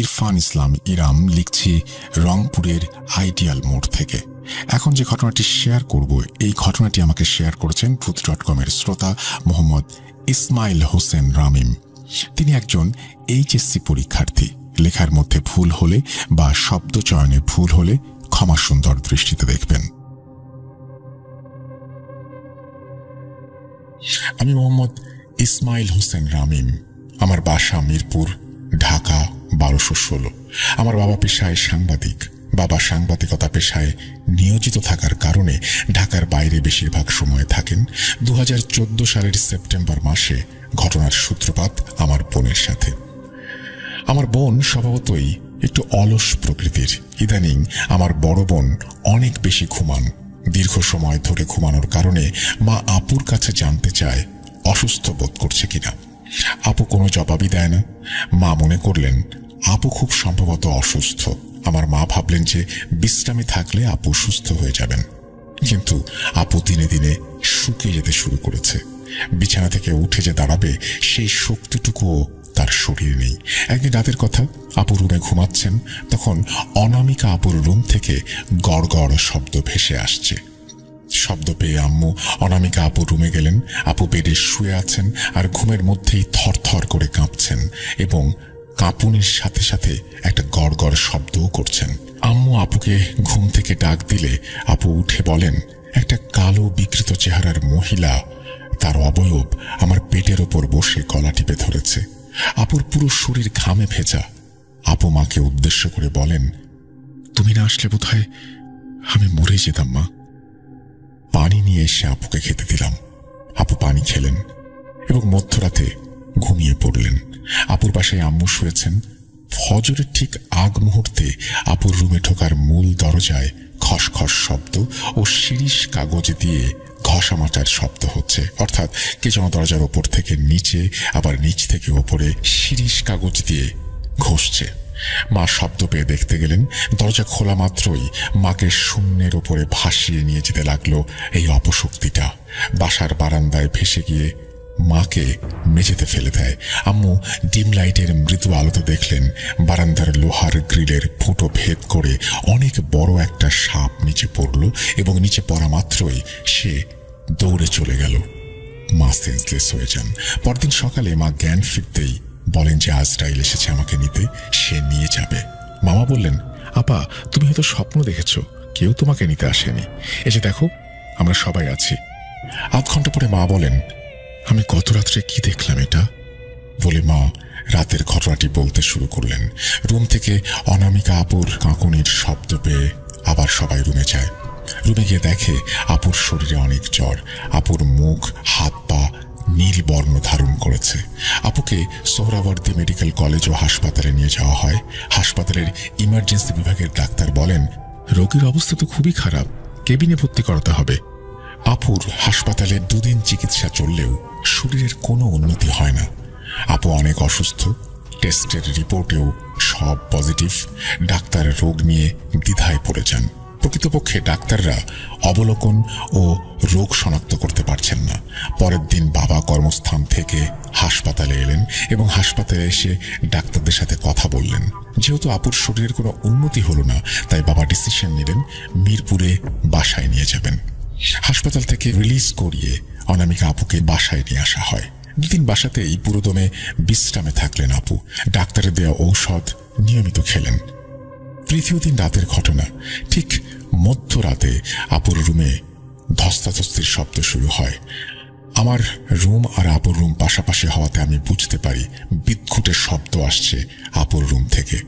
ইরফান ইসলাম ইরাম, লিখছি রংপুরের আইডিয়াল মোড় থেকে। এখন যে ঘটনাটি শেয়ার করব, এই ঘটনাটি আমাকে শেয়ার করেছেন ভূত.com-এর শ্রোতা মোহাম্মদ ইসমাইল হোসেন রামিম। তিনি একজন এইচএসসি পরীক্ষার্থী। লেখার মধ্যে ভুল হলে বা শব্দ চয়নে ভুল হলে ক্ষমা সুন্দর দৃষ্টিতে দেখবেন। আমি মোহাম্মদ ইসমাইল হোসেন রামিম। আমার বাসা মিরপুর, ঢাকা 1216। আমার বাবা পেশায় সাংবাদিক। বাবা সাংবাদিকতা পেশায় নিয়োজিত থাকার কারণে ঢাকার বাইরে বেশিরভাগ সময় থাকেন। 2014 সালের সেপ্টেম্বর মাসে ঘটনার সূত্রপাত আমার বোনের সাথে। আমার বোন স্বভাবতই একটু অলস প্রকৃতির। ইদানিং আমার বড় বোন অনেক বেশি ঘুমান। দীর্ঘ সময় ধরে ঘুমানোর কারণে মা আপুর কাছে জানতে চায় অসুস্থ বোধ করছে কিনা। আপু কোনো জবাবই দেয় না। মা মনে করলেন আপু খুব সম্ভবত অসুস্থ। আমার মা ভাবলেন যে বিশ্রামে থাকলে আপু সুস্থ হয়ে যাবেন। কিন্তু আপু দিনে দিনে শুকিয়ে যেতে শুরু করেছে। বিছানা থেকে উঠে যে দাঁড়াবে সেই শক্তিটুকুও তার শরীরে নেই। একদিন রাতের কথা, আপু রুমে ঘুমাচ্ছেন, তখন অনামিকা আপুর রুম থেকে গড় গড় শব্দ ভেসে আসছে। শব্দ পেয়ে আম্মু অনামিকা আপুর রুমে গেলেন। আপু বেডে শুয়ে আছেন আর ঘুমের মধ্যেই থরথর করে কাঁপছেন এবং কাঁপুনির সাথে সাথে একটা গড় গড় শব্দও করছেন। আম্মু আপুকে ঘুম থেকে ডাক দিলে আপু উঠে বলেন, একটা কালো বিকৃত চেহারার মহিলা তার অবয়ব আমার পেটের ওপর বসে গলা টিপে ধরেছে। আপুর পুরো শরীর ঘামে ভেজা। আপু মাকে উদ্দেশ্য করে বলেন, তুমি না আসলে বোধহয় আমি মরে যেতাম মা। পানি নিয়ে এসে আপুকে খেতে দিলাম। আপু পানি খেলেন এবং মধ্যরাতে ঘুমিয়ে পড়লেন। আপুর পাশে আম্মু শুয়েছেন। ফজরের ঠিক আগ মুহূর্তে আপুর রুমে ঢোকার মূল দরজায় খসখস শব্দ ও শিরিষ কাগজ দিয়ে ঘষা মাটার শব্দ হচ্ছে। অর্থাৎ কে যেন দরজার ওপর থেকে নিচে, আবার নিচ থেকে ওপরে শিরিষ কাগজ দিয়ে ঘষছে। মা শব্দ পেয়ে দেখতে গেলেন। দরজা খোলা মাত্রই মাকে শূন্যের ওপরে ভাসিয়ে নিয়ে যেতে লাগলো এই অপশক্তিটা। বাসার বারান্দায় ভেসে গিয়ে মাকে মেঝেতে ফেলে দেয়। আম্মু ডিম লাইটের মৃদু আলোতে দেখলেন বারান্দার লোহার গ্রিলের ফুটো ভেদ করে অনেক বড় একটা সাপ নিচে পড়ল এবং নিচে পড়া মাত্রই সে দৌড়ে চলে গেল। মা সেন্সলেস হয়ে যান। পরদিন সকালে মা জ্ঞান ফিরতেই বলেন যে আজরাইল এসেছে আমাকে নিতে, সে নিয়ে যাবে। মামা বললেন, আপা তুমি হয়তো স্বপ্ন দেখেছ, কেউ তোমাকে নিতে আসেনি, এসে দেখো আমরা সবাই আছি। আধ ঘন্টা পরে মা বলেন, আমি গত রাত্রে কি দেখলাম এটা বলে মা রাতের ঘটনাটি বলতে শুরু করলেন। রুম থেকে অনামিকা আপুর কাঁকুনির শব্দ পেয়ে আবার সবাই রুমে যায়। রুমে গিয়ে দেখে আপুর শরীরে অনেক জ্বর। আপুর মুখ, হাত পা নীল বর্ণ ধারণ করেছে। আপুকে সোহরাওয়ার্দী মেডিকেল কলেজ ও হাসপাতালে নিয়ে যাওয়া হয়। হাসপাতালের ইমার্জেন্সি বিভাগের ডাক্তার বলেন, রোগীর অবস্থা তো খুবই খারাপ, কেবিনে ভর্তি করাতে হবে। আপুর হাসপাতালে 2 দিন চিকিৎসা চললেও শরীরের কোনো উন্নতি হয় না। আপু অনেক অসুস্থ। টেস্টের রিপোর্টেও সব পজিটিভ। ডাক্তার রোগ নিয়ে দ্বিধায় পড়ে যান। প্রকৃতপক্ষে ডাক্তাররা অবলোকন ও রোগ শনাক্ত করতে পারছেন না। পরের দিন বাবা কর্মস্থান থেকে হাসপাতালে এলেন এবং হাসপাতালে এসে ডাক্তারদের সাথে কথা বললেন। যেহেতু আপুর শরীরের কোনো উন্নতি হলো না, তাই বাবা ডিসিশন নিলেন মিরপুরে বাসায় নিয়ে যাবেন। হাসপাতাল থেকে রিলিজ করিয়ে অনামিকা আপুকে বাসায় নিয়ে আসা হয়। 2 দিন বাসাতেই পুরোদমে বিশ্রামে থাকলেন আপু। ডাক্তারের দেওয়া ঔষধ নিয়মিত খেলেন। 3য় দিন রাতের ঘটনা। ঠিক মধ্যরাতে আপুর রুমে ধস্তাধস্তির শব্দ শুরু হয়। আমার রুম আর আপুর রুম পাশাপাশি হওয়াতে আমি বুঝতে পারি বিদ্ঘুটের শব্দ আসছে আপুর রুম থেকে।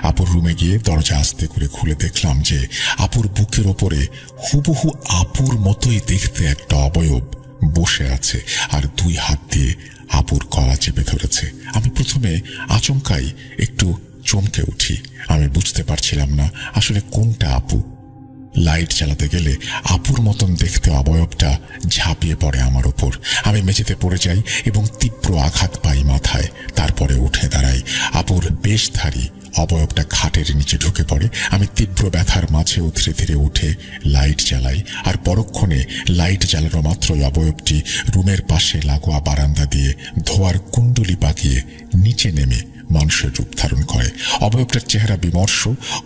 আপুর রুমে গিয়ে দরজা আস্তে করে খুলে দেখলাম যে আপুর বুকের ওপরে হুবহু আপুর মতোই দেখতে একটা অবয়ব বসে আছে আর 2 হাত দিয়ে আপুর গলা চেপে ধরেছে। আমি প্রথমে আচমকাই একটু চমকে উঠি। আমি বুঝতে পারছিলাম না আসলে কোনটা আপু। লাইট চালাতে গেলে আপুর মতন দেখতে অবয়বটা ঝাঁপিয়ে পড়ে আমার ওপর। আমি মেঝেতে পড়ে যাই এবং তীব্র আঘাত পাই মাথায়। তারপরে উঠে দাঁড়াই। আপুর বেশধারী অবয়বটা খাটের নিচে ঢুকে পড়ে। আমি তীব্র ব্যথার মাঝেও ধীরে ধীরে উঠে লাইট জ্বালাই আর পরক্ষণে লাইট জ্বালানো মাত্রই অবয়বটি রুমের পাশে লাগোয়া বারান্দা দিয়ে ধোয়ার কুণ্ডলি পাকিয়ে নিচে নেমে মানুষের রূপ ধারণ করে। অবয়বটার চেহারা বিমর্ষ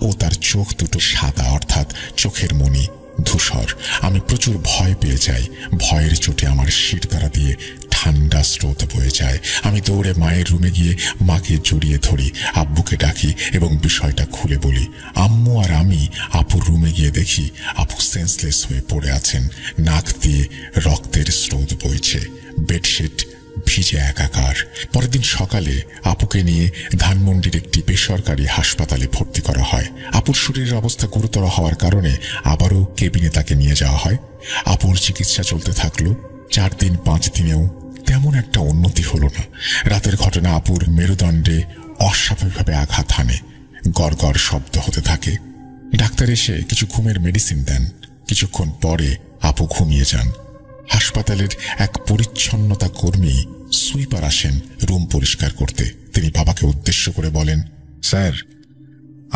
ও তার চোখ দুটো সাদা, অর্থাৎ চোখের মণি ধূসর। আমি প্রচুর ভয় পেয়ে যাই। ভয়ের চোটে আমার শিরদাঁড়া দিয়ে ঠান্ডা স্রোত বয়ে যায়। আমি দৌড়ে মায়ের রুমে গিয়ে মাকে জড়িয়ে ধরি, আব্বুকে ডাকি এবং বিষয়টা খুলে বলি। আম্মু আর আমি আপুর রুমে গিয়ে দেখি আপু সেন্সলেস হয়ে পড়ে আছেন। নাক দিয়ে রক্তের স্রোত বইছে, বেডশিট ভিজে একাকার। পরের দিন সকালে আপুকে নিয়ে ধানমন্ডির একটি বেসরকারি হাসপাতালে ভর্তি করা হয়। আপুর শরীরের অবস্থা গুরুতর হওয়ার কারণে আবারও কেবিনে তাকে নিয়ে যাওয়া হয়। আপুর চিকিৎসা চলতে থাকলো। 4 দিন 5 দিনেও তেমন একটা উন্নতি হলো না। রাতের ঘটনা, আপুর মেরুদণ্ডে অস্বাভাবিকভাবে আঘাত হানে, গড় গড় শব্দ হতে থাকে। ডাক্তার এসে কিছু ঘুমের মেডিসিন দেন। কিছুক্ষণ পরে আপু ঘুমিয়ে যান। হাসপাতালের এক পরিচ্ছন্নতা কর্মী সুইপার আসেন রুম পরিষ্কার করতে। তিনি বাবাকে উদ্দেশ্য করে বলেন, স্যার,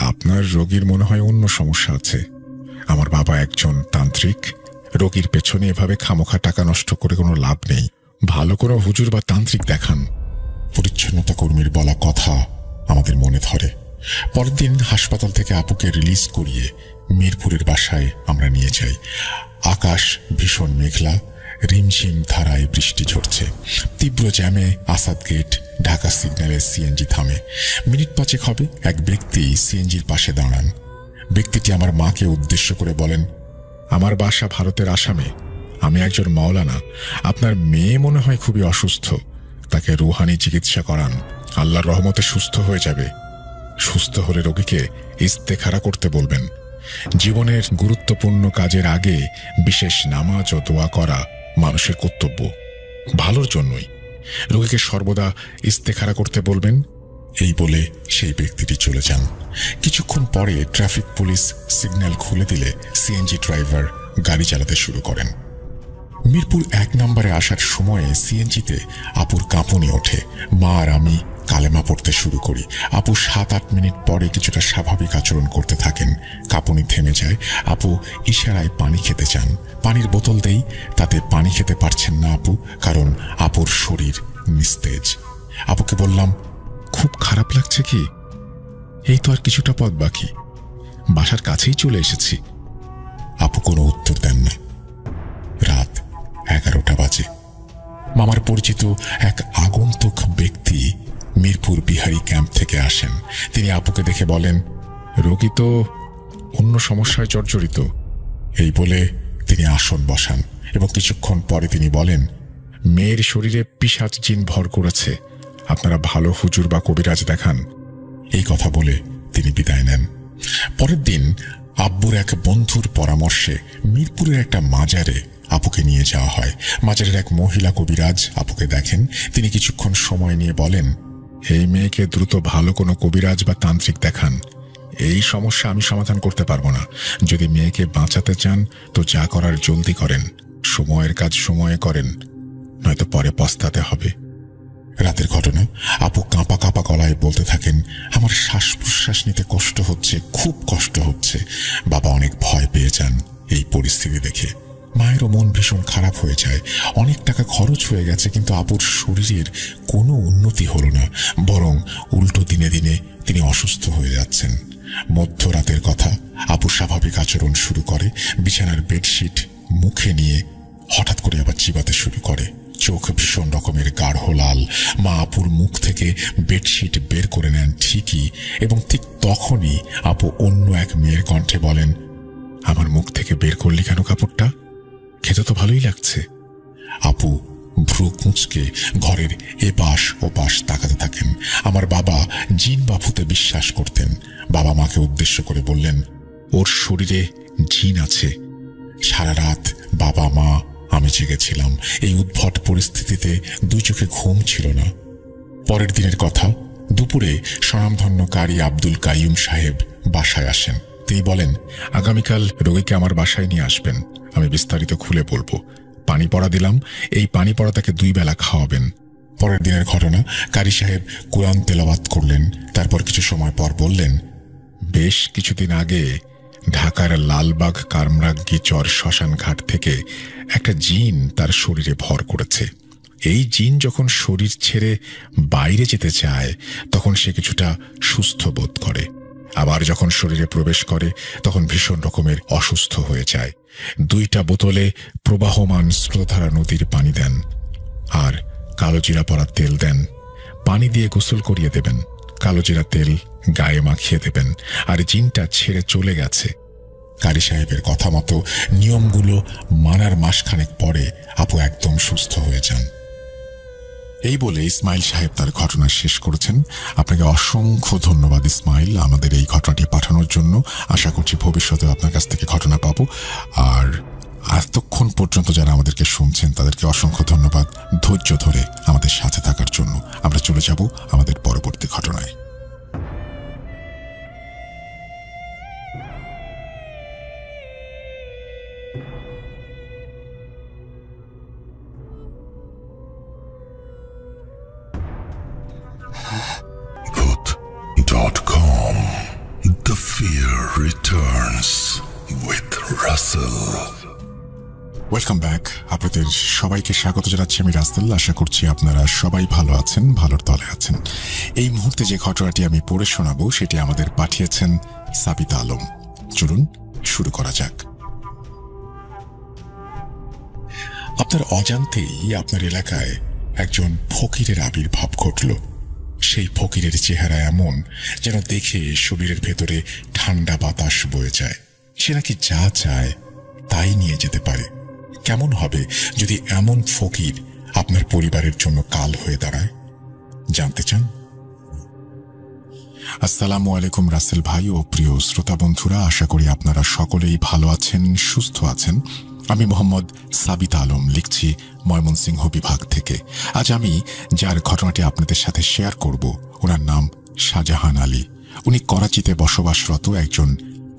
আপনার রোগীর মনে হয় অন্য সমস্যা আছে। আমার বাবা একজন তান্ত্রিক। রোগীর পেছনে এভাবে খামোখা টাকা নষ্ট করে কোনো লাভ নেই। ভালো করে হুজুর বা তান্ত্রিক দেখান। পরিচ্ছন্নতা কর্মীর বলা কথা আমাদের মনে ধরে। পরের দিন হাসপাতাল থেকে আপুকে রিলিজ করিয়ে মিরপুরের বাসায় আমরা নিয়ে যাই। আকাশ ভীষণ মেঘলা, রিমঝিম ধারায় বৃষ্টি ঝরছে। তীব্র জ্যামে আসাদ গেট, ঢাকা সিগন্যালে সিএনজি থামে। মিনিট 5 হবে এক ব্যক্তি সিএনজির পাশে দাঁড়ান। ব্যক্তিটি আমার মাকে উদ্দেশ্য করে বলেন, আমার বাসা ভারতের আসামে। আমি একজন মাওলানা। আপনার মেয়ে মনে হয় খুবই অসুস্থ। তাকে রুহানি চিকিৎসা করান, আল্লাহর রহমতে সুস্থ হয়ে যাবে। সুস্থ হলে রোগীকে ইস্তেখারা করতে বলবেন। জীবনের গুরুত্বপূর্ণ কাজের আগে বিশেষ নামাজ ও দোয়া করা মানুষের কর্তব্য, ভালোর জন্যই। রোগীকে সর্বদা ইস্তেখারা করতে বলবেন। এই বলে সেই ব্যক্তিটি চলে যান। কিছুক্ষণ পরে ট্রাফিক পুলিশ সিগন্যাল খুলে দিলে সিএনজি ড্রাইভার গাড়ি চালাতে শুরু করেন। মিরপুর 1 নম্বরে আসার সময়ে সিএনজিতে আপুর কাঁপুনি ওঠে। মা আর আমি কালেমা পড়তে শুরু করি। আপু 7-8 মিনিট পরে কিছুটা স্বাভাবিক আচরণ করতে থাকেন। কাঁপুনি থেমে যায়। আপু ইশারায় পানি খেতে চান। পানির বোতল দেই, তাতে পানি খেতে পারছেন না আপু, কারণ আপুর শরীর নিস্তেজ। আপুকে বললাম, খুব খারাপ লাগছে কি? এই তো আর কিছুটা পথ বাকি, বাসার কাছেই চলে এসেছি। আপু কোনো উত্তর দেন না। রাত 11টা বাজে। মামার পরিচিত এক আগন্তুক ব্যক্তি মিরপুর বিহারি ক্যাম্প থেকে আসেন। তিনি আপুকে দেখে বলেন, রোগী তো অন্য সমস্যায় জর্জরিত। এই বলে তিনি আসন বসান এবং কিছুক্ষণ পরে তিনি বলেন, মেয়ের শরীরে পিশাচ জিন ভর করেছে। আপনারা ভালো হুজুর বা কবিরাজ দেখান। এই কথা বলে তিনি বিদায় নেন। পরের দিন আব্বুর এক বন্ধুর পরামর্শে মিরপুরের একটা মাজারে আপুকে নিয়ে যাওয়া হয়। মাজারের এক মহিলা কবিরাজ আপুকে দেখেন। তিনি কিছুক্ষণ সময় নিয়ে বলেন, এই মেয়েকে দ্রুত ভালো কোনো কবিরাজ বা তান্ত্রিক দেখান। এই সমস্যা আমি সমাধান করতে পারবো না। যদি মেয়েকে বাঁচাতে চান তো যা করার জলদি করেন, সময়ের কাজ সময়ে করেন, নয়তো পরে পস্তাতে হবে। রাতের ঘটনা, আপু কাঁপা কাঁপা গলায় বলতে থাকেন, আমার শ্বাস প্রশ্বাস নিতে কষ্ট হচ্ছে, খুব কষ্ট হচ্ছে। বাবা অনেক ভয় পেয়ে যান এই পরিস্থিতি দেখে। মায়েরও মন ভীষণ খারাপ হয়ে যায়। অনেক টাকা খরচ হয়ে গেছে, কিন্তু আপুর শরীরের কোনো উন্নতি হলো না, বরং উল্টো দিনে দিনে তিনি অসুস্থ হয়ে যাচ্ছেন। মধ্যরাতের কথা, আপু স্বাভাবিক আচরণ শুরু করে। বিছানার বেডশিট মুখে নিয়ে হঠাৎ করে আবার চিবাতে শুরু করে। চোখ ভীষণ রকমের গাঢ় লাল। মা আপুর মুখ থেকে বেডশিট বের করে নেন ঠিকই, এবং ঠিক তখনই আপু অন্য এক মেয়ের কণ্ঠে বলেন, আমার মুখ থেকে বের করলি কেন কাপড়টা? খেতে তো ভালোই লাগছে। আপু ভ্রু কুঁচকে ঘরের এপাশ ওপাশ তাকাতে থাকেন। আমার বাবা জিন বা ভূতে বিশ্বাস করতেন। বাবা মাকে উদ্দেশ্য করে বললেন, ওর শরীরে জিন আছে। সারা রাত বাবা মা আমি জেগেছিলাম। এই উদ্ভট পরিস্থিতিতে 2 চোখে ঘুম ছিল না। পরের দিনের কথা, দুপুরে স্বনামধন্য কারি আব্দুল কাইয়ুম সাহেব বাসায় আসেন। তিনি বলেন, আগামীকাল রোগীকে আমার বাসায় নিয়ে আসবেন, আমি বিস্তারিত খুলে বলবো। পানি পড়া দিলাম, এই পানি পড়া তাকে 2 বেলা খাওয়াবেন। পরের দিনের ঘটনা, কারি সাহেব কোরআন তেলাওয়াত করলেন। তারপর কিছু সময় পর বললেন, বেশ কিছুদিন আগে ঢাকার লালবাগ কামরাঙ্গীচর শ্মশান ঘাট থেকে একটা জিন তার শরীরে ভর করেছে। এই জিন যখন শরীর ছেড়ে বাইরে যেতে চায় তখন সে কিছুটা সুস্থ বোধ করে, আবার যখন শরীরে প্রবেশ করে তখন ভীষণ রকমের অসুস্থ হয়ে যায়। 2টা বোতলে প্রবাহমান স্রোতধারা নদীর পানি দেন আর কালোজিরা পড়া তেল দেন। পানি দিয়ে গোসল করিয়ে দেবেন, কালোজিরা তেল গায়ে মাখিয়ে দেবেন, আর জিনটা ছেড়ে চলে গেছে। কারি সাহেবের কথা মতো নিয়মগুলো মানার মাসখানেক পরে আপু একদম সুস্থ হয়ে যান। এই বলে ইসমাইল সাহেব তার ঘটনা শেষ করেছেন। আপনাকে অসংখ্য ধন্যবাদ ইসমাইল আমাদের এই ঘটনাটি পাঠানোর জন্য। আশা করছি ভবিষ্যতে আপনার কাছ থেকে ঘটনা পাবো। আর এতক্ষণ পর্যন্ত যারা আমাদেরকে শুনছেন তাদেরকে অসংখ্য ধন্যবাদ ধৈর্য ধরে আমাদের সাথে থাকার জন্য। আমরা চলে যাব আমাদের পরবর্তী ঘটনায়। Bhoot.com The Fear Returns with Russell. Welcome back. আপনাদের সবাইকে স্বাগত জানাচ্ছি আমি রাসেল। আশা করছি আপনারা সবাই ভালো আছেন, ভালোর তলে আছেন। এই মুহূর্তে যে ঘটনাটি আমি পড়ে শোনাবো সেটি আমাদের পাঠিয়েছেন সাবিতা আলম। চলুন শুরু করা যাক। আপনার অজান্তেই আপনার এলাকায় একজন ফকিরের আবির্ভাব ঘটল। সেই ফকিরের চেহারা এমন যেন দেখে শরীরের ভেতরে ঠান্ডা বাতাস বয়ে যায়। সে নাকি যা চায় তাই নিয়ে যেতে পারে। কেমন হবে যদি এমন ফকির আপনার পরিবারের জন্য কাল হয়ে দাঁড়ায়? জানতে চান? আসসালামু আলাইকুম রাসেল ভাই ও প্রিয় শ্রোতা বন্ধুরা, আশা করি আপনারা সকলেই ভালো আছেন, সুস্থ আছেন। আমি মোহাম্মদ সাবিতা আলম, লিখছি ময়মনসিংহ বিভাগ থেকে। আজ আমি যার ঘটনাটি আপনাদের সাথে শেয়ার করব ওনার নাম শাহজাহান আলী। উনি করাচিতে বসবাসরত একজন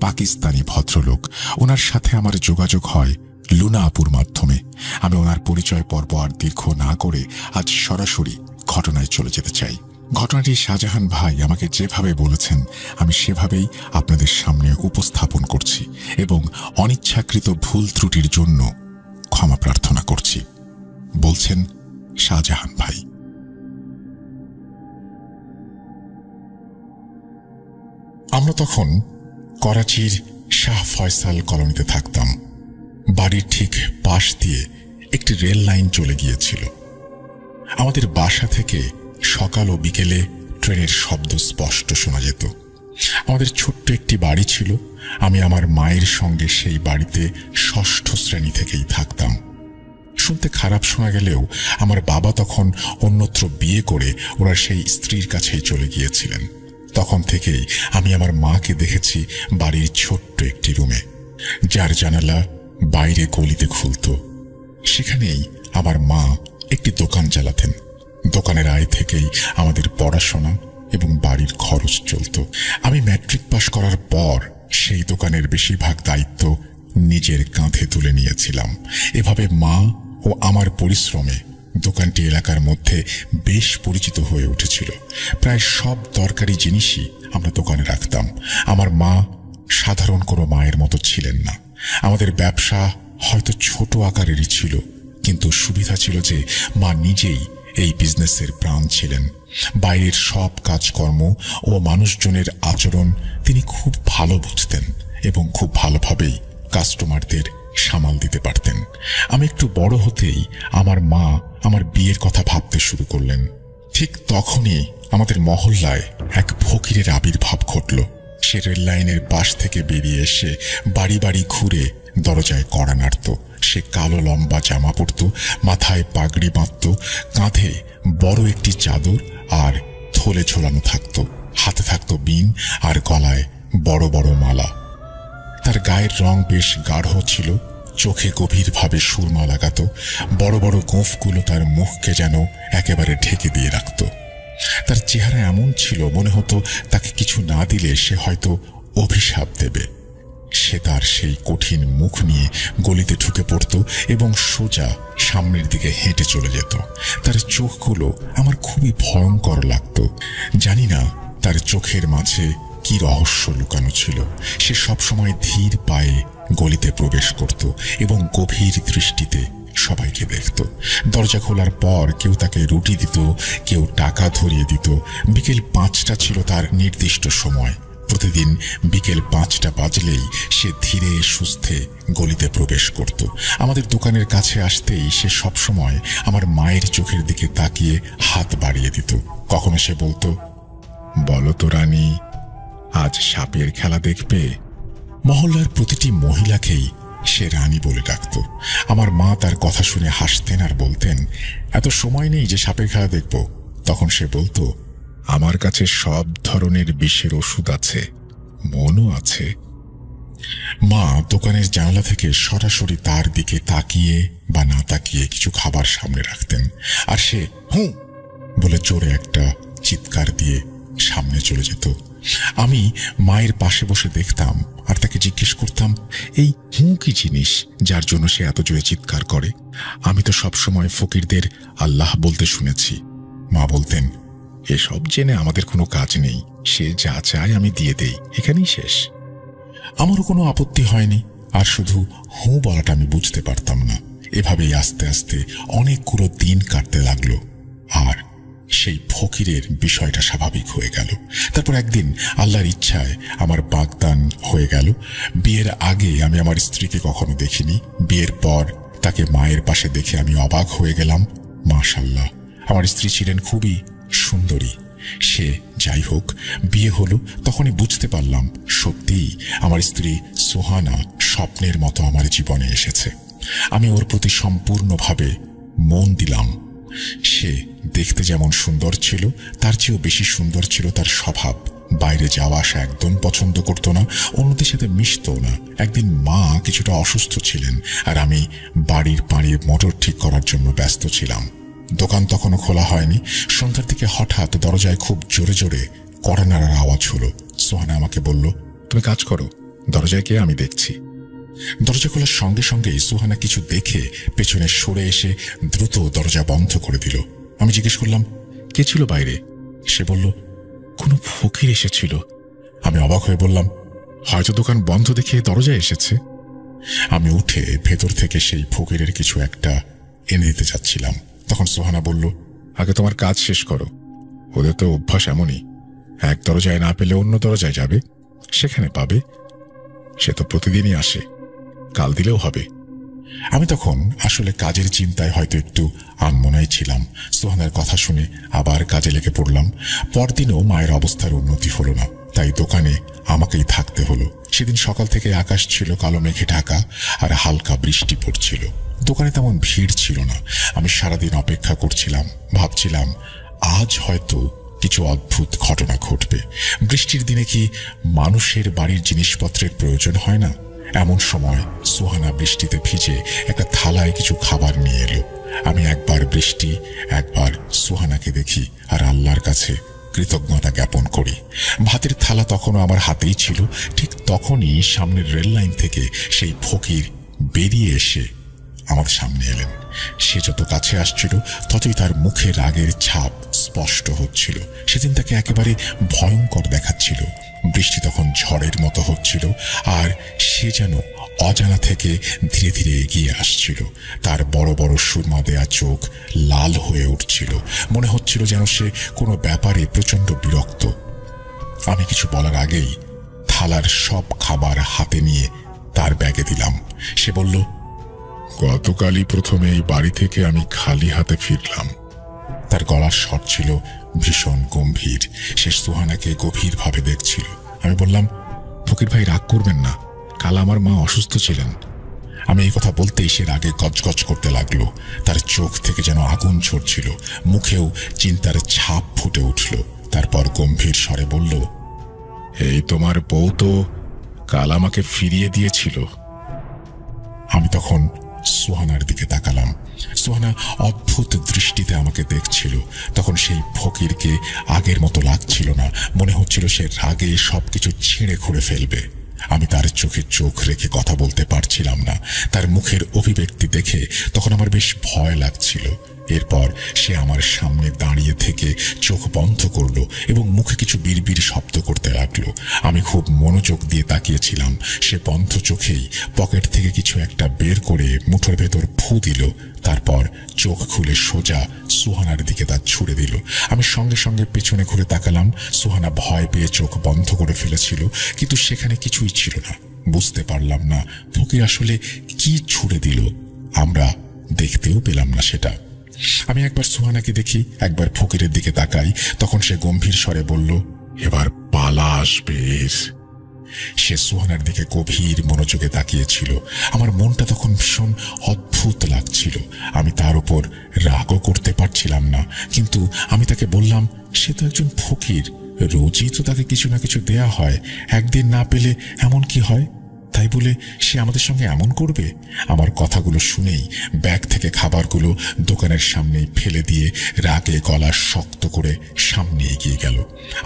পাকিস্তানি ভদ্রলোক। ওনার সাথে আমার যোগাযোগ হয় লুনা আপুর মাধ্যমে। আমি ওনার পরিচয় পর্ব আর দীর্ঘ না করে আজ সরাসরি ঘটনায় চলে যেতে চাই। ঘটনাটি শাহজাহান ভাই আমাকে যেভাবে বলেছেন আমি সেভাবেই আপনাদের সামনে উপস্থাপন করছি এবং অনিচ্ছাকৃত ভুল ত্রুটির জন্য ক্ষমা প্রার্থনা করছি। বলছেন শাহজাহান ভাই। আমরা তখন করাচির শাহ ফয়সাল কলোনিতে থাকতাম। বাড়ির ঠিক পাশ দিয়ে একটি রেল লাইন চলে গিয়েছিল। আমাদের বাসা থেকে সকাল ও বিকেলে ট্রেনের শব্দ স্পষ্ট শোনা যেত। আমাদের ছোট্ট একটি বাড়ি ছিল। আমি আমার মায়ের সঙ্গে সেই বাড়িতে 6ষ্ঠ শ্রেণী থেকেই থাকতাম। শুনতে খারাপ শোনা গেলেও আমার বাবা তখন অন্যত্র বিয়ে করে ওনার সেই স্ত্রীর কাছেই চলে গিয়েছিলেন। তখন থেকেই আমি আমার মাকে দেখেছি বাড়ির ছোট্ট একটি রুমে, যার জানালা বাইরে গলিতে খুলত। সেখানেই আমার মা একটি দোকান চালাতেন। দোকানের আয় থেকেই আমাদের পড়াশোনা এবং বাড়ির খরচ চলত। আমি ম্যাট্রিক পাশ করার পর সেই দোকানের বেশিরভাগ দায়িত্ব নিজের কাঁধে তুলে নিয়েছিলাম। এভাবে মা ও আমার পরিশ্রমে দোকানটি এলাকার মধ্যে বেশ পরিচিত হয়ে উঠেছিল। প্রায় সব দরকারি জিনিসই আমরা দোকানে রাখতাম। আমার মা সাধারণ কোনো মায়ের মতো ছিলেন না। আমাদের ব্যবসা হয়তো ছোট আকারেরই ছিল, কিন্তু সুবিধা ছিল যে মা নিজেই এই বিজনেসের প্রাণ ছিলেন। বাইরের সব কাজকর্ম ও মানুষজনের আচরণ তিনি খুব ভালো বুঝতেন এবং খুব ভালোভাবেই কাস্টমারদের সামাল দিতে পারতেন। আমি একটু বড় হতেই আমার মা আমার বিয়ের কথা ভাবতে শুরু করলেন। ঠিক তখনই আমাদের মহল্লায় এক ফকিরের আবির্ভাব ঘটল। সে রেল লাইনের পাশ থেকে বেরিয়ে এসে বাড়ি বাড়ি ঘুরে দরজায় কড়া নাড়ত। সে কালো লম্বা জামা পরত, মাথায় পাগড়ি বাঁধত, কাঁধে বড় একটি চাদর আর থলে ঝোলানো থাকত, হাতে থাকত বিন আর গলায় বড় বড় মালা। তার গায়ের রং বেশ গাঢ় ছিল, চোখে গভীরভাবে সুরমা লাগাত, বড় বড় গোঁফগুলো তার মুখকে যেন একেবারে ঢেকে দিয়ে রাখত। তার চেহারা এমন ছিল মনে হতো তাকে কিছু না দিলে সে হয়তো অভিশাপ দেবে। সে তার সেই কঠিন মুখ নিয়ে গলিতে ঢুকে পড়ত এবং সোজা সামনের দিকে হেঁটে চলে যেত। তার চোখগুলো আমার খুবই ভয়ঙ্কর লাগত। জানি না তার চোখের মাঝে কি রহস্য লুকানো ছিল। সে সবসময় ধীর পায়ে গলিতে প্রবেশ করত এবং গভীর দৃষ্টিতে সবাইকে দেখত। দরজা খোলার পর কেউ তাকে রুটি দিত, কেউ টাকা ধরিয়ে দিত। বিকেল 5টা ছিল তার নির্দিষ্ট সময়। প্রতিদিন বিকেল 5টা বাজলেই সে ধীরে সুস্থে গলিতে প্রবেশ করত। আমাদের দোকানের কাছে আসতেই সে সবসময় আমার মায়ের চোখের দিকে তাকিয়ে হাত বাড়িয়ে দিত। কখনো সে বলতো, বলো তো রানী, আজ সাপের খেলা দেখবে? মহল্লার প্রতিটি মহিলাকেই সে রানী বলে ডাকত। আমার মা তার কথা শুনে হাসতেন আর বলতেন, এত সময় নেই যে সাপের খেলা দেখব। তখন সে বলতো, আমার কাছে সব ধরনের বিষের ওষুধ আছে, মনও আছে। মা দোকানের জানালা থেকে সরাসরি তার দিকে তাকিয়ে বা না তাকিয়ে কিছু খাবার সামনে রাখতেন, আর সে হুঁ বলে জোরে একটা চিৎকার দিয়ে সামনে চলে যেত। আমি মায়ের পাশে বসে দেখতাম আর তাকে জিজ্ঞেস করতাম, এই হুঁ কি জিনিস যার জন্য সে এত জোরে চিৎকার করে? আমি তো সবসময় ফকিরদের আল্লাহ বলতে শুনেছি। মা বলতেন, এসব জেনে আমাদের কোনো কাজ নেই, সে যা চায় আমি দিয়ে দেই, এখানেই শেষ। আমারও কোনো আপত্তি হয়নি, আর শুধু হুঁ বলাটা আমি বুঝতে পারতাম না। এভাবেই আস্তে আস্তে অনেকগুলো দিন কাটতে লাগলো, আর সেই ফকিরের বিষয়টা স্বাভাবিক হয়ে গেল। তারপর একদিন আল্লাহর ইচ্ছায় আমার বাগদান হয়ে গেল। বিয়ের আগে আমি আমার স্ত্রীকে কখনো দেখিনি। বিয়ের পর তাকে মায়ের পাশে দেখে আমি অবাক হয়ে গেলাম। মাশাআল্লাহ, আমার স্ত্রী ছিলেন খুবই সুন্দরী। সে যাই হোক, বিয়ে হলো তখনই বুঝতে পারলাম সত্যিই আমার স্ত্রী সুহানা স্বপ্নের মতো আমার জীবনে এসেছে। আমি ওর প্রতি সম্পূর্ণভাবে মন দিলাম। সে দেখতে যেমন সুন্দর ছিল, তার চেয়েও বেশি সুন্দর ছিল তার স্বভাব। বাইরে যাওয়া আসা একদম পছন্দ করত না, অন্যদের সাথে মিশতও না। একদিন মা কিছুটা অসুস্থ ছিলেন, আর আমি বাড়ির পাড়ির মোটর ঠিক করার জন্য ব্যস্ত ছিলাম। দোকান তখনও খোলা হয়নি। সন্ধ্যার দিকে হঠাৎ দরজায় খুব জোরে জোরে কড়া নাড়ার আওয়াজ হলো। সোহানা আমাকে বলল, তুমি কাজ করো, দরজায় কে আমি দেখছি। দরজা খোলার সঙ্গে সঙ্গেই সুহানা কিছু দেখে পেছনে সরে এসে দ্রুত দরজা বন্ধ করে দিল। আমি জিজ্ঞেস করলাম, কে ছিল বাইরে? সে বলল, কোনো ফকির এসেছিল। আমি অবাক হয়ে বললাম, হয়তো দোকান বন্ধ দেখে দরজায় এসেছে। আমি উঠে ভেতর থেকে সেই ফকিরের কিছু একটা এনে দিতে যাচ্ছিলাম। তখন সুহানা বলল, আগে তোমার কাজ শেষ করো। ওদের তো অভ্যাস এমনই, এক দরজায় না পেলে অন্য দরজায় যাবে, সেখানে পাবে। সে তো প্রতিদিনই আসে, কাল দিলেও হবে। আমি তখন আসলে কাজের চিন্তায় হয়তো একটু আনমনাই ছিলাম। সুহানার কথা শুনে আবার কাজে লেগে পড়লাম। পরদিনও মায়ের অবস্থার উন্নতি হলো না, তাই দোকানে আমাকেই থাকতে হলো। সেদিন সকাল থেকে আকাশ ছিল কালো মেঘে ঢাকা, আর হালকা বৃষ্টি পড়ছিল। দোকানে তেমন ভিড় ছিল না। আমি সারাদিন অপেক্ষা করছিলাম, ভাবছিলাম আজ হয়তো কিছু অদ্ভুত ঘটনা ঘটবে। বৃষ্টির দিনে কি মানুষের বাড়ির জিনিসপত্রের প্রয়োজন হয় না? এমন সময় সুহানা বৃষ্টিতে ভিজে একটা থালায় কিছু খাবার নিয়ে এলো। আমি একবার বৃষ্টি, একবার সুহানাকে দেখি আর আল্লাহর কাছে কৃতজ্ঞতা জ্ঞাপন করি। ভাতের থালা তখনও আমার হাতেই ছিল। ঠিক তখনই সামনের রেল লাইন থেকে সেই ফকির বেরিয়ে এসে আমার সামনে এলেন। সে যত কাছে আসছিল ততই তার মুখে রাগের ছাপ স্পষ্ট হচ্ছিল। সেদিন তাকে একেবারে ভয়ঙ্কর দেখাচ্ছিল। বৃষ্টি তখন ঝড়ের মতো হচ্ছিল, আর সে যেন অজানা থেকে ধীরে ধীরে এগিয়ে আসছিল। তার বড় বড় সুরমা দেয়া চোখ লাল হয়ে উঠছিল। মনে হচ্ছিল যেন সে কোনো ব্যাপারে প্রচণ্ড বিরক্ত। আমি কিছু বলার আগেই থালার সব খাবার হাতে নিয়ে তার ব্যাগে দিলাম। সে বলল, গতকালই প্রথমে এই বাড়ি থেকে আমি খালি হাতে ফিরলাম। তার গলার স্বর ছিল ভীষণ গম্ভীর। সে সুহানাকে গভীরভাবে দেখছিল। আমি বললাম, ফকির ভাই রাগ করবেন না, কাল আমার মা অসুস্থ ছিলেন। আমি এই কথা বলতেই সে রাগে গজগজ করতে লাগলো। তার চোখ থেকে যেন আগুন ঝরছিল, মুখেও চিন্তার ছাপ ফুটে উঠল। তারপর গম্ভীর স্বরে বলল, এই তোমার বউ তো কাল আমাকে ফিরিয়ে দিয়েছিল। আমি তখন সুহানার দিকে তাকালাম। সুহানা অদ্ভুত দৃষ্টিতে আমাকে দেখছিল। তখন সেই ফকিরকে আগের মতো লাগছিল না। মনে হচ্ছিল সে রাগে সবকিছু ছিঁড়ে খুঁড়ে ফেলবে। আমি তার চোখে চোখ রেখে কথা বলতে পারছিলাম না। তার মুখের অভিব্যক্তি দেখে তখন আমার বেশ ভয় লাগছিল। এরপর সে আমার সামনে দাঁড়িয়ে থেকে চোখ বন্ধ করলো এবং মুখে কিছু বিড়বিড় শব্দ করতে লাগলো। আমি খুব মনোযোগ দিয়ে তাকিয়েছিলাম। সে বন্ধ চোখেই পকেট থেকে কিছু একটা বের করে মুঠোর ভেতর ফু দিল। তারপর চোখ খুলে সোজা সুহানার দিকে তা ছুড়ে দিল। আমি সঙ্গে সঙ্গে পেছনে ঘুরে তাকালাম। সুহানা ভয় পেয়ে চোখ বন্ধ করে ফেলেছিল, কিন্তু সেখানে কিছুই ছিল না। বুঝতে পারলাম না ফকির আসলে কি ছুড়ে দিল। আমরা দেখতেও পেলাম না সেটা। আমি একবার সুহানাকে দেখি, একবার ফকিরের দিকে তাকাই। তখন সে গম্ভীর স্বরে বলল, এবার পালা আসবে। সে সুহানার দিকে গভীর মনোযোগে তাকিয়েছিল। আমার মনটা তখন ভীষণ অদ্ভুত লাগছিল। আমি তার উপর রাগও করতে পারছিলাম না, কিন্তু আমি তাকে বললাম, সে তো একজন ফকির, রোজই তো তাকে কিছু না কিছু দেয়া হয়, একদিন না পেলে এমন কি হয়? তাই বলে সে আমাদের সঙ্গে এমন করবে? আমার কথাগুলো শুনেই ব্যাগ থেকে খাবারগুলো দোকানের সামনেই ফেলে দিয়ে রাগে গলা শক্ত করে সামনে এগিয়ে গেল।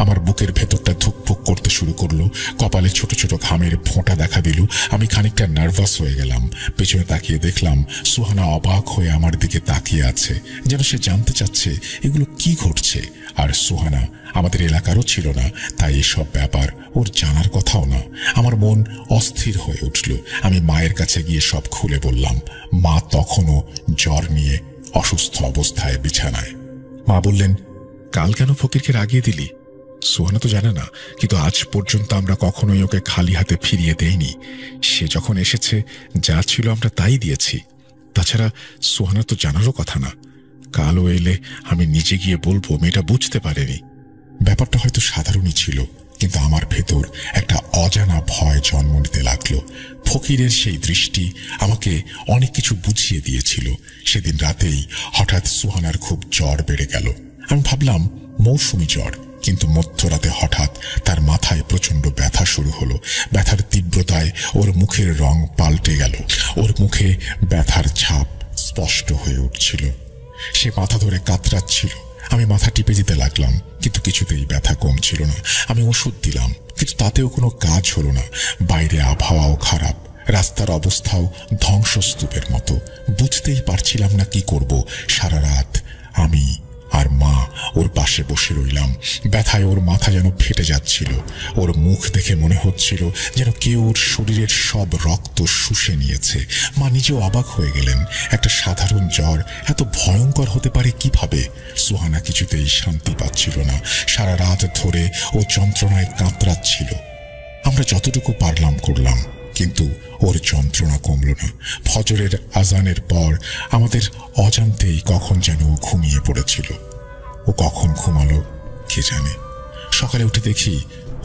আমার বুকের ভেতরটা ধুকপুক করতে শুরু করলো, কপালে ছোট ছোট ঘামের ফোঁটা দেখা দিল। আমি খানিকটা নার্ভাস হয়ে গেলাম। পেছনে তাকিয়ে দেখলাম সুহানা অবাক হয়ে আমার দিকে তাকিয়ে আছে, যেন সে জানতে চাচ্ছে এগুলো কি ঘটছে। আর সুহানা আমাদের এলাকারও ছিল না, তাই এসব ব্যাপার ওর জানার কথাও না। আমার মন অস্থির হয়ে উঠল। আমি মায়ের কাছে গিয়ে সব খুলে বললাম। মা তখনও জ্বর নিয়ে অসুস্থ অবস্থায় বিছানায়। মা বললেন, কাল কেন ফকিরকে রাগিয়ে দিলি? সুহানা তো জানে না, কিন্তু আজ পর্যন্ত আমরা কখনোই ওকে খালি হাতে ফিরিয়ে দেইনি। সে যখন এসেছে যা ছিল আমরা তাই দিয়েছি। তাছাড়া সুহানা তো জানারও কথা না। কাল ও এলে আমি নিজে গিয়ে বলবো মেয়েটা বুঝতে পারেনি। ব্যাপারটা হয়তো সাধারণই ছিল, কিন্তু আমার ভেতর একটা অজানা ভয় জন্ম নিতে লাগলো। ফকিরের সেই দৃষ্টি আমাকে অনেক কিছু বুঝিয়ে দিয়েছিল। সেদিন রাতেই হঠাৎ সুহানার খুব জ্বর বেড়ে গেল। আমি ভাবলাম মৌসুমি জ্বর, কিন্তু মধ্যরাতে হঠাৎ তার মাথায় প্রচন্ড ব্যথা শুরু হলো। ব্যথার তীব্রতায় ওর মুখের রং পাল্টে গেল। ওর মুখে ব্যথার ছাপ স্পষ্ট হয়ে উঠছিল। সে মাথা ধরে কাতরাচ্ছিল। আমি মাথা টিপে দিতে লাগলাম, কিন্তু কিছুতেই ব্যথা কমছিল না। আমি ওষুধ দিলাম, কিন্তু তাতেও কোনো কাজ হলো না। বাইরে আবহাওয়াও খারাপ, রাস্তার অবস্থাও ধ্বংসস্তূপের মতো। বুঝতেই পারছিলাম না কি করব। সারা রাত আমি আর মা ওর পাশে বসে রইলাম। ব্যথায় ওর মাথা যেন ফেটে যাচ্ছিল। ওর মুখ দেখে মনে হচ্ছিল যেন কেউ ওর শরীরের সব রক্ত শুষে নিয়েছে। মা নিজেও অবাক হয়ে গেলেন। একটা সাধারণ জ্বর এত ভয়ঙ্কর হতে পারে কিভাবে? সুহানা কিছুতেই শান্তি পাচ্ছিল না। সারা রাত ধরে ও যন্ত্রণায় কাতরাচ্ছিল। আমরা যতটুকু পারলাম করলাম, কিন্তু ওর যন্ত্রণা কমল না। ফজরের আজানের পর আমাদের অজান্তেই কখন যেন ঘুমিয়ে পড়েছিল। ও কখন ঘুমালো কে জানে। সকালে উঠে দেখি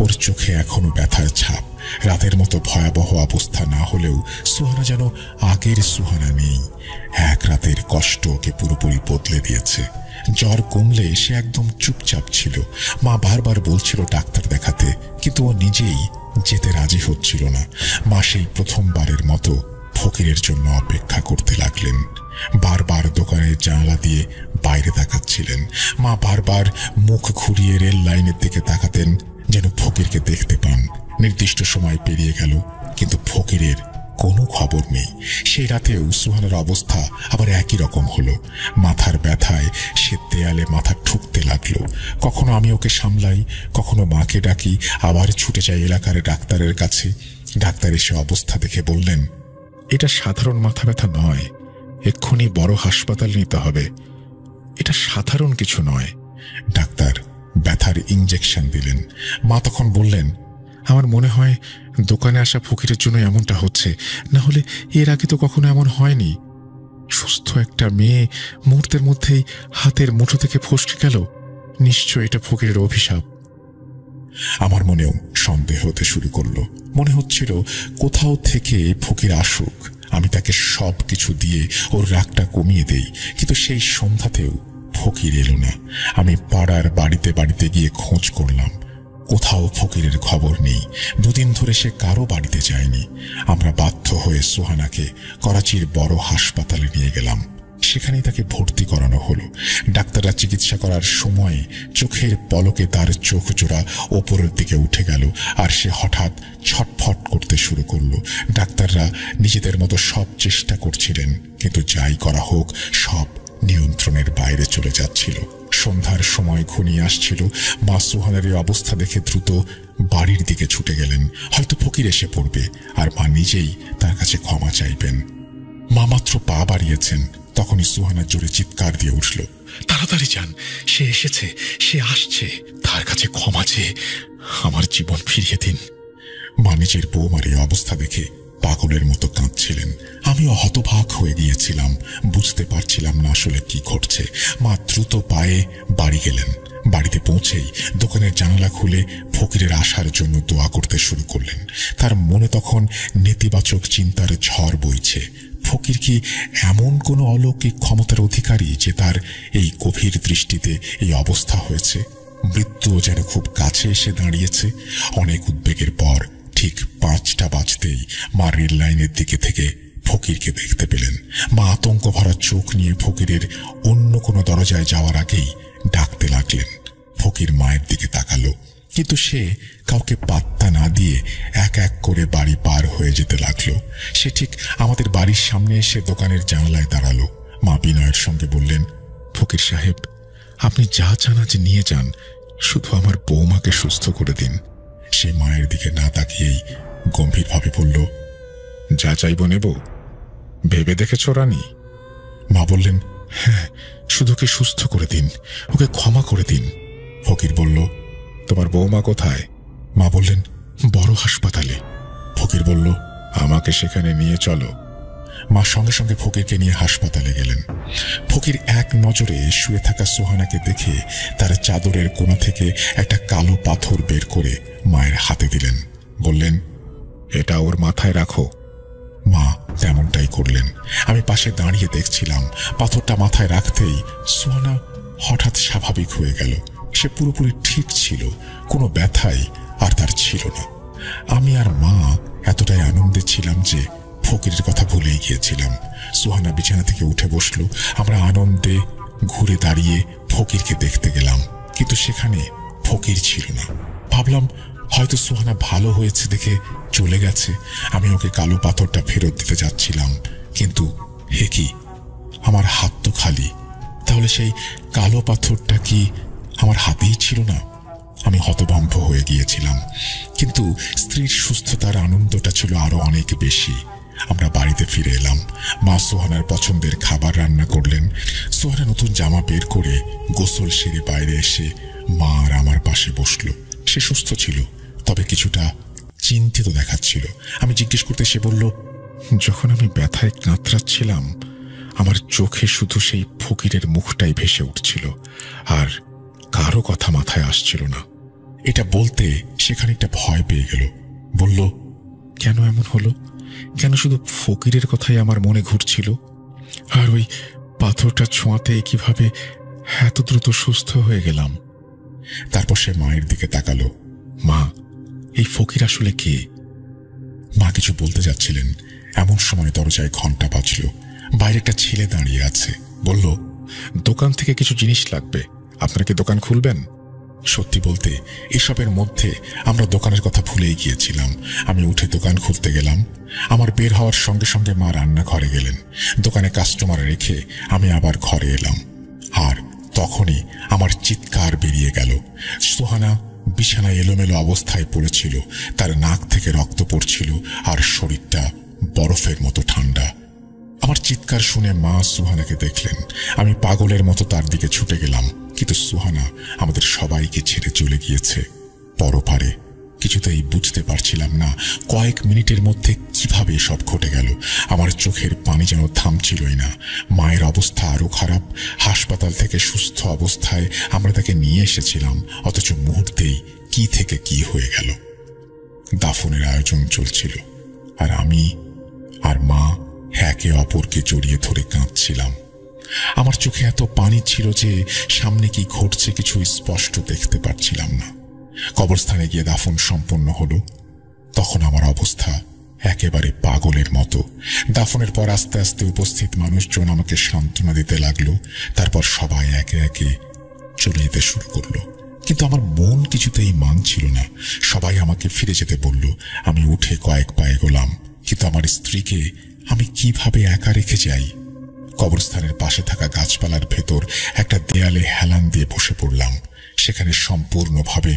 ওর চোখে এখনো ব্যথার ছাপ। রাতের মতো ভয়াবহ অবস্থা না হলেও সুহানা যেন আগের সুহানা নেই। এক রাতের কষ্ট ওকে পুরোপুরি বদলে দিয়েছে। জ্বর কমলে সে একদম চুপচাপ ছিল। মা বারবার বলছিল ডাক্তার দেখাতে, কিন্তু ও নিজেই যেতে রাজি হচ্ছিল না। মা সেই প্রথমবারের মতো ফকিরের জন্য অপেক্ষা করতে লাগলেন। বারবার দোকানের জানালা দিয়ে বাইরে তাকাচ্ছিলেন। মা বারবার মুখ ঘুরিয়ে রেল লাইনের দিকে তাকাতেন, যেন ফকিরকে দেখতে পান। নির্দিষ্ট সময় পেরিয়ে গেল, কিন্তু ফকিরের কোনো খবর নেই। সেই রাতেও সুহানার অবস্থা আবার একই রকম হলো। মাথার ব্যথায় সে দেয়ালে মাথা ঠুকতে লাগলো। কখনো আমি ওকে সামলাই, কখনো মাকে ডাকি, আবার ছুটে যাই এলাকার ডাক্তারের কাছে। ডাক্তার এসে অবস্থা দেখে বললেন, এটা সাধারণ মাথা ব্যথা নয়, এক্ষুনি বড় হাসপাতাল নিতে হবে। এটা সাধারণ কিছু নয়। ডাক্তার ব্যথার ইঞ্জেকশন দিলেন। মা তখন বললেন, আমার মনে হয় দোকানে আসা ফকিরের জন্য এমনটা হচ্ছে, না হলে এর আগে তো কখনো এমন হয়নি। সুস্থ একটা মেয়ে মুহূর্তের মধ্যেই হাতের মুঠো থেকে ফসকে গেল। নিশ্চয় এটা ফকিরের অভিশাপ। আমার মনেও সন্দেহ হতে শুরু করলো। মনে হচ্ছিল কোথাও থেকে ফকির আসুক, আমি তাকে সব কিছু দিয়ে ওর রাগটা কমিয়ে দেই। কিন্তু সেই সন্ধ্যাতেও ফকির এলো না। আমি পাড়ার বাড়িতে বাড়িতে গিয়ে খোঁজ করলাম, কোথাও ফকিরের খবর নেই। দুদিন ধরে সে কারো বাড়িতে যায়নি। আমরা বাধ্য হয়ে সুহানাকে করাচির বড় হাসপাতালে নিয়ে গেলাম। সেখানেই তাকে ভর্তি করানো হলো। ডাক্তাররা চিকিৎসা করার সময় চোখের পলকে তার চোখ জোড়া ওপরের দিকে উঠে গেল, আর সে হঠাৎ ছটফট করতে শুরু করলো। ডাক্তাররা নিজেদের মতো সব চেষ্টা করছিলেন, কিন্তু যাই করা হোক সব নিয়ন্ত্রণের বাইরে চলে যাচ্ছিল। সন্ধ্যার সময় ঘনিয়ে আসছিল। মা সুহানার এই অবস্থা দেখে দ্রুত বাড়ির দিকে ছুটে গেলেন। হয়তো ফকির এসে পড়বে আর মা নিজেই তার কাছে ক্ষমা চাইবেন। মা মাত্র পা বাড়িয়েছেন, তখনই সুহানা জোরে চিৎকার দিয়ে উঠল, তাড়াতাড়ি যান, সে এসেছে, সে আসছে, তার কাছে ক্ষমা চেয়ে আমার জীবন ফিরিয়ে দিন। মা নিজের বৌমার এই অবস্থা দেখে পাগলের মতো কাঁদছিলেন। আমিও হতবাক হয়ে গিয়েছিলাম, বুঝতে পারছিলাম না আসলে কি ঘটছে। মা দ্রুত পায়ে বাড়ি গেলেন। বাড়িতে পৌঁছেই দোকানের জানালা খুলে ফকিরের আসার জন্য দোয়া করতে শুরু করলেন। তার মনে তখন নেতিবাচক চিন্তার ঝড় বইছে। ফকির কি এমন কোনো অলৌকিক ক্ষমতার অধিকারী যে তার এই গভীর দৃষ্টিতে এই অবস্থা হয়েছে? মৃত্যুও যেন খুব কাছে এসে দাঁড়িয়েছে। অনেক উদ্বেগের পর ঠিক 5টা বাজতেই মা রেল লাইনের দিকে থেকে ফকিরকে দেখতে পেলেন। মা আতঙ্ক ভরা চোখ নিয়ে ফকিরের অন্য কোনো দরজায় যাওয়ার আগেই ডাকতে লাগলেন। ফকির মায়ের দিকে তাকালো, কিন্তু সে কাউকে পাত্তা না দিয়ে এক এক করে বাড়ি পার হয়ে যেতে লাগলো। সে ঠিক আমাদের বাড়ির সামনে এসে দোকানের জানালায় দাঁড়ালো। মা বিনয়ের সঙ্গে বললেন, ফকির সাহেব, আপনি যা চান আজ নিয়ে যান, শুধু আমার বৌমাকে সুস্থ করে দিন। সে মায়ের দিকে না তাকিয়েই গম্ভীরভাবে বলল, যা চাইব নেব, ভেবে দেখেছ রানী? মা বললেন, হ্যাঁ, শুধু ওকে সুস্থ করে দিন, ওকে ক্ষমা করে দিন। ফকির বলল, তোমার বৌমা কোথায়? মা বললেন, বড় হাসপাতালে। ফকির বলল, আমাকে সেখানে নিয়ে চলো। মা সঙ্গে সঙ্গে ফকিরকে নিয়ে হাসপাতালে গেলেন। ফকির এক নজরে শুয়ে থাকা সুহানাকে দেখে তার চাদরের কোণা থেকে একটা কালো পাথর বের করে মায়ের হাতে দিলেন। বললেন, এটা ওর মাথায় রাখো। মা তেমনটাই করলেন। আমি পাশে দাঁড়িয়ে দেখছিলাম। পাথরটা মাথায় রাখতেই সুহানা হঠাৎ স্বাভাবিক হয়ে গেল। সে পুরোপুরি ঠিক ছিল, কোনো ব্যথাই আর তার ছিল না। আমি আর মা এতটাই আনন্দে ছিলাম যে ফকিরের কথা ভুলেই গিয়েছিলাম। সুহানা বিছানা থেকে উঠে বসলো। আমরা আনন্দে ঘুরে দাঁড়িয়ে ফকিরকে দেখতে গেলাম, কিন্তু সেখানে ফকির ছিল না। ভাবলাম হয়তো সুহানা ভালো হয়েছে দেখে চলে গেছে। আমি ওকে কালো পাথরটা ফেরত দিতে যাচ্ছিলাম, কিন্তু হে কি, আমার হাত তো খালি। তাহলে সেই কালো পাথরটা কি আমার হাতেই ছিল না? আমি হতভম্ব হয়ে গিয়েছিলাম, কিন্তু স্ত্রীর সুস্থতার আনন্দটা ছিল আরো অনেক বেশি। আমরা বাড়িতে ফিরে এলাম। মা সোহানার পছন্দের খাবার রান্না করলেন। সোহানা নতুন জামা বের করে গোসল সেরে বাইরে এসে মা আর আমার পাশে বসলো। সে সুস্থ ছিল, তবে কিছুটা চিন্তিত দেখাচ্ছিল। আমি জিজ্ঞেস করতে সে বলল, যখন আমি ব্যথায় কাতরাচ্ছিলাম, আমার চোখে শুধু সেই ফকিরের মুখটাই ভেসে উঠছিল, আর কারো কথা মাথায় আসছিল না। এটা বলতে সে খানিকটা ভয় পেয়ে গেল। বলল, কেন এমন হলো? কেন শুধু ফকিরের কথাই আমার মনে ঘুরছিল? আর ওই পাথরটা ছোঁয়াতে কিভাবে এত দ্রুত সুস্থ হয়ে গেলাম? তারপর সে মায়ের দিকে তাকালো। মা, এই ফকির আসলে কে? মা কিছু বলতে যাচ্ছিলেন, এমন সময় দরজায় ঘন্টা বাজল। বাইরে একটা ছেলে দাঁড়িয়ে আছে। বলল, দোকান থেকে কিছু জিনিস লাগবে, আপনারা কি দোকান খুলবেন? সত্যি বলতে এসবের মধ্যে আমরা দোকানের কথা ভুলেই গিয়েছিলাম। আমি উঠে দোকান খুলতে গেলাম। আমার বের হওয়ার সঙ্গে সঙ্গে মা রান্নাঘরে গেলেন। দোকানে কাস্টমার রেখে আমি আবার ঘরে এলাম, আর তখনই আমার চিৎকার বেরিয়ে গেল। সোহানা বিছানায় এলোমেলো অবস্থায় পড়েছিল। তার নাক থেকে রক্ত পড়ছিল, আর শরীরটা বরফের মতো ঠান্ডা। আমার চিৎকার শুনে মা সুহানাকে দেখলেন। আমি পাগলের মতো তার দিকে ছুটে গেলাম, কিন্তু সুহানা আমাদের সবাইকে ছেড়ে চলে গিয়েছে পরপারে। কিছুতেই বুঝতে পারছিলাম না কয়েক মিনিটের মধ্যে কিভাবে সব ঘটে গেল। আমার চোখের পানি যেন থামছিলই না। মায়ের অবস্থা আরো খারাপ। হাসপাতাল থেকে সুস্থ অবস্থায় আমরা তাকে নিয়ে এসেছিলাম, অথচ মুহূর্তেই কি থেকে কি হয়ে গেল। দাফনের আয়োজন চলছিল, আর আমি আর মা একে অপরকে জড়িয়ে ধরে কাঁদছিলাম। আমার চোখে এত পানি ছিল যে সামনে কি ঘটছে কিছু স্পষ্ট দেখতে পাচ্ছিলাম না। কবরস্থানে গিয়ে দাফন সম্পন্ন হলো। তখন আমার অবস্থা একেবারে পাগলের মতো। দাফনের পর আস্তে আস্তে উপস্থিত মানুষজন আমাকে সান্ত্বনা দিতে লাগলো। তারপর সবাই একে একে চলে যেতে শুরু করলো, কিন্তু আমার মন কিছুতেই মানছিল না। সবাই আমাকে ফিরে যেতে বলল। আমি উঠে কয়েক পা এগোলাম, কিন্তু আমার স্ত্রীকে আমি কিভাবে একা রেখে যাই? কবরস্থানের পাশে থাকা গাছপালার ভেতর একটা দেয়ালে হেলান দিয়ে বসে পড়লাম। সেখানে সম্পূর্ণভাবে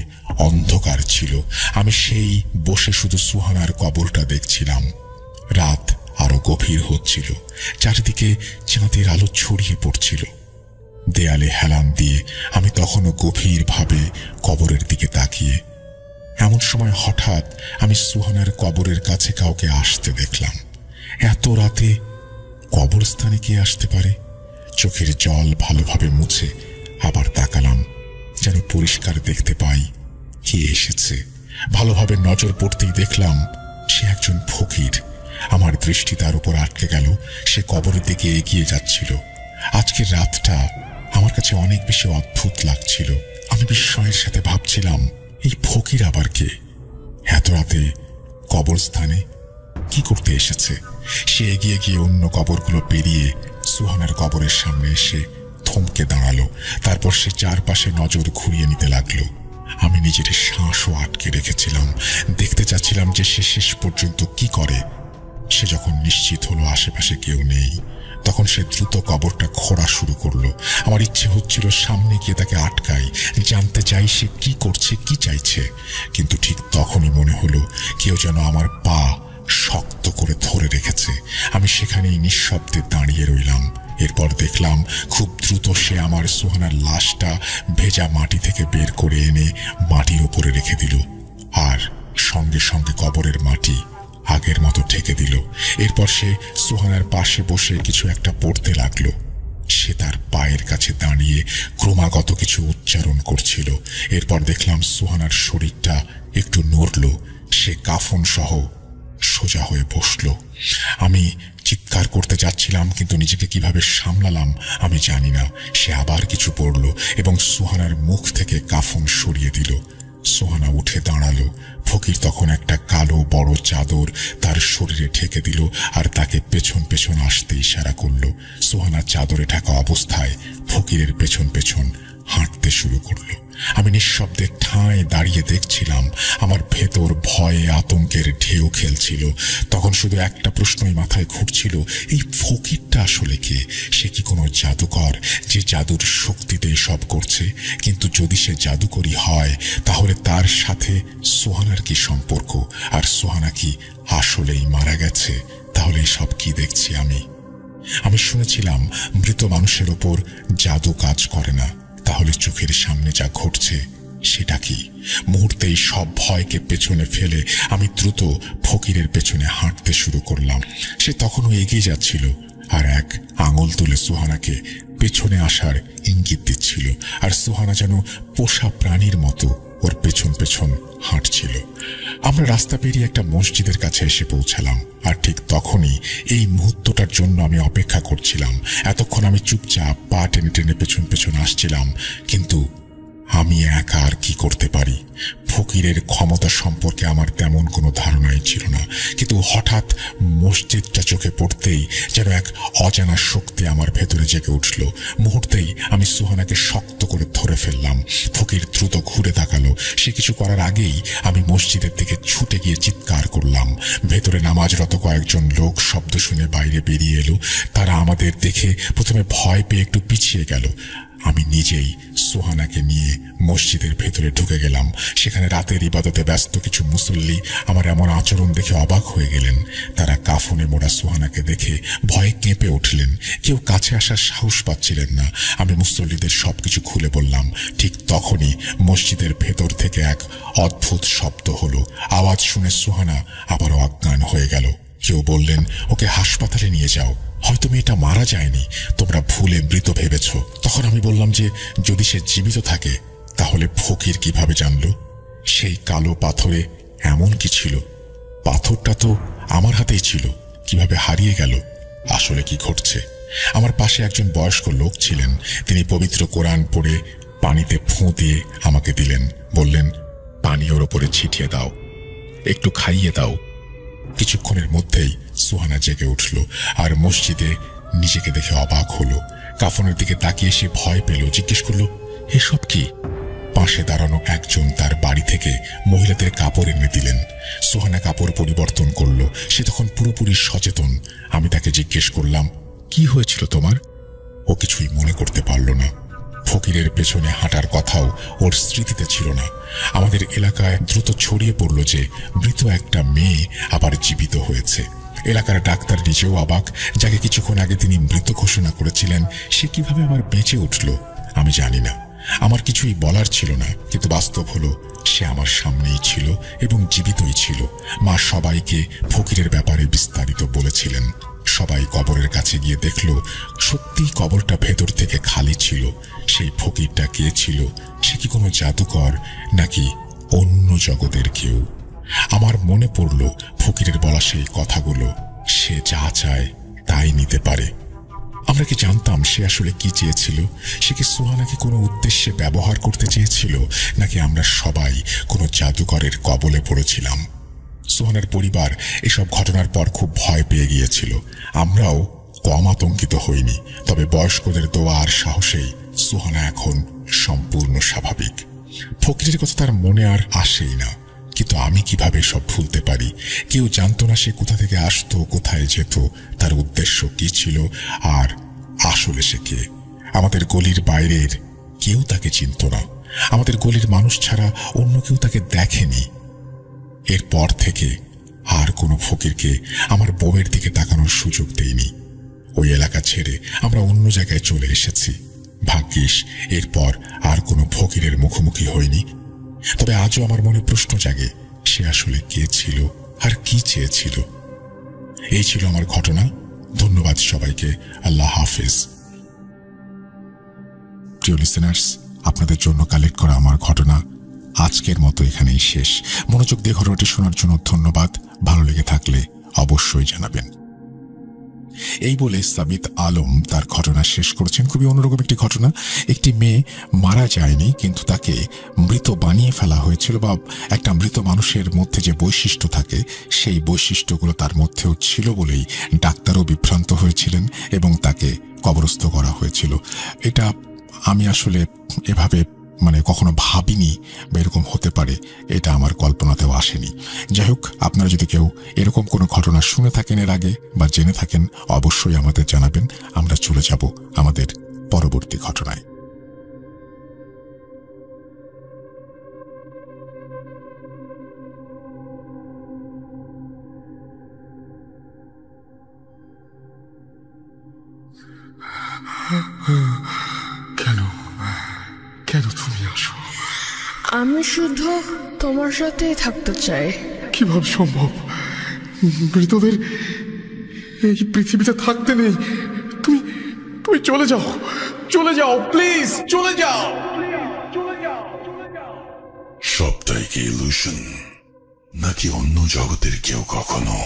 অন্ধকার ছিল। আমি সেই বসে শুধু সুহানার কবরটা দেখছিলাম। রাত আরো গভীর হচ্ছিল, চারিদিকে চাঁদের আলো ছড়িয়ে পড়ছিল। দেয়ালে হেলান দিয়ে আমি তখনও গভীরভাবে কবরের দিকে তাকিয়ে। এমন সময় হঠাৎ আমি সুহানার কবরের কাছে কাউকে আসতে দেখলাম। এত রাতে কবরস্থানে কে আসতে পারে? চোখের জল ভালোভাবে মুছে আবার তাকালাম, যেন পরিষ্কার দেখতে পাই কে এসেছে। ভালোভাবে নজর পড়তেই দেখলাম সে একজন ফকির। আমার দৃষ্টি তার উপর আটকে গেল। সে কবরের দিকে এগিয়ে যাচ্ছিল। আজকের রাতটা আমার কাছে অনেক বেশি অদ্ভুত লাগছিল। আমি বিস্ময়ের সাথে ভাবছিলাম, এই ফকির আবার কে? এত রাতে কবরস্থানে কি করতে এসেছে? সে এগিয়ে গিয়ে অন্য কবরগুলো পেরিয়ে সুহানার কবরের সামনে এসে থমকে দাঁড়ালো। তারপর সে চারপাশে নজর ঘুরিয়ে নিতে লাগলো। আমি নিজের শ্বাসও আটকে রেখেছিলাম। দেখতে চাচ্ছিলাম যে সে শেষ পর্যন্ত কি করে। সে যখন নিশ্চিত হলো আশেপাশে কেউ নেই, তখন সে দ্রুত কবরটা খোঁড়া শুরু করলো। আমার ইচ্ছে হচ্ছিল সামনে গিয়ে তাকে আটকাই, জানতে চাই সে কি করছে, কি চাইছে। কিন্তু ঠিক তখনই মনে হলো কেউ যেন আমার পা শক্ত করে ধরে রেখেছে। আমি সেখানেই নিঃশব্দে দাঁড়িয়ে রইলাম। এরপর দেখলাম খুব দ্রুত সে আমার সুহানার লাশটা ভেজা মাটি থেকে বের করে এনে মাটির উপরে রেখে দিল, আর সঙ্গে সঙ্গে কবরের মাটি আগের মতো ঢেকে দিল। এরপর সে সুহানার পাশে বসে কিছু একটা পড়তে লাগলো। সে তার পায়ের কাছে দাঁড়িয়ে ক্রমাগত কিছু উচ্চারণ করছিল। এরপর দেখলাম সুহানার শরীরটা একটু নড়ল। সে কাফন সহ সোজা হয়ে বসল। আমি চিৎকার করতে যাচ্ছিলাম, কিন্তু নিজেকে কিভাবে সামলালাম আমি জানি না। সে আবার কিছু পড়ল এবং সুহানার মুখ থেকে কাফন সরিয়ে দিল। সুহানা উঠে দাঁড়ালো। ফকির তখন একটা কালো বড় চাদর তার শরীরে ঢেকে দিল আর তাকে পেছন পেছন আসতে ইশারা করলো। সুহানা চাদরে ঢাকা অবস্থায় ফকিরের পেছন পেছন হাঁটতে শুরু করলো। আমি নিঃশব্দে ঠাঁই দাঁড়িয়ে দেখছিলাম। আমার ভেতর ভয়ে আতঙ্কের ঢেউ খেলছিল। তখন শুধু একটা প্রশ্নই মাথায় ঘুরছিল, এই ফকিরটা আসলে কে? সে কি কোনো জাদুকর যে জাদুর শক্তিতে সব করছে? কিন্তু যদি সে জাদুকরই হয়, তাহলে তার সাথে সোহানার কি সম্পর্ক? আর সোহানা কি আসলেই মারা গেছে? তাহলে সব কি দেখছি আমি শুনেছিলাম মৃত মানুষের ওপর জাদু কাজ করে না। তাহলে চোখের সামনে যা ঘটছে সেটা কি? মুহূর্তেই সব ভয়কে পেছনে ফেলে আমি দ্রুত ফকিরের পেছনে হাঁটতে শুরু করলাম। সে তখনও এগিয়ে যাচ্ছিল আর এক আঙুল তুলে সুহানাকে পেছনে আসার ইঙ্গিত দিচ্ছিল। আর সুহানা যেন পোষা প্রাণীর মতো ওর পেছন পেছন হাঁটছিল। আমরা রাস্তা পেরিয়ে একটা মসজিদের কাছে এসে পৌঁছালাম। আর ঠিক তখনই এই মুহূর্তটার জন্য আমি অপেক্ষা করছিলাম। এতক্ষণ আমি চুপচাপ পা টেনে টেনে পেছন পেছন আসছিলাম, কিন্তু আমি একা আর কি করতে পারি? ফকিরের ক্ষমতা সম্পর্কে আমার তেমন কোনো ধারণাই ছিল না, কিন্তু হঠাৎ মসজিদটা চোখে পড়তেই যেন এক অজানা শক্তি আমার ভেতরে জেগে উঠল। মুহূর্তেই আমি সুহানাকে শক্ত করে ধরে ফেললাম। ফকির দ্রুত ঘুরে তাকালো। সে কিছু করার আগেই আমি মসজিদের দিকে ছুটে গিয়ে চিৎকার করলাম। ভেতরে নামাজরত কয়েকজন লোক শব্দ শুনে বাইরে বেরিয়ে এলো। তারা আমাদের দেখে প্রথমে ভয় পেয়ে একটু পিছিয়ে গেল। আমি নিজেই সুহানাকে নিয়ে মসজিদের ভেতরে ঢুকে গেলাম। সেখানে রাতের ইবাদতে ব্যস্ত কিছু মুসল্লি আমার এমন আচরণ দেখে অবাক হয়ে গেলেন। তারা কাফনে মোড়া সুহানাকে দেখে ভয়ে কেঁপে উঠলেন। কেউ কাছে আসার সাহস পাচ্ছিলেন না। আমি মুসল্লিদের সবকিছু খুলে বললাম। ঠিক তখনই মসজিদের ভেতর থেকে এক অদ্ভুত শব্দ হলো। আওয়াজ শুনে সুহানা আবারও অজ্ঞান হয়ে গেল। কেউ বললেন, ওকে হাসপাতালে নিয়ে যাও, হয়তো মেয়েটা মারা যায়নি, তোমরা ভুলে মৃত ভেবেছ। তখন আমি বললাম যে যদি সে জীবিত থাকে তাহলে ফকির কিভাবে জানল? সেই কালো পাথরে এমন কি ছিল? পাথরটা তো আমার হাতেই ছিল, কিভাবে হারিয়ে গেল? আসলে কি ঘটছে? আমার পাশে একজন বয়স্ক লোক ছিলেন। তিনি পবিত্র কোরআন পড়ে পানিতে ফোঁ দিয়ে আমাকে দিলেন। বললেন, পানি ওর ওপরে ছিটিয়ে দাও, একটু খাইয়ে দাও। কিছুক্ষণের মধ্যেই সুহানা জেগে উঠল আর মসজিদে নিজেকে দেখে অবাক হলো। কাফনের দিকে তাকিয়ে সে ভয় পেল। জিজ্ঞেস করলো, এসব কি? পাশে দাঁড়ানো একজন তার বাড়ি থেকে মহিলাদের কাপড় এনে দিলেন। সুহানা কাপড় পরিবর্তন করলো। সে তখন পুরোপুরি সচেতন। আমি তাকে জিজ্ঞেস করলাম, কি হয়েছিল তোমার? ও কিছুই মনে করতে পারল না। ফকিরের পেছনে হাঁটার কথাও ওর স্মৃতিতে ছিল না। আমাদের এলাকায় দ্রুত ছড়িয়ে পড়ল যে মৃত একটা মেয়ে আবার জীবিত হয়েছে। এলাকার ডাক্তার নিজেও অবাক। যাকে কিছুক্ষণ আগে তিনি মৃত ঘোষণা করেছিলেন, সে কিভাবে আবার বেঁচে উঠল আমি জানি না। আমার কিছুই বলার ছিল না, কিন্তু বাস্তব হলো সে আমার সামনেই ছিল এবং জীবিতই ছিল। মা সবাইকে ফকিরের ব্যাপারে বিস্তারিত বলেছিলেন। সবাই কবরের কাছে গিয়ে দেখল সত্যিই কবরটা ভেতর থেকে খালি ছিল। সেই ফকিরটা কে ছিল? সে কি কোনো জাদুকর নাকি অন্য জগতের কেউ? আমার মনে পড়ল ফকিরের বলা সেই কথাগুলো, সে যা চায় তাই নিতে পারে। আমরা কি জানতাম সে আসলে কি চেয়েছিল? সে কি সুহানাকে কোনো উদ্দেশ্যে ব্যবহার করতে চেয়েছিল, নাকি আমরা সবাই কোনো জাদুকরের কবলে পড়েছিলাম? সুহানার পরিবার এসব ঘটনার পর খুব ভয় পেয়ে গিয়েছিল। আমরাও কম আতঙ্কিত হইনি। তবে বয়স্কদের দোয়া আর সাহসেই সুহানা এখন সম্পূর্ণ স্বাভাবিক। ফকিরের কথা তার মনে আর আসেই না, কিন্তু আমি কিভাবে সব ভুলতে পারি? কেউ জানতো না সে কোথা থেকে আসতো, কোথায় যেত, তার উদ্দেশ্য কি ছিল, আর আসলে সে কে? আমাদের গলির বাইরের কেউ তাকে চিনত না। আমাদের গলির মানুষ ছাড়া অন্য কেউ তাকে দেখেনি। এরপর থেকে আর কোনো ফকিরকে আমার বউয়ের দিকে তাকানোর সুযোগ দেইনি। ওই এলাকা ছেড়ে আমরা অন্য জায়গায় চলে এসেছি। ভাগ্যিস এরপর আর কোনো ফকিরের মুখোমুখি হয়নি। তবে আজও আমার মনে প্রশ্ন জাগে, সে আসলে কে ছিল আর কি চেয়েছিল? এই ছিল আমার ঘটনা। ধন্যবাদ সবাইকে। আল্লাহ হাফেজ। প্রিয় লিসেনার্স, আপনাদের জন্য কালেক্ট করা আমার ঘটনা আজকের মতো এখানেই শেষ। মনোযোগ দিয়ে ঘটনাটি শোনার জন্য ধন্যবাদ। ভালো লেগে থাকলে অবশ্যই জানাবেন। এই বলে সাবিত আলম তার ঘটনা শেষ করেছেন। খুবই অন্যরকম একটি ঘটনা। একটি মেয়ে মারা যায়নি, কিন্তু তাকে মৃত বানিয়ে ফেলা হয়েছিল, বা একটা মৃত মানুষের মধ্যে যে বৈশিষ্ট্য থাকে সেই বৈশিষ্ট্যগুলো তার মধ্যেও ছিল বলেই ডাক্তারও বিভ্রান্ত হয়েছিলেন এবং তাকে কবরস্থ করা হয়েছিল। এটা আমি আসলে এভাবে কখনো ভাবিনি বা এরকম হতে পারে, এটা আমার কল্পনাতেও আসেনি। যাই হোক, আপনারা যদি কেউ এরকম কোনো ঘটনা শুনে থাকেন এর আগে বা জেনে থাকেন, অবশ্যই আমাদের জানাবেন। আমরা চলে যাব আমাদের পরবর্তী ঘটনায়। কেন কেন তুমি আসো? আমি শুধু তোমার সাথেই থাকতে চাই। কিভাবে সম্ভব? মৃতদের এই পৃথিবীতে থাকতে নেই। তুমি তুমি চলে যাও, চলে যাও, প্লিজ চলে যাও। সবটাই কি ইলুশন, নাকি অন্য জগতের কেউ কখনো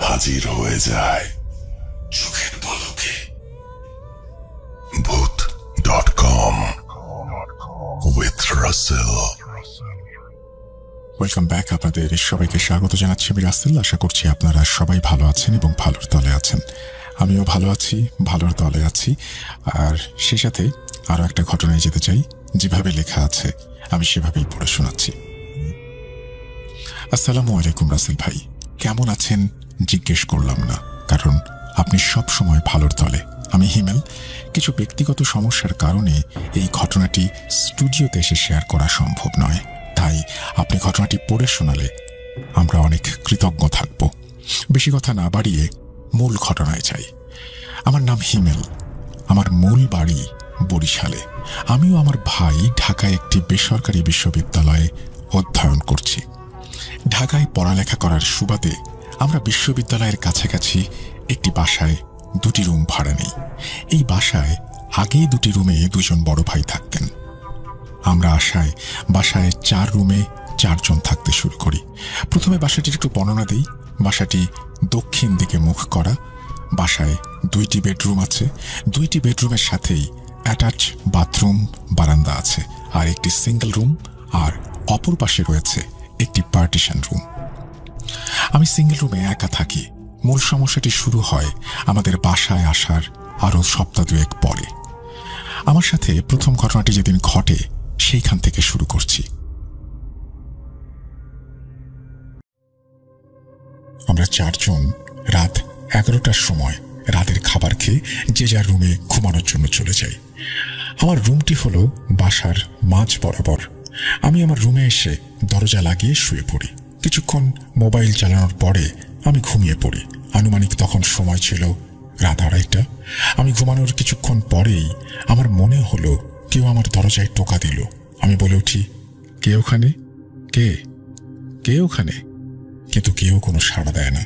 হাজির হয়ে যায় চোখের পলকে? Booth.com with Russell. Welcome back. আপনাদের সবাইকে স্বাগত জানাচ্ছি আমি রাসেল। আশা করছি আপনারা সবাই ভালো আছেন এবং ভালোর দলে আছেন। আমিও ভালো আছি, ভালোর দলে আছি। আর সে সাথে আরও একটা ঘটনায় যেতে চাই। যেভাবে লেখা আছে আমি সেভাবেই পড়ে শোনাচ্ছি। আসসালামু আলাইকুম রাসেল ভাই, কেমন আছেন জিজ্ঞেস করলাম না, কারণ আপনি সব সময় ভালোর দলে। আমি হিমেল। কিছু ব্যক্তিগত সমস্যার কারণে এই ঘটনাটি স্টুডিওতে এসে শেয়ার করা সম্ভব নয়, তাই আপনি ঘটনাটি পড়ে শোনালে আমরা অনেক কৃতজ্ঞ থাকব। বেশি কথা না বাড়িয়ে মূল ঘটনায় যাই। আমার নাম হিমেল। আমার মূল বাড়ি বরিশালে। আমিও আমার ভাই ঢাকায় একটি বেসরকারি বিশ্ববিদ্যালয়ে অধ্যয়ন করছি। ঢাকায় পড়ালেখা করার সুবাদে আমরা বিশ্ববিদ্যালয়ের কাছাকাছি একটি বাসায় 2টি রুম ভাড়া নেই। এই বাসায় আগে 2টি রুমে 2জন বড় ভাই থাকতেন। আমরা আসায় বাসায় 4 রুমে 4 জন থাকতে শুরু করি। প্রথমে বাসাটির একটু বর্ণনা দেই। বাসাটি দক্ষিণ দিকে মুখ করা। বাসায় 2টি বেডরুম আছে। 2টি বেডরুমের সাথেই অ্যাটাচ বাথরুম, বারান্দা আছে, আর একটি সিঙ্গেল রুম, আর অপর পাশে রয়েছে একটি পার্টিশন রুম। আমি সিঙ্গেল রুমে একা থাকি। মূল সমস্যাটি শুরু হয় আমাদের বাসায় আসার আরও সপ্তাহ 2 পরে। আমার সাথে প্রথম ঘটনাটি যেদিন ঘটে সেইখান থেকে শুরু করছি। আমরা 4 জন রাত 11টার সময় রাতের খাবার খেয়ে যে যার রুমে ঘুমানোর জন্য চলে যাই। আমার রুমটি হলো বাসার মাঝ বরাবর। আমি আমার রুমে এসে দরজা লাগিয়ে শুয়ে পড়ি। কিছুক্ষণ মোবাইল চালানোর পরে আমি ঘুমিয়ে পড়ি। আনুমানিক তখন সময় ছিল রাত 2:30। আমি ঘুমানোর কিছুক্ষণ পরেই আমার মনে হলো কেউ আমার দরজায় টোকা দিল। আমি বলে উঠি, কে ওখানে? কে কে ওখানে? কিন্তু কেউ কোনো সাড়া দেয় না।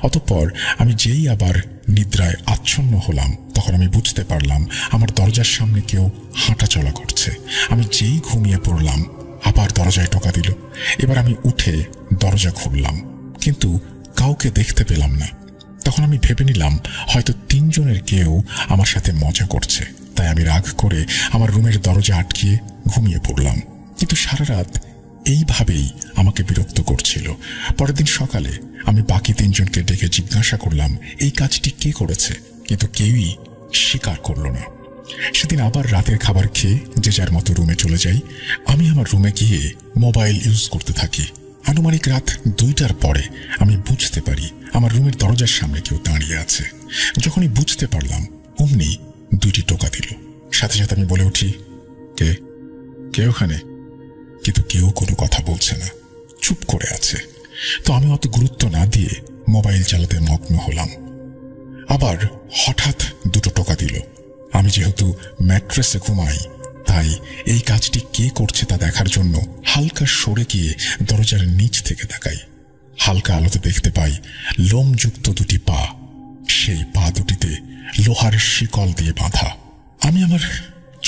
অতঃপর আমি যেই আবার নিদ্রায় আচ্ছন্ন হলাম, তখন আমি বুঝতে পারলাম আমার দরজার সামনে কেউ হাঁটা চলা করছে। আমি যেই ঘুমিয়ে পড়লাম আবার দরজায় টোকা দিল। এবার আমি উঠে দরজা খুললাম, কিন্তু কাউকে দেখতে পেলাম না। তখন আমি ভেবে নিলাম হয়তো 3 জনের কেউ আমার সাথে মজা করছে। তাই আমি রাগ করে আমার রুমের দরজা আটকিয়ে ঘুমিয়ে পড়লাম। কিন্তু সারা রাত এইভাবেই আমাকে বিরক্ত করছিল। পরের দিন সকালে আমি বাকি 3 জনকে ডেকে জিজ্ঞাসা করলাম এই কাজটি কে করেছে, কিন্তু কেউই স্বীকার করল না। সেদিন আবার রাতের খাবার খেয়ে যে যার মতো রুমে চলে যাই। আমি আমার রুমে গিয়ে মোবাইল ইউজ করতে থাকি। আনুমানিক রাত 2টার পরে আমি বুঝতে পারি আমার রুমের দরজার সামনে কেউ দাঁড়িয়ে আছে। যখনই বুঝতে পারলাম অমনি 2টি টোকা দিল। সাথে সাথে আমি বলে উঠি, কে কে ওখানে? কিন্তু কেউ কোনো কথা বলছে না, চুপ করে আছে। তো আমি অত গুরুত্ব না দিয়ে মোবাইল চালাতে মগ্ন হলাম। আবার হঠাৎ 2টো টোকা দিল। আমি যেহেতু ম্যাট্রেসে ঘুমাই, তাই এই কাজটি কে করছে তা দেখার জন্য হালকা সরে গিয়ে দরজার নিচ থেকে তাকাই। হালকা আলোতে দেখতে পাই লোমযুক্ত 2টি পা। সেই পা দুটিতে লোহার শিকল দিয়ে বাঁধা। আমি আমার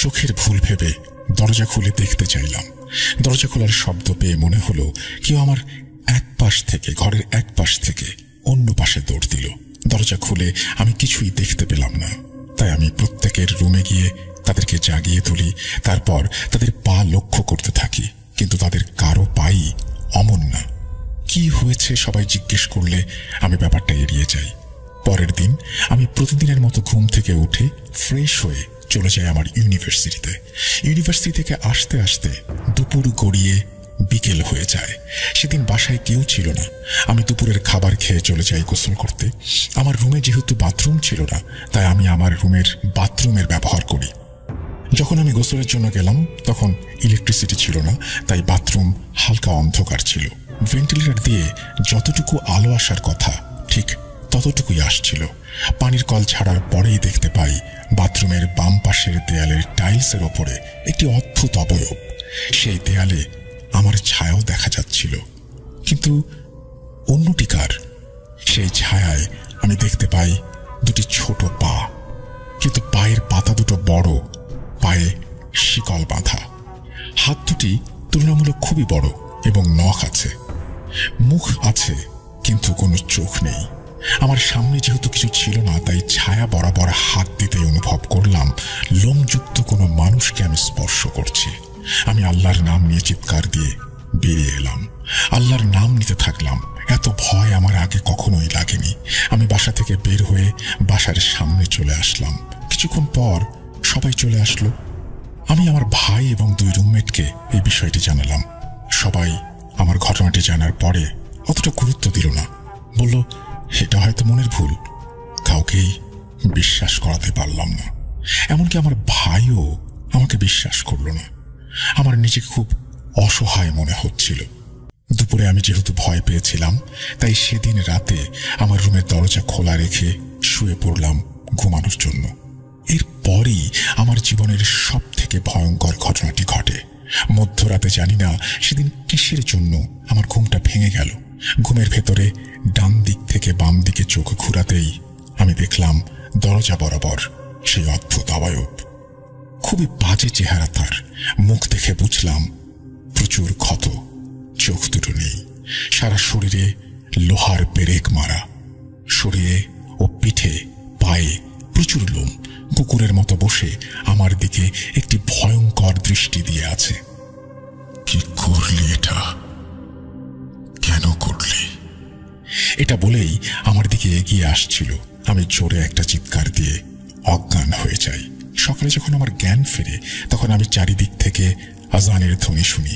চোখের ভুল ভেবে দরজা খুলে দেখতে চাইলাম। দরজা খোলার শব্দ পেয়ে মনে হলো কেউ আমার ঘরের এক পাশ থেকে অন্য পাশে দৌড় দিল। দরজা খুলে আমি কিছুই দেখতে পেলাম না। তাই আমি প্রত্যেকের রুমে গিয়ে তাদেরকে জাগিয়ে তুলি। তারপর তাদের পা লক্ষ্য করতে থাকি, কিন্তু তাদের কারো পাই অমন না। কি হয়েছে সবাই জিজ্ঞেস করলে আমি ব্যাপারটা এড়িয়ে যাই। পরের দিন আমি প্রতিদিনের মতো ঘুম থেকে উঠে ফ্রেশ হয়ে চলে যাই আমার ইউনিভার্সিটিতে। ইউনিভার্সিটি থেকে আসতে আসতে দুপুর গড়িয়ে বিকেল হয়ে যায়। সেদিন বাসায় কেউ ছিল না। আমি দুপুরের খাবার খেয়ে চলে যাই গোসল করতে। আমার রুমে যেহেতু বাথরুম ছিল না, তাই আমি আমার রুমের বাথরুমের ব্যবহার করি। যখন আমি গোসলের জন্য গেলাম তখন ইলেকট্রিসিটি ছিল না, তাই বাথরুম হালকা অন্ধকার ছিল। ভেন্টিলেটর দিয়ে যতটুকু আলো আসার কথা ঠিক ততটুকুই আসছিল। পানির কল ছাড়ার পরেই দেখতে পাই বাথরুমের বাম পাশের দেয়ালের টাইলসের ওপরে একটি অদ্ভুত অবয়ব। সেই দেয়ালে আমার ছায়াও দেখা যাচ্ছিল, কিন্তু অন্যটি কার? সেই ছায়ায় আমি দেখতে পাই 2টি ছোট পা, কিন্তু পায়ের পাতা দুটো বড়, পায়ে শিকল বাঁধা। হাত দুটি তুলনামূলক খুবই বড় এবং নখ আছে। মুখ আছে কিন্তু কোনো চোখ নেই। আমার সামনে যেহেতু কিছু ছিল না, তাই ছায়া বরাবর হাত দিতে অনুভব করলাম লোমযুক্ত কোনো মানুষকে আমি স্পর্শ করছি। আমি আল্লাহর নাম নিয়ে চিৎকার দিয়ে বেরিয়ে এলাম। আল্লাহর নাম নিতে থাকলাম। এত ভয় আমার আগে কখনোই লাগেনি। আমি বাসা থেকে বের হয়ে বাসার সামনে চলে আসলাম। কিছুক্ষণ পর সবাই চলে আসলো। আমি আমার ভাই এবং 2 রুমমেটকে এই বিষয়টি জানালাম। সবাই আমার ঘটনাটি জানার পরে অতটা গুরুত্ব দিল না। বলল এটা হয়তো মনের ভুল। কাউকেই বিশ্বাস করাতে পারলাম না। এমনকি আমার ভাইও আমাকে বিশ্বাস করল না। আমার নিজেকে খুব অসহায় মনে হচ্ছিল। দুপুরে আমি যেহেতু ভয় পেয়েছিলাম, তাই সেদিন রাতে আমার রুমের দরজা খোলা রেখে শুয়ে পড়লাম ঘুমানোর জন্য। এরপরই আমার জীবনের সব থেকে ভয়ঙ্কর ঘটনাটি ঘটে। মধ্যরাতে জানি না সেদিন কিসের জন্য আমার ঘুমটা ভেঙে গেল। ঘুমের ভেতরে ডান দিক থেকে বাম দিকে চোখ ঘুরাতেই আমি দেখলাম দরজা বরাবর সেই অদ্ভুত অবয়ব। খুবই বাজে চেহারা তার। মুখ দেখে বুঝলাম প্রচুর ক্ষত। চোখ দুটো নেই। সারা শরীরে লোহার পেরেক মারা। শরীরে ও পিঠে পায়ে প্রচুর লোম। কুকুরের মতো বসে আমার দিকে একটি ভয়ঙ্কর দৃষ্টি দিয়ে আছে। কি করলি এটা? কেন করলি? এটা বলেই আমার দিকে এগিয়ে আসছিল। আমি জোরে একটা চিৎকার দিয়ে অজ্ঞান হয়ে যাই। সকালে যখন আমার জ্ঞান ফেরে তখন আমি চারিদিক থেকে আজানের ধ্বনি শুনি।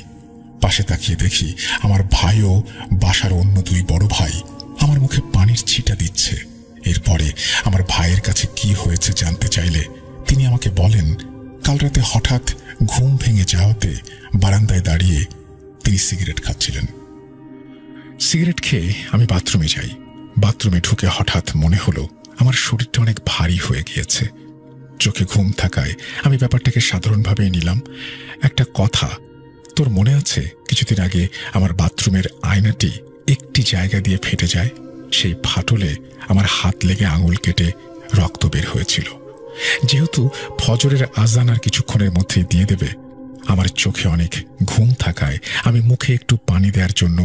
পাশে তাকিয়ে দেখি আমার ভাইও বাসার অন্য 2 বড় ভাই আমার মুখে পানির ছিটা দিচ্ছে এরপরে আমার ভাইয়ের কাছে কি হয়েছে জানতে চাইলে তিনি আমাকে বলেন, কাল রাতে হঠাৎ ঘুম ভেঙে যাওয়াতে বারান্দায় দাঁড়িয়ে তিনি সিগারেট খাচ্ছিলেন। সিগারেট খেয়ে আমি বাথরুমে যাই। বাথরুমে ঢুকে হঠাৎ মনে হলো আমার শরীরটা অনেক ভারী হয়ে গিয়েছে। চোখে ঘুম থাকায় আমি ব্যাপারটাকে সাধারণভাবেই নিলাম। একটা কথা, তোর মনে আছে কিছুদিন আগে আমার বাথরুমের আয়নাটি একটি জায়গা দিয়ে ফেটে যায়? সেই ফাটলে আমার হাত লেগে আঙুল কেটে রক্ত বের হয়েছিল। যেহেতু ফজরের আজান আর কিছুক্ষণের মধ্যেই দিয়ে দেবে, আমার চোখে অনেক ঘুম থাকায় আমি মুখে একটু পানি দেওয়ার জন্য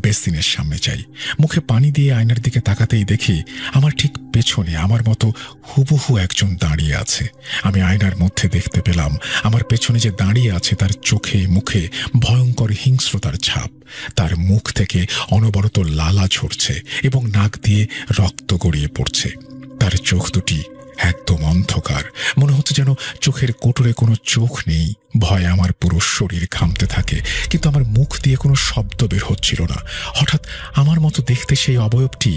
বেসিনের সামনে যাই। মুখে পানি দিয়ে আয়নার দিকে তাকাতেই দেখি আমার ঠিক পেছনে আমার মতো হুবহু একজন দাঁড়িয়ে আছে। আমি আয়নার মধ্যে দেখতে পেলাম আমার পেছনে যে দাঁড়িয়ে আছে তার চোখে মুখে ভয়ঙ্কর হিংস্রতার ছাপ। তার মুখ থেকে অনবরত লালা ঝরছে এবং নাক দিয়ে রক্ত গড়িয়ে পড়ছে। তার চোখ দুটি একদম অন্ধকার, মনে হচ্ছে যেন চোখের কোটরে কোনো চোখ নেই। ভয়ে আমার পুরো শরীর ঘামতে থাকে, কিন্তু আমার মুখ দিয়ে কোনো শব্দ বের হচ্ছিল না। হঠাৎ আমার মতো দেখতে সেই অবয়বটি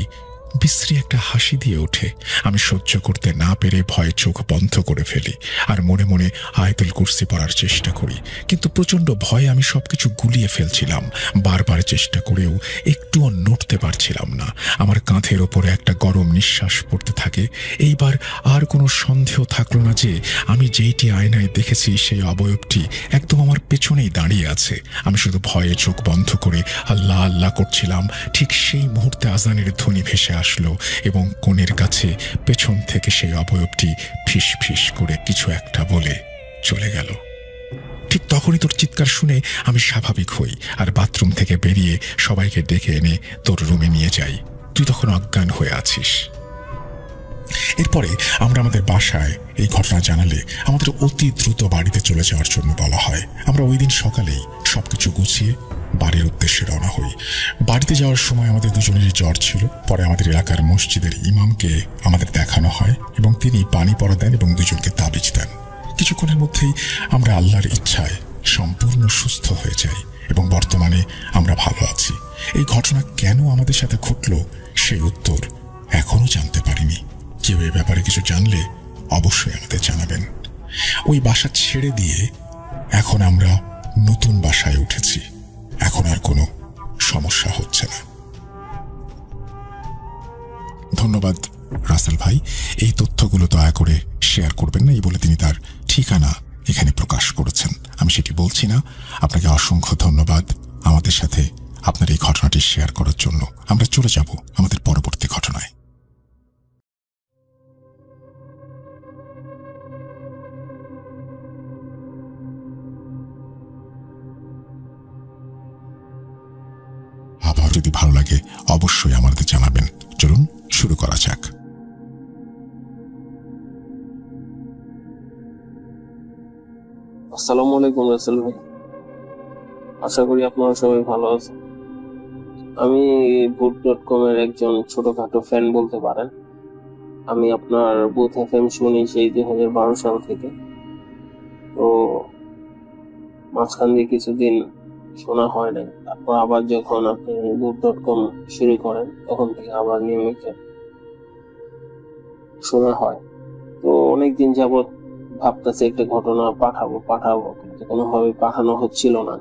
বিশ্রী একটা হাসি দিয়ে ওঠে। আমি সহ্য করতে না পেরে ভয়ে চোখ বন্ধ করে ফেলি আর মনে মনে আয়াতুল কুরসি পড়ার চেষ্টা করি, কিন্তু প্রচণ্ড ভয়ে আমি সবকিছু গুলিয়ে ফেলছিলাম। বারবার চেষ্টা করেও একটুও নড়তে পারছিলাম না। আমার কাঁধের ওপরে একটা গরম নিঃশ্বাস পড়তে থাকে। এইবার আর কোনো সন্দেহ থাকলো না যে আমি যেইটি আয়নায় দেখেছি সেই অবয়বটি একদম আমার পেছনেই দাঁড়িয়ে আছে। আমি শুধু ভয়ে চোখ বন্ধ করে আল্লাহ আল্লাহ করছিলাম। ঠিক সেই মুহূর্তে আজানের ধ্বনি ভেসে আসলো এবং কোণের কাছে পেছন থেকে সেই অবয়বটি ফিস ফিস করে কিছু একটা বলে চলে গেল। ঠিক তখনই তোর চিৎকার শুনে আমি স্বাভাবিক হই আর বাথরুম থেকে বেরিয়ে সবাইকে ডেকে এনে তোর রুমে নিয়ে যাই। তুই তখন অজ্ঞান হয়ে আছিস। এরপরে আমরা আমাদের বাসায় এই ঘটনা জানালে আমাদের অতি দ্রুত বাড়িতে চলে যাওয়ার জন্য বলা হয়। আমরা ওই দিন সকালেই সবকিছু গুছিয়ে বাড়ির উদ্দেশ্যে রওনা হই। বাড়িতে যাওয়ার সময় আমাদের দুজনেরই জ্বর ছিল। পরে আমাদের এলাকার মসজিদের ইমামকে আমাদের দেখানো হয় এবং তিনি পানি পড়া দেন এবং দুজনকে তাবিজ দেন। কিছুক্ষণের মধ্যেই আমরা আল্লাহর ইচ্ছায় সম্পূর্ণ সুস্থ হয়ে যাই এবং বর্তমানে আমরা ভালো আছি। এই ঘটনা কেন আমাদের সাথে ঘটল সেই উত্তর এখনো জানতে পারিনি। কেউ এ ব্যাপারে কিছু জানলে অবশ্যই আমাদের জানাবেন। ওই বাসা ছেড়ে দিয়ে এখন আমরা নতুন বাসায় উঠেছি। এখন আর কোনো সমস্যা হচ্ছে না। ধন্যবাদ রাসেল ভাই। এই তথ্যগুলো দয়া করে শেয়ার করবেন না, এই বলে তিনি তার ঠিকানা এখানে প্রকাশ করেছেন। আমি সেটি বলছি না। আপনাকে অসংখ্য ধন্যবাদ আমাদের সাথে আপনার এই ঘটনাটি শেয়ার করার জন্য। আমরা চলে যাব আমাদের পরবর্তী ঘটনায়। আবার যদি ভালো লাগে অবশ্যই আমাদের জানাবেন। চলুন শুরু করা যাক। আসসালামু আলাইকুম রাসেল ভাই, আশা করি আপনারা সবাই ভালো আছেন। আমি বুট.com এর একজন ছোটখাটো ফ্যান বলতে পারেন। আমি আপনার বুথ এফএম শুনি সেই 2012 সাল থেকে। তো মাঝখান দিয়ে কিছুদিন শোনা হয় না, তারপর আবার যখন আপনি বুট.com শুরু করেন তখন থেকে আবার নিয়মিত শোনা হয়। তো অনেকদিন যাবৎ ভাবতেছি একটা ঘটনা পাঠাবো কিন্তু কোনোভাবে পাঠানো হচ্ছিল না।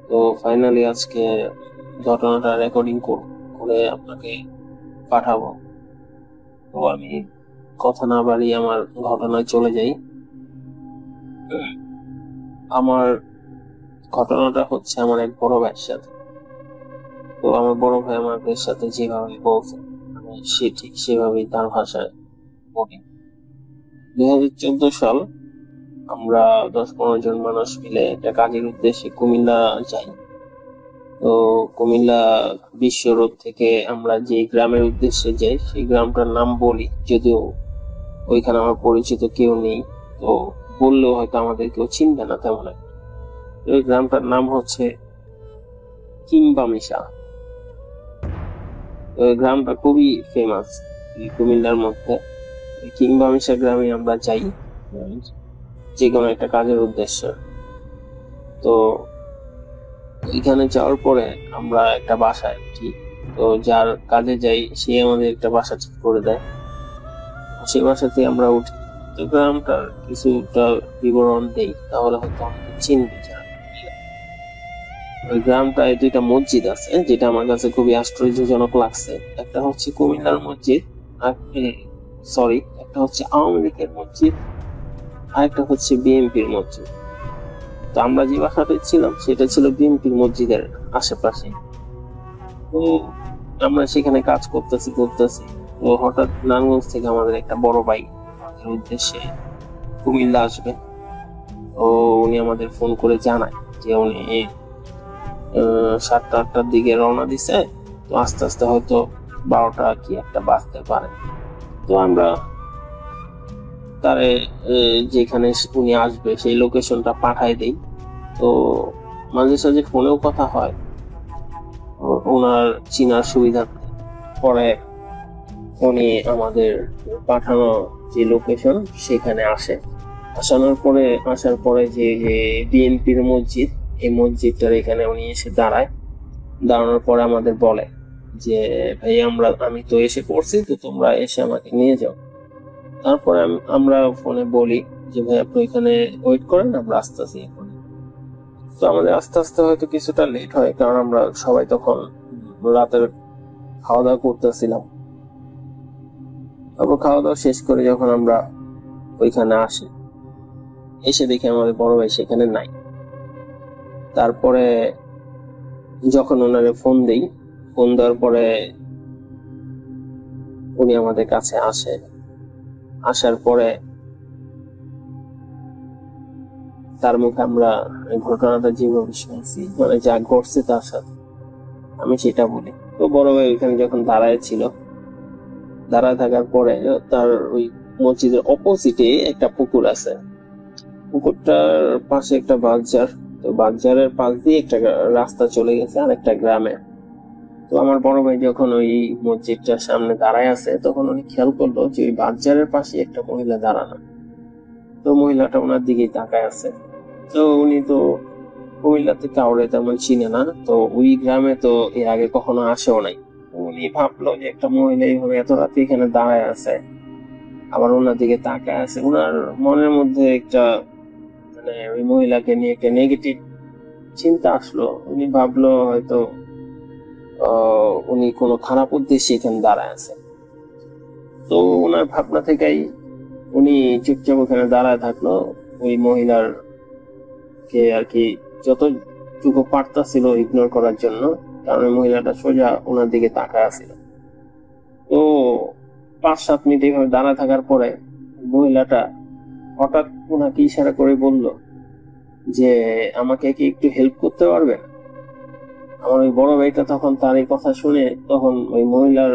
তো ফাইনালি আজকে ঘটনাটা রেকর্ডিং করে আপনাকে পাঠাবো। তো আমি কথা না বাড়িয়ে আমার ঘটনায় চলে যাই। আমার ঘটনাটা হচ্ছে আমার এক বড় ভাইয়ের সাথে। তো আমার বড় ভাই আমার ভাইয়ের সাথে যেভাবে বলছে আমি ঠিক সেভাবেই তার ভাষায় বলি। 2014 সাল আমরা 10-15 জন মানুষ মিলে একটা কাজের উদ্দেশ্যে কুমিল্লা যাই। তো কুমিল্লা বিশ্ব রোড থেকে আমরা যে গ্রামের উদ্দেশ্যে যাই সেই গ্রামটার নাম বলি, যদিও ওইখানে আমার পরিচিত কেউ নেই, তো বললেও হয়তো আমাদের কেউ চিনবে না তেমন একটা। ওই গ্রামটার নাম হচ্ছে কিংবামিশা। ওই গ্রামটা খুবই ফেমাস কুমিল্লার মধ্যে। কিংবামিশা গ্রামে আমরা যাই যে কোনো একটা কাজের উদ্দেশ্যে। তো এখানে যাওয়ার পরে আমরা একটা বাসায় তো যার কাজে যাই সে আমাদের একটা বাসা ঠিক করে দেয়, সেই বাসাতে আমরা উঠি। তো গ্রামটার কিছুটা বিবরণ দেই, তাহলে হয়তো আমাকে চিনবে যারা। ওই গ্রামটায় দুইটা মসজিদ আছে, যেটা আমার কাছে খুবই আশ্চর্যজনক লাগছে। একটা হচ্ছে কুমিল্লার মসজিদ, একটা হচ্ছে আওয়ামী লীগের মসজিদ, আর একটা হচ্ছে বিএনপির মসজিদ। তো আমরা যে বাসাটায় ছিলাম সেটা ছিল বিএনপির মসজিদের আশেপাশে। তো আমরা সেখানে কাজ করতেছি। তো হঠাৎ নারায়ণগঞ্জ থেকে আমাদের একটা বড় ভাই আমাদের উদ্দেশ্যে কুমিল্লা আসবে। তো উনি আমাদের ফোন করে জানায় যে উনি 7টা-8টার দিকে রওনা দিছে, তো আস্তে আস্তে হয়তো 12টা কি একটা বাজতে পারে। তো আমরা তারে যেখানে উনি আসবে সেই লোকেশনটা পাঠাই দেই। তো মাঝে সাঝে ফোনেও কথা হয় ওনার চিনার সুবিধা। পরে উনি আমাদের পাঠানো যে লোকেশন সেখানে আসার পরে যে বিএনপির মসজিদ, এই মসজিদটার এখানে উনি এসে দাঁড়ানোর পরে আমাদের বলে যে ভাই আমি তো এসে পড়ছি, তো তোমরা এসে আমাকে নিয়ে যাও। তারপরে আমরা ফোনে বলি যে ভাই আপনি এখানে ওয়েট করেন, আমরা আসতেছি এখন। তো আমাদের আস্তে আস্তে হয়তো কিছুটা লেট হয়, কারণ আমরা সবাই তখন রাতের খাওয়া দাওয়া করতেছিলাম। তারপর খাওয়া দাওয়া শেষ করে যখন আমরা ওইখানে এসে দেখি আমাদের বড় ভাই সেখানে নাই। তারপরে যখন ওনারে ফোন দেওয়ার পরে উনি আমাদের কাছে আসার পরে তার মুখে আমরা ঘটনাটা যেভাবে শুনছি, মানে যা ঘটছে তার সাথে, আমি সেটা বলি। তো বড় ভাই ওইখানে যখন দাঁড়ায় থাকার পরে তার ওই মসজিদের অপোজিটে একটা পুকুর আছে, পুকুরটার পাশে একটা বাজার, তো বাজারের পাশ দিয়ে একটা রাস্তা চলে গেছে আর একটা গ্রামে। তো আমার বড় ভাই যখন ওই মসজিদটার সামনে দাঁড়ায় আছে, তখন উনি খেয়াল করলো যে ওই বাজারের পাশে একটা মহিলা দাঁড়ানো। তো মহিলাটা ওনার দিকেই তাকায় আছে। তো উনি তো কুমিল্লাতে কাউরে তেমন চিনে না, তো ওই গ্রামে তো এর আগে কখনো আসেও নাই। উনি ভাবলো যে একটা মহিলা এইভাবে এত রাতে এখানে দাঁড়ায় আছে, আবার ওনার দিকে তাকায় আছে। ওনার মনের মধ্যে একটা মানে ওই মহিলাকে নিয়ে একটা নেগেটিভ চিন্তা আসলো। উনি ভাবলো হয়তো উনি কোনো খারাপ উদ্দেশ্যে এখানে দাঁড়ায় আছে। তো ওনার ভাবনা থেকেই উনি চুপচাপ ওখানে দাঁড়ায় থাকলো, ওই মহিলার কে আর কি যতটুকু পারতাছিল ইগনোর করার জন্য, কারণ ওই মহিলাটা সোজা ওনার দিকে তাকায় আছিল। তো 5-7 মিনিট এইভাবে দাঁড়ায় থাকার পরে মহিলাটা হঠাৎ ওনাকে ইশারা করে বলল যে আমাকে কি একটু হেল্প করতে পারবেন। আমার ওই বড় ভাইটা তখন তার এই কথা শুনে তখন ওই মহিলার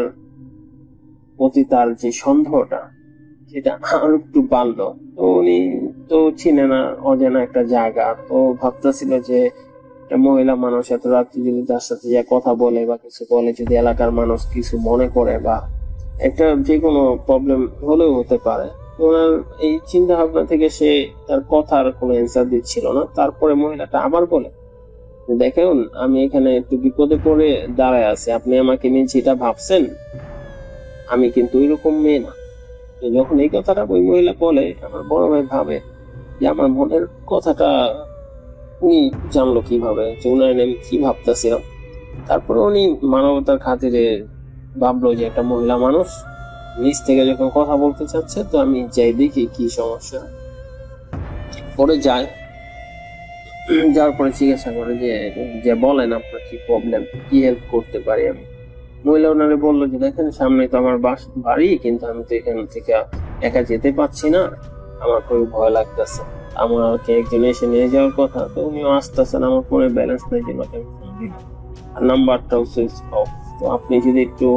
প্রতি তার যে সন্দেহটা সেটা আরো একটু বাড়লো। তো উনি তো চিনে না, অজানা একটা জায়গা, তো ভাবতেছিল যে একটা মহিলা মানুষ এত রাত্রি যদি তার সাথে যা কথা বলে বা কিছু বলে, যদি এলাকার মানুষ কিছু মনে করে বা একটা যে কোনো প্রবলেম হলেও হতে পারে। ওনার এই চিন্তা ভাবনা থেকে সে তার কথার কোনো অ্যান্সার দিচ্ছিল না। তারপরে মহিলাটা আবার বলে, দেখুন আমি এখানে একটু বিপদে পড়ে দাঁড়ায় আছি, আপনি আমাকে নিয়ে যেটা ভাবছেন আমি কিন্তু ওইরকম মেয়ে না। যখন এই কথাটা ওই মহিলা বলে, আমার বড় ভাই ভাবে যে আমার মনের কথাটা উনি জানলো কিভাবে, যে উনার আমি কি ভাবতেছিলাম। তারপরে উনি মানবতার খাতিরে ভাবলো যে একটা মহিলা মানুষ নিজ থেকে যখন কথা বলতে চাচ্ছে, তো আমি যাই দেখি কি সমস্যা। পরে যাওয়ার পরে জিজ্ঞাসা করে যে বলেন আপনার কি প্রবলেম, কি হেল্প করতে পারি আমি। মহিলা ওনারে বললো যে দেখেন সামনে তো আমার বাড়ি, কিন্তু আমি তো এখান থেকে একা যেতে পারছি না, আমার খুবই ভয় লাগতেছে, আমাকে একজন এসে নিয়ে যাওয়ার কথা, তো উনিও আসতেছেন, আমার ফোনে ব্যালেন্স নেই যে আর নাম্বারটাও সুইচ অফ। তো আপনি যদি একটু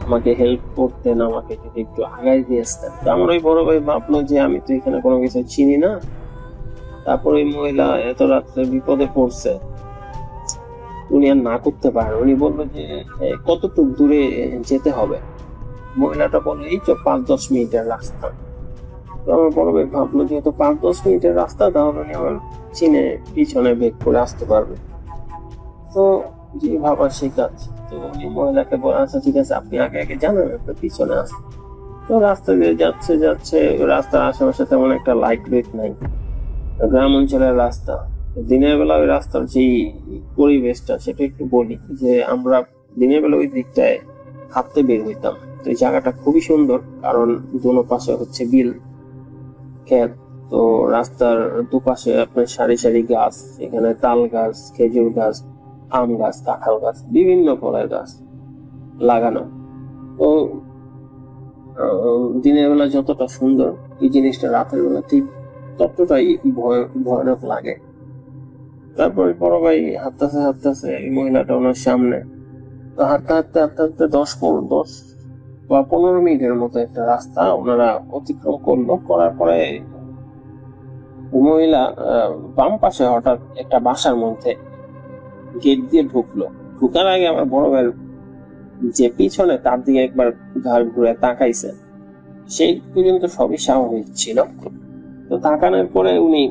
আমাকে হেল্প করতেন, আমাকে যদি একটু আগায় দিয়ে আসতেন। তো আমার ওই বড় ভাই ভাবলো যে আমি তো এখানে কোনো কিছু চিনি না। তারপর ওই মহিলা এত রাত্রে বিপদে পড়ছে, উনি আর না করতে পারেন। উনি বললো যে কতটুকু দূরে যেতে হবে। মহিলাটা বললো এই তো 5-10 মিনিটের রাস্তা। তো আমার বড় ভাই ভাবলো যেহেতু 5-10 মিনিটের রাস্তা, তাহলে উনি আমার চিনে পিছনে বেগ করে আসতে পারবে। তো যে ভাবার সেই কাজ। তো উনি মহিলাকে বলে আচ্ছা ঠিক আছে আপনি আগে আগে জানেন আপনার পিছনে আসে। তো রাস্তা দিয়ে যাচ্ছে যাচ্ছে, রাস্তার আশেপাশে তেমন একটা লাইট লাইট নাই, গ্রাম অঞ্চলের রাস্তা। দিনের বেলা ওই রাস্তার যে পরিবেশটা সেটা একটু বলি, যে আমরা দিনের বেলা ওই দিকটায় হাঁটতে বের হইতাম। তো এই জায়গাটা খুবই সুন্দর, কারণ দোনো পাশে হচ্ছে বিল ক্ষেত। তো রাস্তার দুপাশে আপনার সারি সারি গাছ, এখানে তাল গাছ, খেজুর গাছ, আম গাছ, কাঁঠাল গাছ, বিভিন্ন ফলের গাছ লাগানো। তো দিনের বেলা যতটা সুন্দর এই জিনিসটা রাতের বেলা ঠিক ততটাই ভয়ানক লাগে। তারপরে বড় ভাই হাঁটতেছে হাঁটতেছে, এই মহিলাটা ওনার সামনে। তো হাঁটতে হাঁটতে হাঁটতে হাঁটতে 10 বা 15 মিনিটের মতো একটা রাস্তা ওনারা অতিক্রম করলো। করার পরে মহিলা বাম পাশে হঠাৎ একটা বাসার মধ্যে গেট দিয়ে ঢুকলো। ঢুকার আগে আমার বড় ভাইয়ের যে পিছনে তার দিকে একবার ঘাড় ঘুরে তাকাইছে, সেই পর্যন্ত সবই স্বাভাবিক ছিল। তো তাকানোর পরে উনি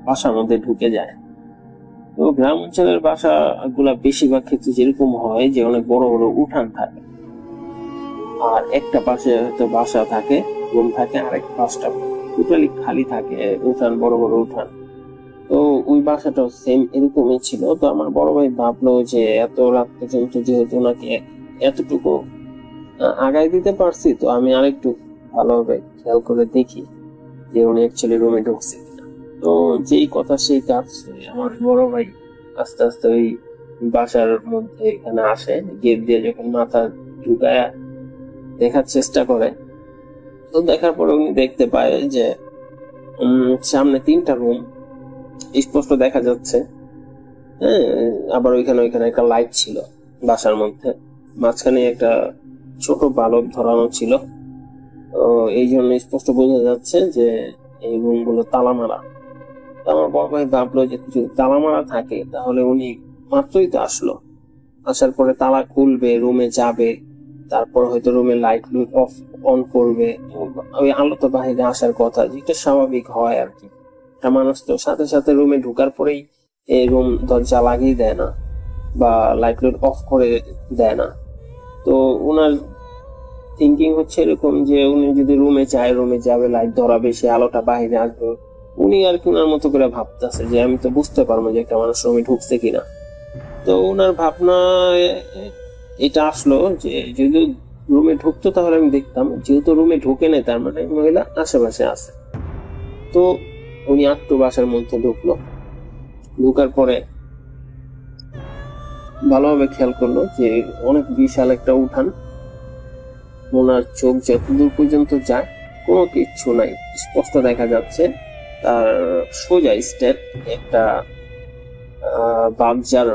বাসার মধ্যে ঢুকে যায়। তো গ্রাম অঞ্চলের বাসা গুলা বেশিরভাগ ক্ষেত্রে যেরকম হয় যে অনেক বড় বড় উঠান থাকে, আর একটা পাশে হয়তো বাসা থাকে, রুম থাকে, আরেক পাশটা টোটালি খালি থাকে, উঠান, বড় বড় উঠান। তো ওই বাসাটাও সেম এরকমই ছিল। তো আমার বড় ভাই ভাবলো যে এত রাত পর্যন্ত যেহেতু ওনাকে এতটুকু আগায় দিতে পারছি, তো আমি আরেকটু ভালোভাবে খেয়াল করে দেখি যে উনি অ্যাকচুয়ালি রুমে ঢুকছে কিনা। তো যেই কথা সেই কাজ, আমার বড় ভাই আস্তে আস্তে ওই বাসার মধ্যে এখানে আসে। গেট দিয়ে যখন মাথা ঢুকায় দেখার চেষ্টা করে, তো দেখার পরে উনি দেখতে পায় যে সামনে 3টা রুম স্পষ্ট দেখা যাচ্ছে। হ্যাঁ, আবার ওইখানে একটা লাইট ছিল বাসার মধ্যে, মাঝখানে একটা ছোট বালক ধরানো ছিল। এই জন্য স্পষ্ট বোঝা যাচ্ছে যে এই রুম গুলো তালা মারা। আমার বড় ভাই ভাবলো যে যদি তালা মারা থাকে তাহলে উনি মাত্রই তো আসলো, আসার পরে তালা খুলবে, রুমে যাবে, তারপর হয়তো রুমে লাইট অফ অন করবে, ওই আলো তো বাহিরে আসার কথা, যেটা স্বাভাবিক হয় আর কি। একটা মানুষ তো সাথে সাথে রুমে ঢুকার পরেই এই রুম দরজা লাগিয়ে দেয় না বা লাইট অফ করে দেয় না। তো ওনার থিঙ্কিং হচ্ছে এরকম যে উনি যদি রুমে যায়, রুমে যাবে, লাইট ধরাবে, সে আলোটা বাহিরে আসবে। উনি আর কি ওনার মতো করে ভাবতেছে যে আমি তো বুঝতে পারবো যে একটা মানুষ রুমে ঢুকছে কিনা। তো ওনার ভাবনা এটা আসলো যে যদি রুমে ঢুকতো তাহলে আমি দেখতাম, যেহেতু রুমে ঢুকে নেই তার মানে মহিলা আশেপাশে আছে। তো উনি আত্ম বাসার মধ্যে ঢুকলো। ঢুকার পরে ভালোভাবে খেয়াল করলো যে অনেক বিশাল একটা উঠান। ওনার চোখ যতদূর পর্যন্ত যায় কোনো কিচ্ছু নাই, স্পষ্ট দেখা যাচ্ছে তার সোজা স্টেপ একটা বাগজার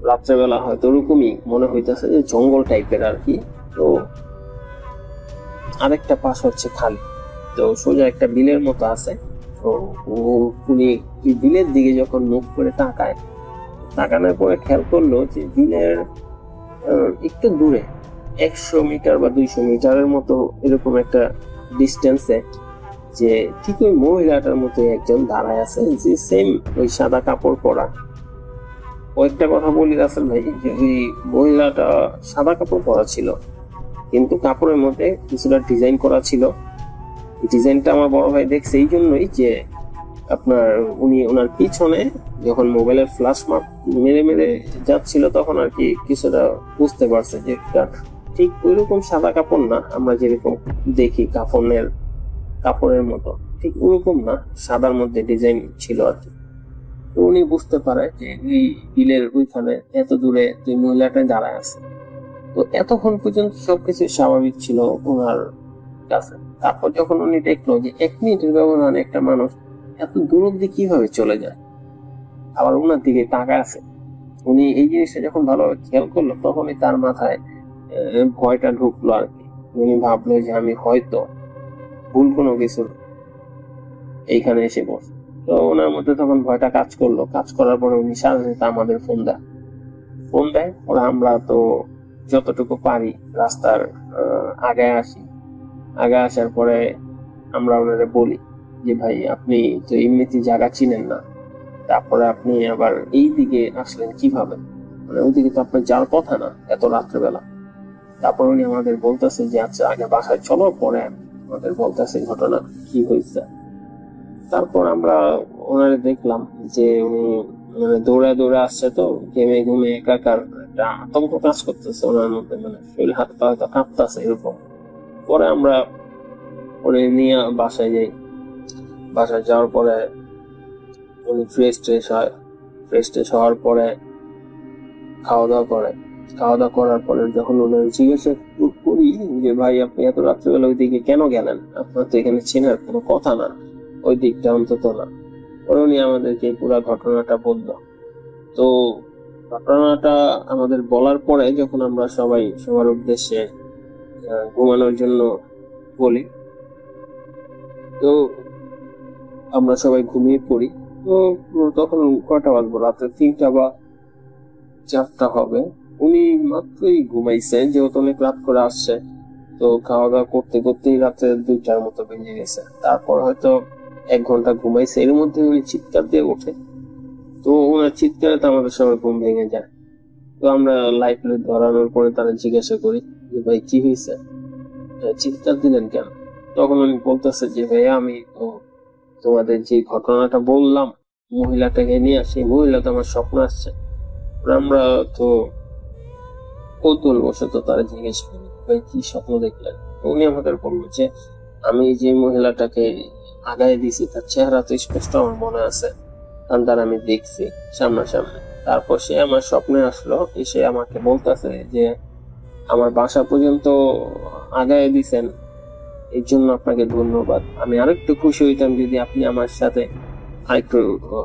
রাত্রেবেলা হয়তো ওরকমই মনে হইতেছে যে জঙ্গল টাইপের আর কি। তো আরেকটা পাশ হচ্ছে খালি, তো সোজা একটা বিলের মতো আছে। তো উনি বিলের দিকে যখন মুখ করে তাকায়, তাকানোর পরে খেয়াল করলো যে বিলের একটু দূরে 100 মিটার বা 200 মিটারের মতো এরকম একটা ডিস্টেন্সে যে ঠিক ওই মহিলাটার মতো একজন দাঁড়ায় আছে, যে সেম ওই সাদা কাপড় পরা। কয়েকটা কথা বলি রাসেল ভাই, যে ওই মহিলাটা সাদা কাপড় পরা ছিল, কিন্তু কাপড়ের মধ্যে কিছুটা ডিজাইন করা ছিল। ডিজাইনটা আমার বড় ভাই দেখছে এই জন্যই যে আপনার উনি ওনার পিছনে যখন মোবাইলের ফ্ল্যাশ মেরে মেরে যাচ্ছিল তখন আর কি কিছুটা বুঝতে পারছে যে ঠিক ওইরকম সাদা কাপড় না, আমরা যেরকম দেখি কাপড়ের মতো, ঠিক ওরকম না, সাদার মধ্যে ডিজাইন ছিল আর কি। তো উনি বুঝতে পারে যে এই বিলের ওইখানে এত দূরে দুই মহিলাটাই দাঁড়ায় আছে। তো এতক্ষণ পর্যন্ত সবকিছু স্বাভাবিক ছিল ওনার কাছে। তারপর যখন উনি দেখলো যে 1 মিনিটের ব্যবধানে একটা মানুষ এত দূর অব্দি কিভাবে চলে যায়, আবার ওনার দিকে তাকায় আছে, উনি এই জিনিসটা যখন ভালোভাবে খেয়াল করলো তখনই তার মাথায় ভয়টা ঢুকলো আর কি। উনি ভাবলো যে আমি হয়তো ভুল কোনো কিছু এইখানে এসে পড়ছি। তো ওনার মধ্যে তখন ভয়টা কাজ করলো। কাজ করার পরে উনি সাথে সাথে আমাদের ফোন দেয়। ওরা আমরা তো যতটুকু পারি রাস্তার আগায় আসি। আগে আসার পরে আমরা ওনারে বলি যে ভাই আপনি তো এমনিতে জায়গা চিনেন না, তারপরে আপনি আবার এই দিকে আসলেন কিভাবে? মানে ওইদিকে তো আপনার যাওয়ার কথা না এত রাত্রেবেলা। তারপর উনি আমাদের বলতেছে যে আচ্ছা আগে বাসায় চলো, পরে আমাদের বলতেছে ঘটনা কি হয়েছে। তারপর আমরা ওনারে দেখলাম যে উনি মানে দৌড়ায় দৌড়ে আসছে, তো ঘেমে ঘুমে একাকার একটা আতঙ্ক কাজ করতেছে ওনার মধ্যে, মানে শরীর হাত পা হয়তো কাঁপতেছে এরকম। পরে আমরা উনি নিয়ে বাসায় যাই। বাসায় যাওয়ার পরে উনি ফ্রেশ ট্রেশ হওয়ার পরে খাওয়া দাওয়া করে। খাওয়া দাওয়া করার পরে যখন ওনার জিজ্ঞাসা করি যে ভাই আপনি এত রাত্রিবেলা ওই দিকে কেন গেলেন, আপনার তো এখানে চেনার কোনো কথা না, ওই দিকটা অন্তত না। পরে উনি আমাদেরকে পুরো ঘটনাটা বলল। তো ঘটনাটা আমাদের বলার পরে যখন আমরা সবাই সবার উদ্দেশ্যে ঘুমানোর জন্য বলি, তো আমরা সবাই ঘুমিয়ে পড়ি। তো তখন কয়টা বাজবো, রাত্রে 3টা বা 4টা হবে। উনি মাত্রই ঘুমাইছেন, যেহেতু অনেক রাত করে আসছে। তো খাওয়া দাওয়া করতে করতেই রাত্রে 2টার মতো বেজে গেছে। তারপর হয়তো 1 ঘন্টা ঘুমাইছে, এর মধ্যে উনি চিৎকার দিয়ে ওঠে। তো ওনার চিৎকারে তো আমাদের সবার ঘুম ভেঙে যায়। তো আমরা লাইফ ধরানোর পরে তারা জিজ্ঞাসা করি যে ভাই কি হয়েছে, চিৎকার দিলেন কেন? তখন উনি বলতেছে যে ভাইয়া আমি তো তোমাদের যে ঘটনাটা বললাম মহিলাটাকে নিয়ে, সেই মহিলা তো আমার স্বপ্ন আসছে। আমরা তো কৌতূহল বশত তারা জিজ্ঞেস করি ভাই কি স্বপ্ন দেখলেন? উনি আমাদের বললো যে আমি যে মহিলাটাকে আগায় দিছি তার চেহারা তো স্পষ্ট আমার মনে আছে, কারণ তার আমি দেখছি সামনাসামনি। তারপর সে আমার স্বপ্নে আসলো, এসে আমাকে বলতেছে যে আমার বাসা পর্যন্ত আগায় দিছেন, এর জন্য আপনাকে ধন্যবাদ। আমি আরেকটু খুশি হইতাম যদি আপনি আমার সাথে আরেকটু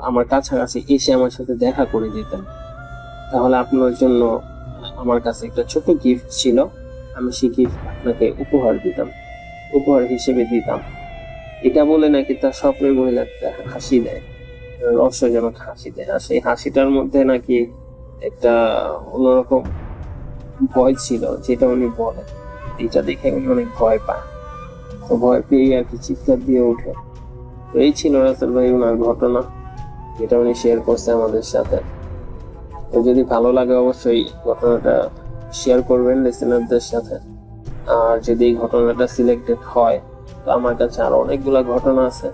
আমার কাছাকাছি এসে আমার সাথে দেখা করে দিতেন, তাহলে আপনার জন্য আমার কাছে একটা ছোট গিফট ছিল, আমি সেই গিফট আপনাকে উপহার হিসেবে দিতাম। এটা বলে নাকি তার স্বপ্নের মহিলা একটা হাসি দেয়, রহস্যজনক হাসি দেয়। আর সেই হাসিটার মধ্যে নাকি একটা অন্যরকম ভয় ছিল, যেটা উনি বলে। এটা দেখে উনি অনেক ভয় পায়। তো ভয় পেয়ে আর কি চিৎকার দিয়ে ওঠে। তো এই ছিল রাসেল ভাই ওনার ঘটনা, যেটা উনি শেয়ার করছে আমাদের সাথে। তো যদি ভালো লাগে অবশ্যই ঘটনাটা শেয়ার করবেন লিসেনারদের সাথে। আর যদি এই ঘটনাটা সিলেক্টেড হয়, তো আমার কাছে আরো অনেকগুলা ঘটনা আছে,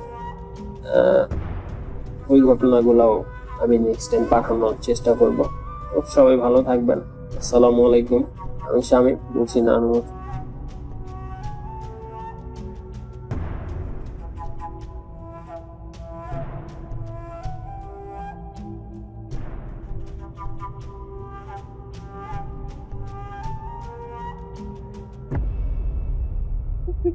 ওই ঘটনাগুলোও আমি নেক্সট টাইম পাঠানোর চেষ্টা করব। তো সবাই ভালো থাকবেন। আসসালামু আলাইকুম। আমি শামীম, বলছি নানুর।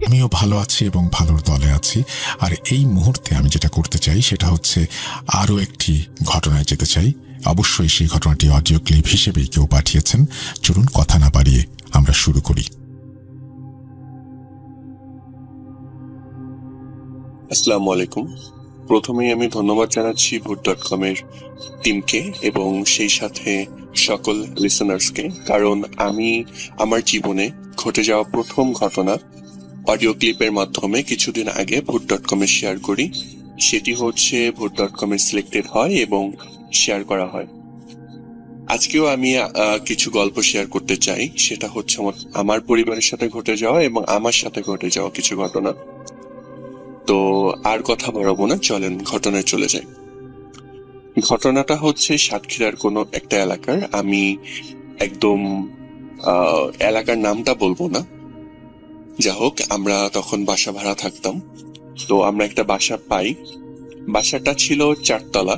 আমিও ভালো আছি এবং ভালোর দলে আছি। আর এই মুহূর্তে আমি যেটা করতে চাই সেটা হচ্ছে আরও একটি ঘটনায় যেতে চাই। অবশ্যই সেই ঘটনাটি অডিও ক্লিপ হিসেবেই কেউ পাঠিয়েছেন। চলুন কথা না বাড়িয়ে আমরা শুরু করি। আসসালামু আলাইকুম। প্রথমেই আমি ধন্যবাদ জানাচ্ছি ভূত.com এর টিমকে এবং সেই সাথে সকল লিসেনার্সকে, কারণ আমি আমার জীবনে ঘটে যাওয়া প্রথম ঘটনা অডিও ক্লিপের মাধ্যমে কিছুদিন আগে ভূত.com এ শেয়ার করি। সেটি হচ্ছে ভূত.com এ সিলেক্টেড হয় এবং শেয়ার করা হয়। আজকেও আমি কিছু গল্প শেয়ার করতে চাই। সেটা হচ্ছে আমার পরিবারের সাথে ঘটে যাওয়া এবং আমার সাথে ঘটে যাওয়া কিছু ঘটনা। তো আর কথা বাড়াবো না, চলেন ঘটনায় চলে যাই। ঘটনাটা হচ্ছে সাতক্ষীরার কোনো একটা এলাকার। আমি একদম এলাকার নামটা বলবো না। যা হোক, আমরা তখন বাসা ভাড়া থাকতাম। তো আমরা একটা বাসা পাই। বাসাটা ছিল 4 তলা,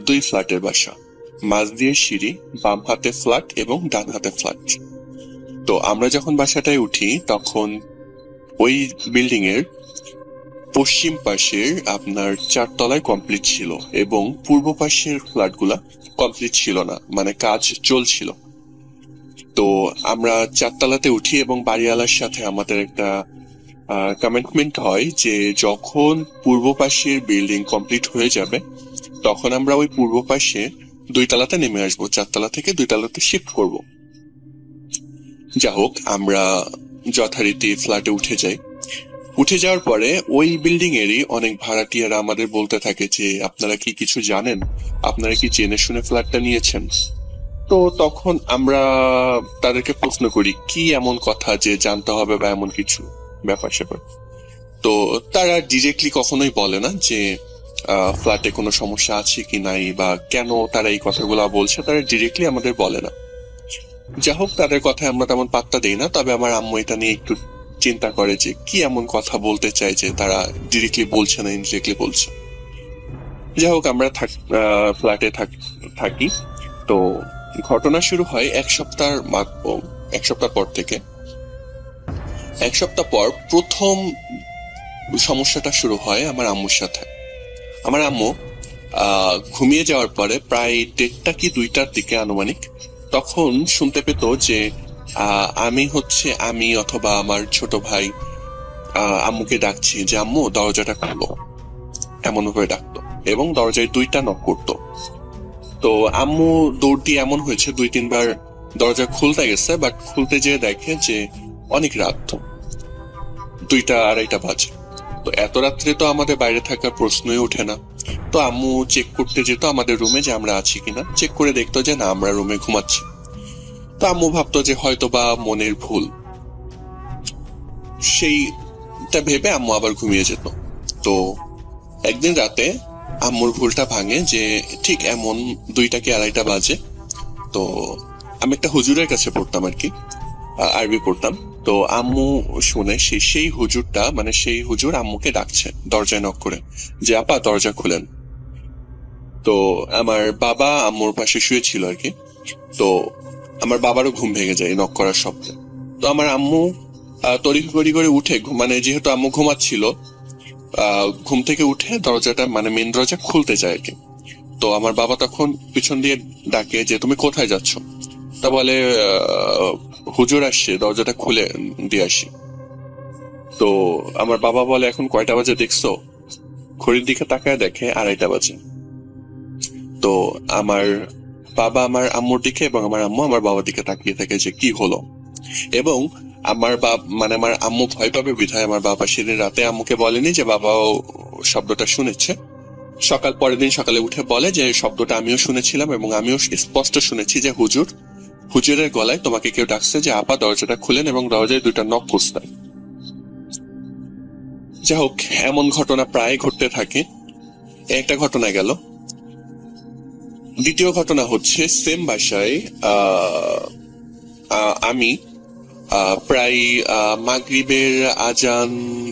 2 ফ্ল্যাটের বাসা। মাঝ দিয়ে সিঁড়ি, বাম হাতে ফ্ল্যাট এবং ডান হাতে ফ্ল্যাট। তো আমরা যখন বাসাটায় উঠি তখন ওই বিল্ডিং এর পশ্চিম পাশের আপনার 4 তলায় কমপ্লিট ছিল এবং পূর্ব পাশের ফ্ল্যাটগুলা কমপ্লিট ছিল না, মানে কাজ চলছিল। তো আমরা 4 তলাতে উঠি এবং বাড়িওয়ালার সাথে আমাদের একটা কমিটমেন্ট হয় যে যখন পূর্ব পাশের বিল্ডিং কমপ্লিট হয়ে যাবে তখন আমরা ওই পূর্ব পাশে 2 তলাতে নেমে আসবো, 4 তলা থেকে 2 তলাতে শিফট করব। যা হোক, আমরা যথারীতি ফ্ল্যাটে উঠে যাই। উঠে যাওয়ার পরে ওই বিল্ডিং এরই অনেক ভাড়াটিয়ারা আমাদের বলতে থাকে যে আপনারা কি কিছু জানেন, আপনারা কি জেনে শুনে ফ্ল্যাটটা নিয়েছেন? তো তখন আমরা তাদেরকে প্রশ্ন করি কি এমন কথা যে জানতে হবে বা এমন কিছু ব্যাপার স্যাপার। তো তারা ডিরেক্টলি কখনোই বলে না যে ফ্ল্যাটে কোনো সমস্যা আছে কি নাই বা কেন তারা এই কথাগুলো বলছে, তারা ডিরেক্টলি আমাদের বলে না। যা হোক, তাদের কথায় আমরা তেমন পাত্তা দিই না। তবে আমার আম্মু এটা নিয়ে একটু চিন্তা করে যে কি এমন কথা বলতে চাই যে তারা ডিরেক্টলি বলছে না, ইনডিরেক্টলি বলছে। যাই হোক, আমরা ফ্ল্যাটে থাকি। তো ঘটনা শুরু হয় এক সপ্তাহ পর থেকে। এক সপ্তাহ পর প্রথম সমস্যাটা শুরু হয় আমার আম্মুর সাথে। আমার আম্মু ঘুমিয়ে যাওয়ার পরে প্রায় 1:30 কি 2টার দিকে আনুমানিক তখন শুনতে পেত যে আমি অথবা আমার ছোট ভাই আম্মুকে ডাকছি যে আম্মু দরজাটা খুলো, এমন ভাবে ডাকতো এবং দরজায় 2টা নক করতো। তো আম্মু দৌড় দিয়ে এমন হয়েছে 2-3 বার দরজা খুলতে গেছে, বাট খুলতে যেয়ে দেখে যে অনেক রাত, 2টা-2:30 বাজে। তো এত রাত্রে তো আমাদের বাইরে থাকার প্রশ্নই ওঠে না। তো আম্মু চেক করতে যেত আমাদের রুমে যে আমরা আছি কিনা, চেক করে দেখতো যে না, আমরা রুমে ঘুমাচ্ছি। তো আম্মু ভাবতো যে হয়তো বা মনের ভুল, সেইটা ভেবে আম্মু আবার ঘুমিয়ে যেত। তো একদিন রাতে আম্মুর ভুলটা ভাঙে যে ঠিক এমন 2টা-2:30 বাজে। তো আমি একটা হুজুরের কাছে পড়তাম আর কি, আরবি পড়তাম। তো আম্মু শুনে সেই হুজুর আম্মুকে ডাকছে দরজায় নক করে যে আপা দরজা খুলেন। তো আমার বাবা আম্মুর পাশে শুয়েছিল আর কি। তো আমার বাবারও ঘুম ভেঙে যায় নক করার শব্দে। তো আমার আম্মু তড়িঘড়ি করে উঠে, যেহেতু আম্মু ঘুমাচ্ছিল, ঘুম থেকে উঠে দরজাটা মেন দরজা খুলতে যায় আর কি। তো আমার বাবা তখন পিছন দিয়ে ডাকে যে তুমি কোথায় যাচ্ছ? তা বলে হুজুর আসছে, দরজাটা খুলে দিয়ে আসি। তো আমার বাবা বলে এখন কয়টা বাজে দেখছো? ঘড়ির দিকে তাকায় দেখে 2:30 বাজে। তো আমার বাবা আমার আম্মুর দিকে এবং আমার আম্মু আমার বাবার দিকে তাকিয়ে থাকে যে কি হলো। এবং আমার আমার আম্মু ভয় পাবে বিধায় আমার বাবা সেদিন রাতে আম্মুকে বলেনি যে বাবাও শব্দটা শুনেছে। পরের দিন সকালে উঠে বলে যে শব্দটা আমিও শুনেছিলাম এবং আমিও স্পষ্ট শুনেছি যে হুজুরের গলায় তোমাকে কেউ ডাকছে যে আপা দরজাটা খুলেন এবং দরজায় 2টা নক করছে। যাই হোক, এমন ঘটনা প্রায় ঘটতে থাকে। একটা ঘটনা গেল। দ্বিতীয় ঘটনা হচ্ছে সেম বাসায় আমি প্রায় মাগরিবের আজান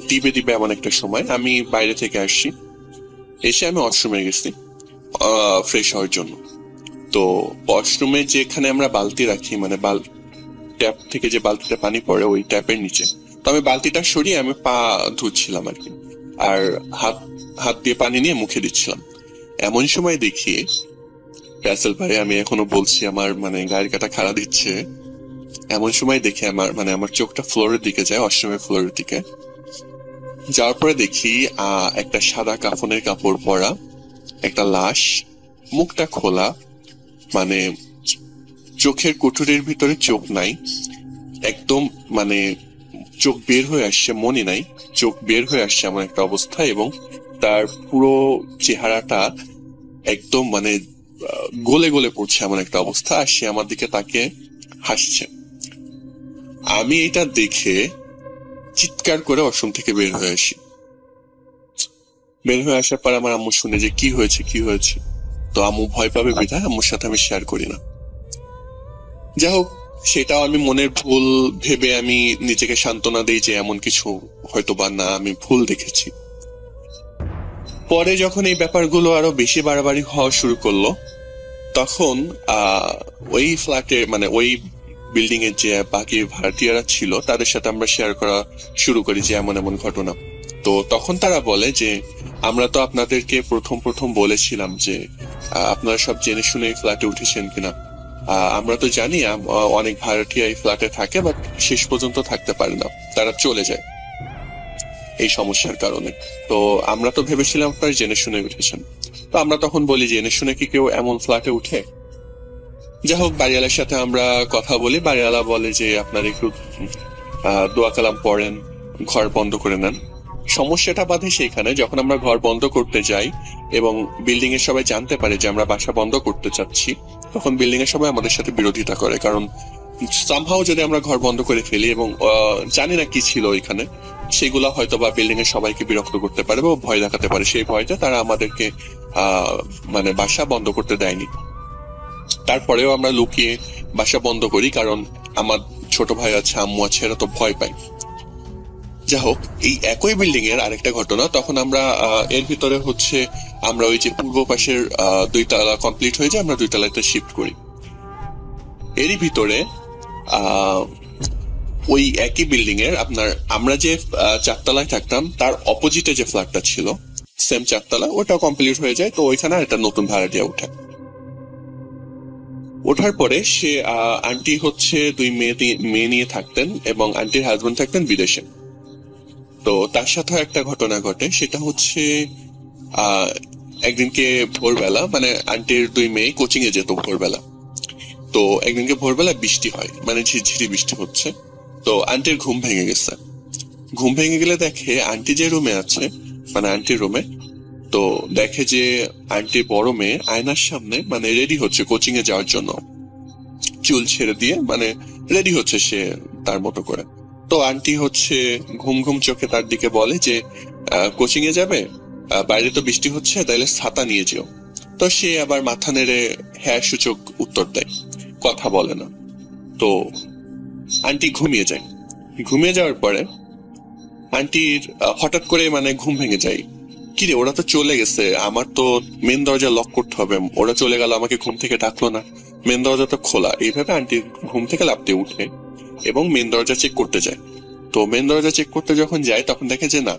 দিবে এমন একটা সময় আমি বাইরে থেকে আসছি। এসে আমি ওয়াশরুমে গেছি ফ্রেশ হওয়ার জন্য। তো ওয়াশরুমে যেখানে আমরা বালতি রাখি, ট্যাপ থেকে যে বালতিটা পানি পড়ে ওই ট্যাপের নিচে, তো আমি বালতিটা সরিয়ে আমি পা ধুচ্ছিলাম আর কি, আর হাত দিয়ে পানি নিয়ে মুখে দিচ্ছিলাম। এমন সময় দেখি রাসেল ভাই, আমি এখনো বলছি আমার গায়ের কাটা খাড়া দিচ্ছে। এমন সময় দেখি আমার চোখটা ফ্লোরের দিকে যায়, ওয়াশরুমের ফ্লোরের দিকে যাওয়ার পরে দেখি একটা সাদা কাফনের কাপড় পরা একটা লাশ, মুখটা খোলা, চোখের কুঠুরির ভিতরে চোখ নাই, একদম চোখ বের হয়ে আসছে, মনে নাই, চোখ বের হয়ে আসছে এমন একটা অবস্থা। এবং তার পুরো চেহারাটা একদম গলে গলে পড়ছে এমন একটা অবস্থা। আর সে আমার দিকে তাকিয়ে হাসছে। আমি এটা দেখে চিৎকার করে ওয়াশরুম থেকে বের হয়ে আসি। বের হয়ে আসার পর আমার আম্মু শুনে যে কি হয়েছে। তো আম্মু ভয় পাবে বিধায় আম্মুর সাথে আমি শেয়ার করি না। যাই হোক, সেটাও আমি মনের ভুল ভেবে আমি নিজেকে সান্ত্বনা দিই যে এমন কিছু হয়তো বা না, আমি ভুল দেখেছি। পরে যখন এই ব্যাপারগুলো আরো বেশি বাড়াবাড়ি হওয়া শুরু করলো, তখন ওই ফ্ল্যাটের ওই বিল্ডিং এর যে বাকি ভাড়াটিয়ারা ছিল তাদের সাথে আমরা শেয়ার করা শুরু করি যে এমন এমন ঘটনা। তো তখন তারা বলে যে আমরা তো আপনাদেরকে প্রথম বলেছিলাম যে আপনারা সব জেনে শুনে এই ফ্ল্যাটে উঠেছেন কিনা। আমরা তো জানি অনেক ভাড়াটিয়া এই ফ্ল্যাটে থাকে, বাট শেষ পর্যন্ত থাকতে পারে না, তারা চলে যায় এই সমস্যার কারণে। তো আমরা তো ভেবেছিলাম আপনারা জেনে শুনে উঠেছেন। তো আমরা তখন বলি জেনে শুনে কি কেউ এমন ফ্ল্যাটে উঠে? যাই হোক, বাড়িওয়ালার সাথে আমরা কথা বলি। বাড়িওয়ালা বলে যে আপনারা একটু দোয়া কালাম পড়েন, ঘর বন্ধ করে নেন। সমস্যাটা বাধে সেখানে যখন আমরা ঘর বন্ধ করতে যাই এবং বিল্ডিং এর সবাই জানতে পারে যে আমরা বাসা বন্ধ করতে চাচ্ছি, তখন বিল্ডিং এর সবাই আমাদের সাথে বিরোধিতা করে। কারণ সামহাও যদি আমরা ঘর বন্ধ করে ফেলি এবং জানি না কি ছিল ওইখানে, সেগুলো হয়তো বা বিল্ডিং এর সবাইকে বিরক্ত করতে পারে বা ভয় দেখাতে পারে। সেই ভয়টা তারা আমাদেরকে মানে বাসা বন্ধ করতে দেয়নি। তারপরেও আমরা লুকিয়ে বাসা বন্ধ করি, কারণ আমার ছোট ভাই আছে, আম্মু আছে, এরা তো ভয় পায়। যা হোক, এই একই বিল্ডিং এর আরেকটা ঘটনা, তখন আমরা এর ভিতরে হচ্ছে আমরা ওই যে পূর্ব পাশের 2 তলা কমপ্লিট হয়ে যায়, আমরা 2 তলাতে শিফট করি। এরই ভিতরে ওই একই বিল্ডিং এর আপনার আমরা যে 4 তলায় থাকতাম তার অপোজিটে যে ফ্ল্যাটটা ছিল সেম 4 তলা, ওটা কমপ্লিট হয়ে যায়। তো ওইখানে একটা নতুন ভাড়াটিয়া ওঠে। ওঠার পরে সে আন্টি হচ্ছে 2 মেয়ে নিয়ে থাকতেন এবং আন্টির হাজবেন্ড থাকতেন বিদেশে। তো তার সাথে একটা ঘটনা ঘটে, সেটা হচ্ছে একদিনকে ভোরবেলা, মানে আন্টির 2 মেয়ে কোচিং এ যেত ভোরবেলা। তো একদিনকে ভোরবেলা বৃষ্টি হয়, মানে ঝিরঝিরি বৃষ্টি হচ্ছে। তো আন্টির ঘুম ভেঙে গেছে। ঘুম ভেঙে গেলে দেখে আন্টি যে রুমে আছে, মানে আন্টির রুমে, তো দেখে যে আন্টির বড় মেয়ে আয়নার সামনে মানে রেডি হচ্ছে কোচিং এ যাওয়ার জন্য, চুল ছেড়ে দিয়ে মানে রেডি হচ্ছে সে তার মতো করে। তো আন্টি হচ্ছে ঘুম ঘুম চোখে তার দিকে বলে যে কোচিং এ যাবে, বাইরে তো বৃষ্টি হচ্ছে, তাইলে ছাতা নিয়ে যেও। তো সে আবার মাথা নেড়ে হ্যাঁ সূচক উত্তর দেয়, কথা বলে না। তো আন্টি ঘুমিয়ে যায়। ঘুমিয়ে যাওয়ার পরে আন্টির হঠাৎ করে মানে ঘুম ভেঙে যায়। কিরে, ওরা তো চলে গেছে, আমার তো মেন দরজা লক করতে হবে, ওরা চলে গেল, আমাকে ঘুম থেকে ডাকলো না, মেন দরজা তো খোলা। এইভাবে আন্টি ঘুম থেকে লাফতে উঠে এবং মেন দরজা চেক করতে যায়। তো মেন দরজা চেক করতে যখন যায় তখন দেখে যে না,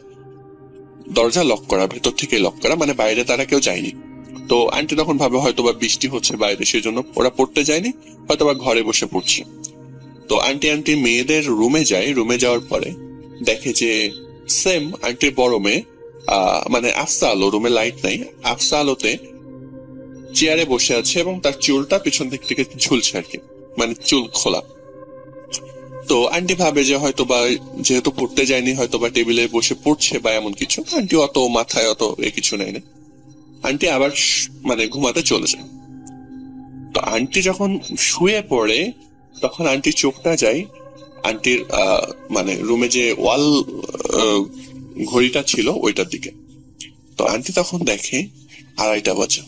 দরজা লক করা, ভেতর থেকে লক করা, মানে বাইরে তারা কেউ যায়নি। তো আন্টি তখন ভাবে হয়তোবা বৃষ্টি হচ্ছে বাইরে, সেজন্য ওরা পড়তে যায়নি, হয়তোবা ঘরে বসে পড়ছে। তো আন্টি মেয়েদের রুমে যায়। রুমে যাওয়ার পরে দেখে যে সেম আন্টির বড় মেয়ে মানে আফসা আলো, রুমে লাইট নাই, আফসা আলোতে চেয়ারে বসে আছে এবং তার চুলটা পিছন দিক থেকে ঝুলছে আর কি, মানে চুল খোলা। তো আন্টি ভাবে যে হয়তোবা যেহেতু পড়তে যায়নি, হয়তোবা টেবিলে বসে পড়ছে বা এমন কিছু। আন্টি অত মাথায় অত কিছু নেয় না। আন্টি আবার মানে ঘুমাতে চলে যায়। তো আন্টি যখন শুয়ে পড়ে তখন আন্টির চোখটা যায় আন্টির মানে রুমে যে ওয়াল ঘড়িটা ছিল ওইটার দিকে। তো আন্টি তখন দেখে 2:30 বাজে।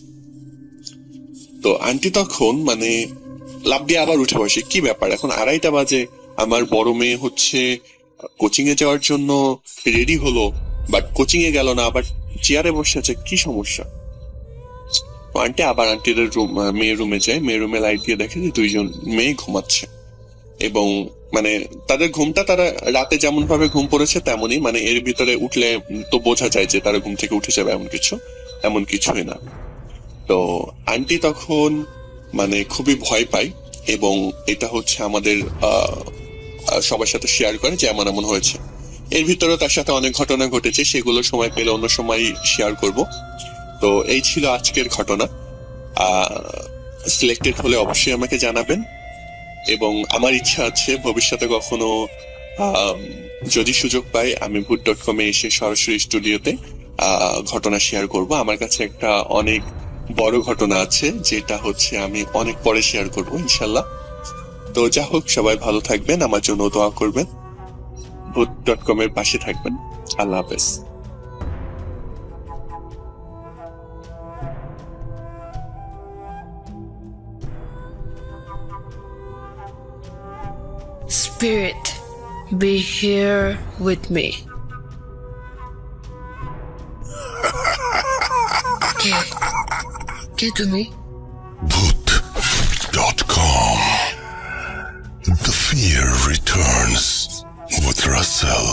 তো আন্টি তখন মানে লাফ দিয়ে আবার উঠে বসে, কি ব্যাপার, এখন 2:30 বাজে, আমার বড় মেয়ে হচ্ছে কোচিং এ যাওয়ার জন্য রেডি হলো, বাট কোচিং এ গেল না, আবার চেয়ারে বসে আছে, কি সমস্যা? আন্টি আবার আন্টির মেয়ের রুমে যায়। মেয়ের রুমে লাইট দিয়ে দেখে যে 2জন মেয়ে ঘুমাচ্ছে এবং মানে তাদের ঘুমটা, তারা রাতে যেমন ভাবে ঘুম পড়েছে তেমনই, মানে এর ভিতরে উঠলে তো বোঝা যায় যে তারা ঘুম থেকে উঠে যাবে, এমন কিছুই না। তো আন্টি তখন মানে খুবই ভয় পায় এবং এটা হচ্ছে আমাদের সবার সাথে শেয়ার করে যে এমন এমন হয়েছে। এর ভিতরে তার সাথে অনেক ঘটনা ঘটেছে, সেগুলো সময় পেলে অন্য সময় শেয়ার করব। তো এই ছিল আজকের ঘটনা। সিলেক্টেড হলে অবশ্যই আমাকে জানাবেন এবং আমার ইচ্ছা আছে ভবিষ্যতে কখনো যদি সুযোগ পাই আমি ভূত.com এসে সরাসরি স্টুডিওতে ঘটনা শেয়ার করব। আমার কাছে একটা অনেক বড় ঘটনা আছে যেটা হচ্ছে আমি অনেক পরে শেয়ার করব ইনশাল্লাহ। তো যা হোক, সবাই ভালো থাকবেন, আমার জন্য দোয়া করবেন, ভূত.com এর পাশে থাকবেন। আল্লাহ হাফেজ। Spirit, be here with me. কে তুমি? Voot.com. The fear returns with Russell.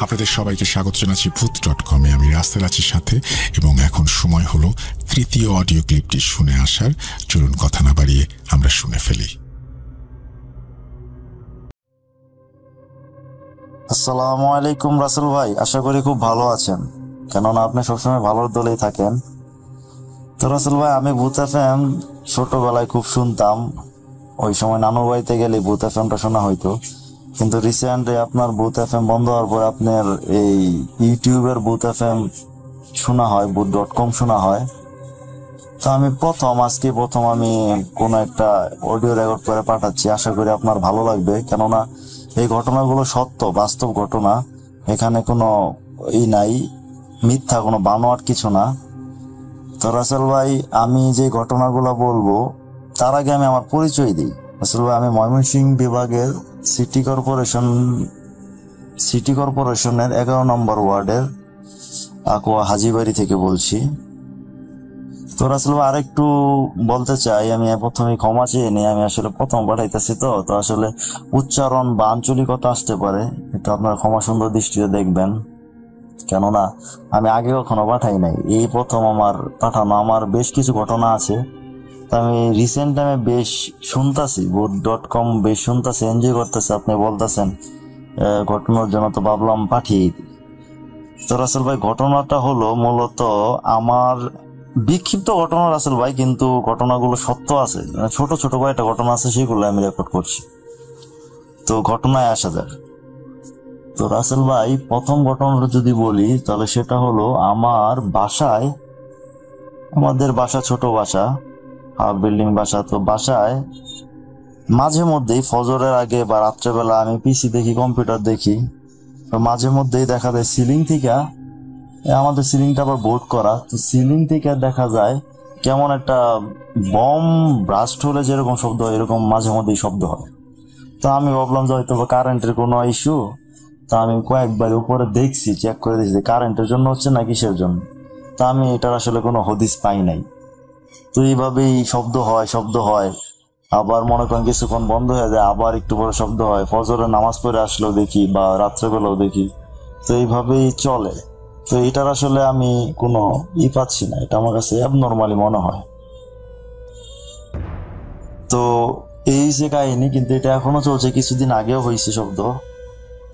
আপনাদের সবাইকে স্বাগত জানাচ্ছি ভূত.com এ। আমি রাসেল আছি সাথে এবং এখন সময় হলো তৃতীয় অডিও ক্লিপটি শুনে আসার। চলুন কথা না বাড়িয়ে আমরা শুনে ফেলি। আসসালামু আলাইকুম রাসেল ভাই, আশা করি খুব ভালো আছেন, কেননা আপনি সবসময় ভালোর দলেই থাকেন। তো রাসেল ভাই, আমি ভূত FM ছোটবেলায় খুব শুনতাম, ওই সময় নানুর বাড়িতে গেলে বুথ এফএমটা শোনা হইতো, কিন্তু রিসেন্টলি আপনার বুথ এফএম বন্ধ হওয়ার পর আপনার এই ইউটিউবের বুথ এফএম শোনা হয়, বুথ.com শোনা হয়। তো আমি আজকে প্রথম আমি কোনো একটা অডিও রেকর্ড করে পাঠাচ্ছি, আশা করি আপনার ভালো লাগবে, কেননা এই ঘটনাগুলো সত্য, বাস্তব ঘটনা, এখানে কোনো নাই, মিথ্যা কোনো বানোয়াট কিছু না। তো রাসেল ভাই, আমি যে ঘটনাগুলো বলবো তার আগে আমি আমার পরিচয় দিই। রাসেল ভাই, আমি ময়মনসিংহ বিভাগের সিটি কর্পোরেশনের 11 নম্বর ওয়ার্ডের আকোয়া হাজিবাড়ি থেকে বলছি। তো রাসেল ভাই, আরেকটু বলতে চাই, আমি প্রথমে ক্ষমা চেয়ে নিই, আমি আসলে প্রথম পাঠাইতেছি, তো আসলে উচ্চারণ বা আঞ্চলিকতা আসতে পারে, এটা আপনার ক্ষমা সুন্দর দৃষ্টিতে দেখবেন, কেননা আমি আগে কখনো পাঠাই নাই, এই প্রথম আমার পাঠানো। আমার বেশ কিছু ঘটনা আছে, তো আমি রিসেন্ট টাইমে বেশ শুনতাছি, বুথ.com বেশ শুনতাছি, এনজয় করতেছে, আপনি বলতেছেন ঘটনার জন্য, তো ভাবলাম পাঠিয়ে দিই। তো রাসেল ভাই, ঘটনাটা হলো মূলত আমার বিক্ষিপ্ত ঘটনা রাসেল ভাই, কিন্তু ঘটনাগুলো সত্য আছে, ছোট ছোট কয়েকটা ঘটনা আছে, সেগুলো আমি রেকর্ড করছি। তো ঘটনায় আসা যাক। তো রাসেল ভাই, প্রথম ঘটনাটা যদি বলি তাহলে সেটা হলো আমার বাসায়, আমাদের বাসা ছোট বাসা, হাফ বিল্ডিং বাসা। তো বাসায় মাঝে মধ্যেই ফজরের আগে বা রাত্রেবেলা আমি পিসি দেখি, কম্পিউটার দেখি, তো মাঝে মধ্যেই দেখা যায় সিলিং থেকে, আমাদের সিলিংটা আবার বোর্ড করা, তো সিলিং থেকে দেখা যায় কেমন একটা বম ব্রাস্ট হলে যেরকম শব্দ হয়, এরকম মাঝে মধ্যেই শব্দ হয়। তো আমি ভাবলাম যে হয়তো কারেন্টের কোনো ইস্যু, তা আমি কয়েকবার উপরে দেখছি, চেক করে দেখছি কারেন্টের জন্য হচ্ছে না কিসের জন্য, তা আমি এটার আসলে কোনো হদিস পাই নাই। তো এইভাবেই শব্দ হয়, আবার মনে করেন কিছুক্ষণ বন্ধ হয়ে যায়, আবার একটু পরে শব্দ হয়, ফজরের নামাজ পড়ে আসলেও দেখি বা রাত্রেবেলাও দেখি, তো এইভাবেই চলে। তো এটার আসলে আমি কোনো পাচ্ছি না, এটা আমার কাছে অ্যাবনর্মালি মনে হয়। তো এই যে কাহিনী, কিন্তু এটা এখনো চলছে, কিছুদিন আগেও হয়েছে শব্দ,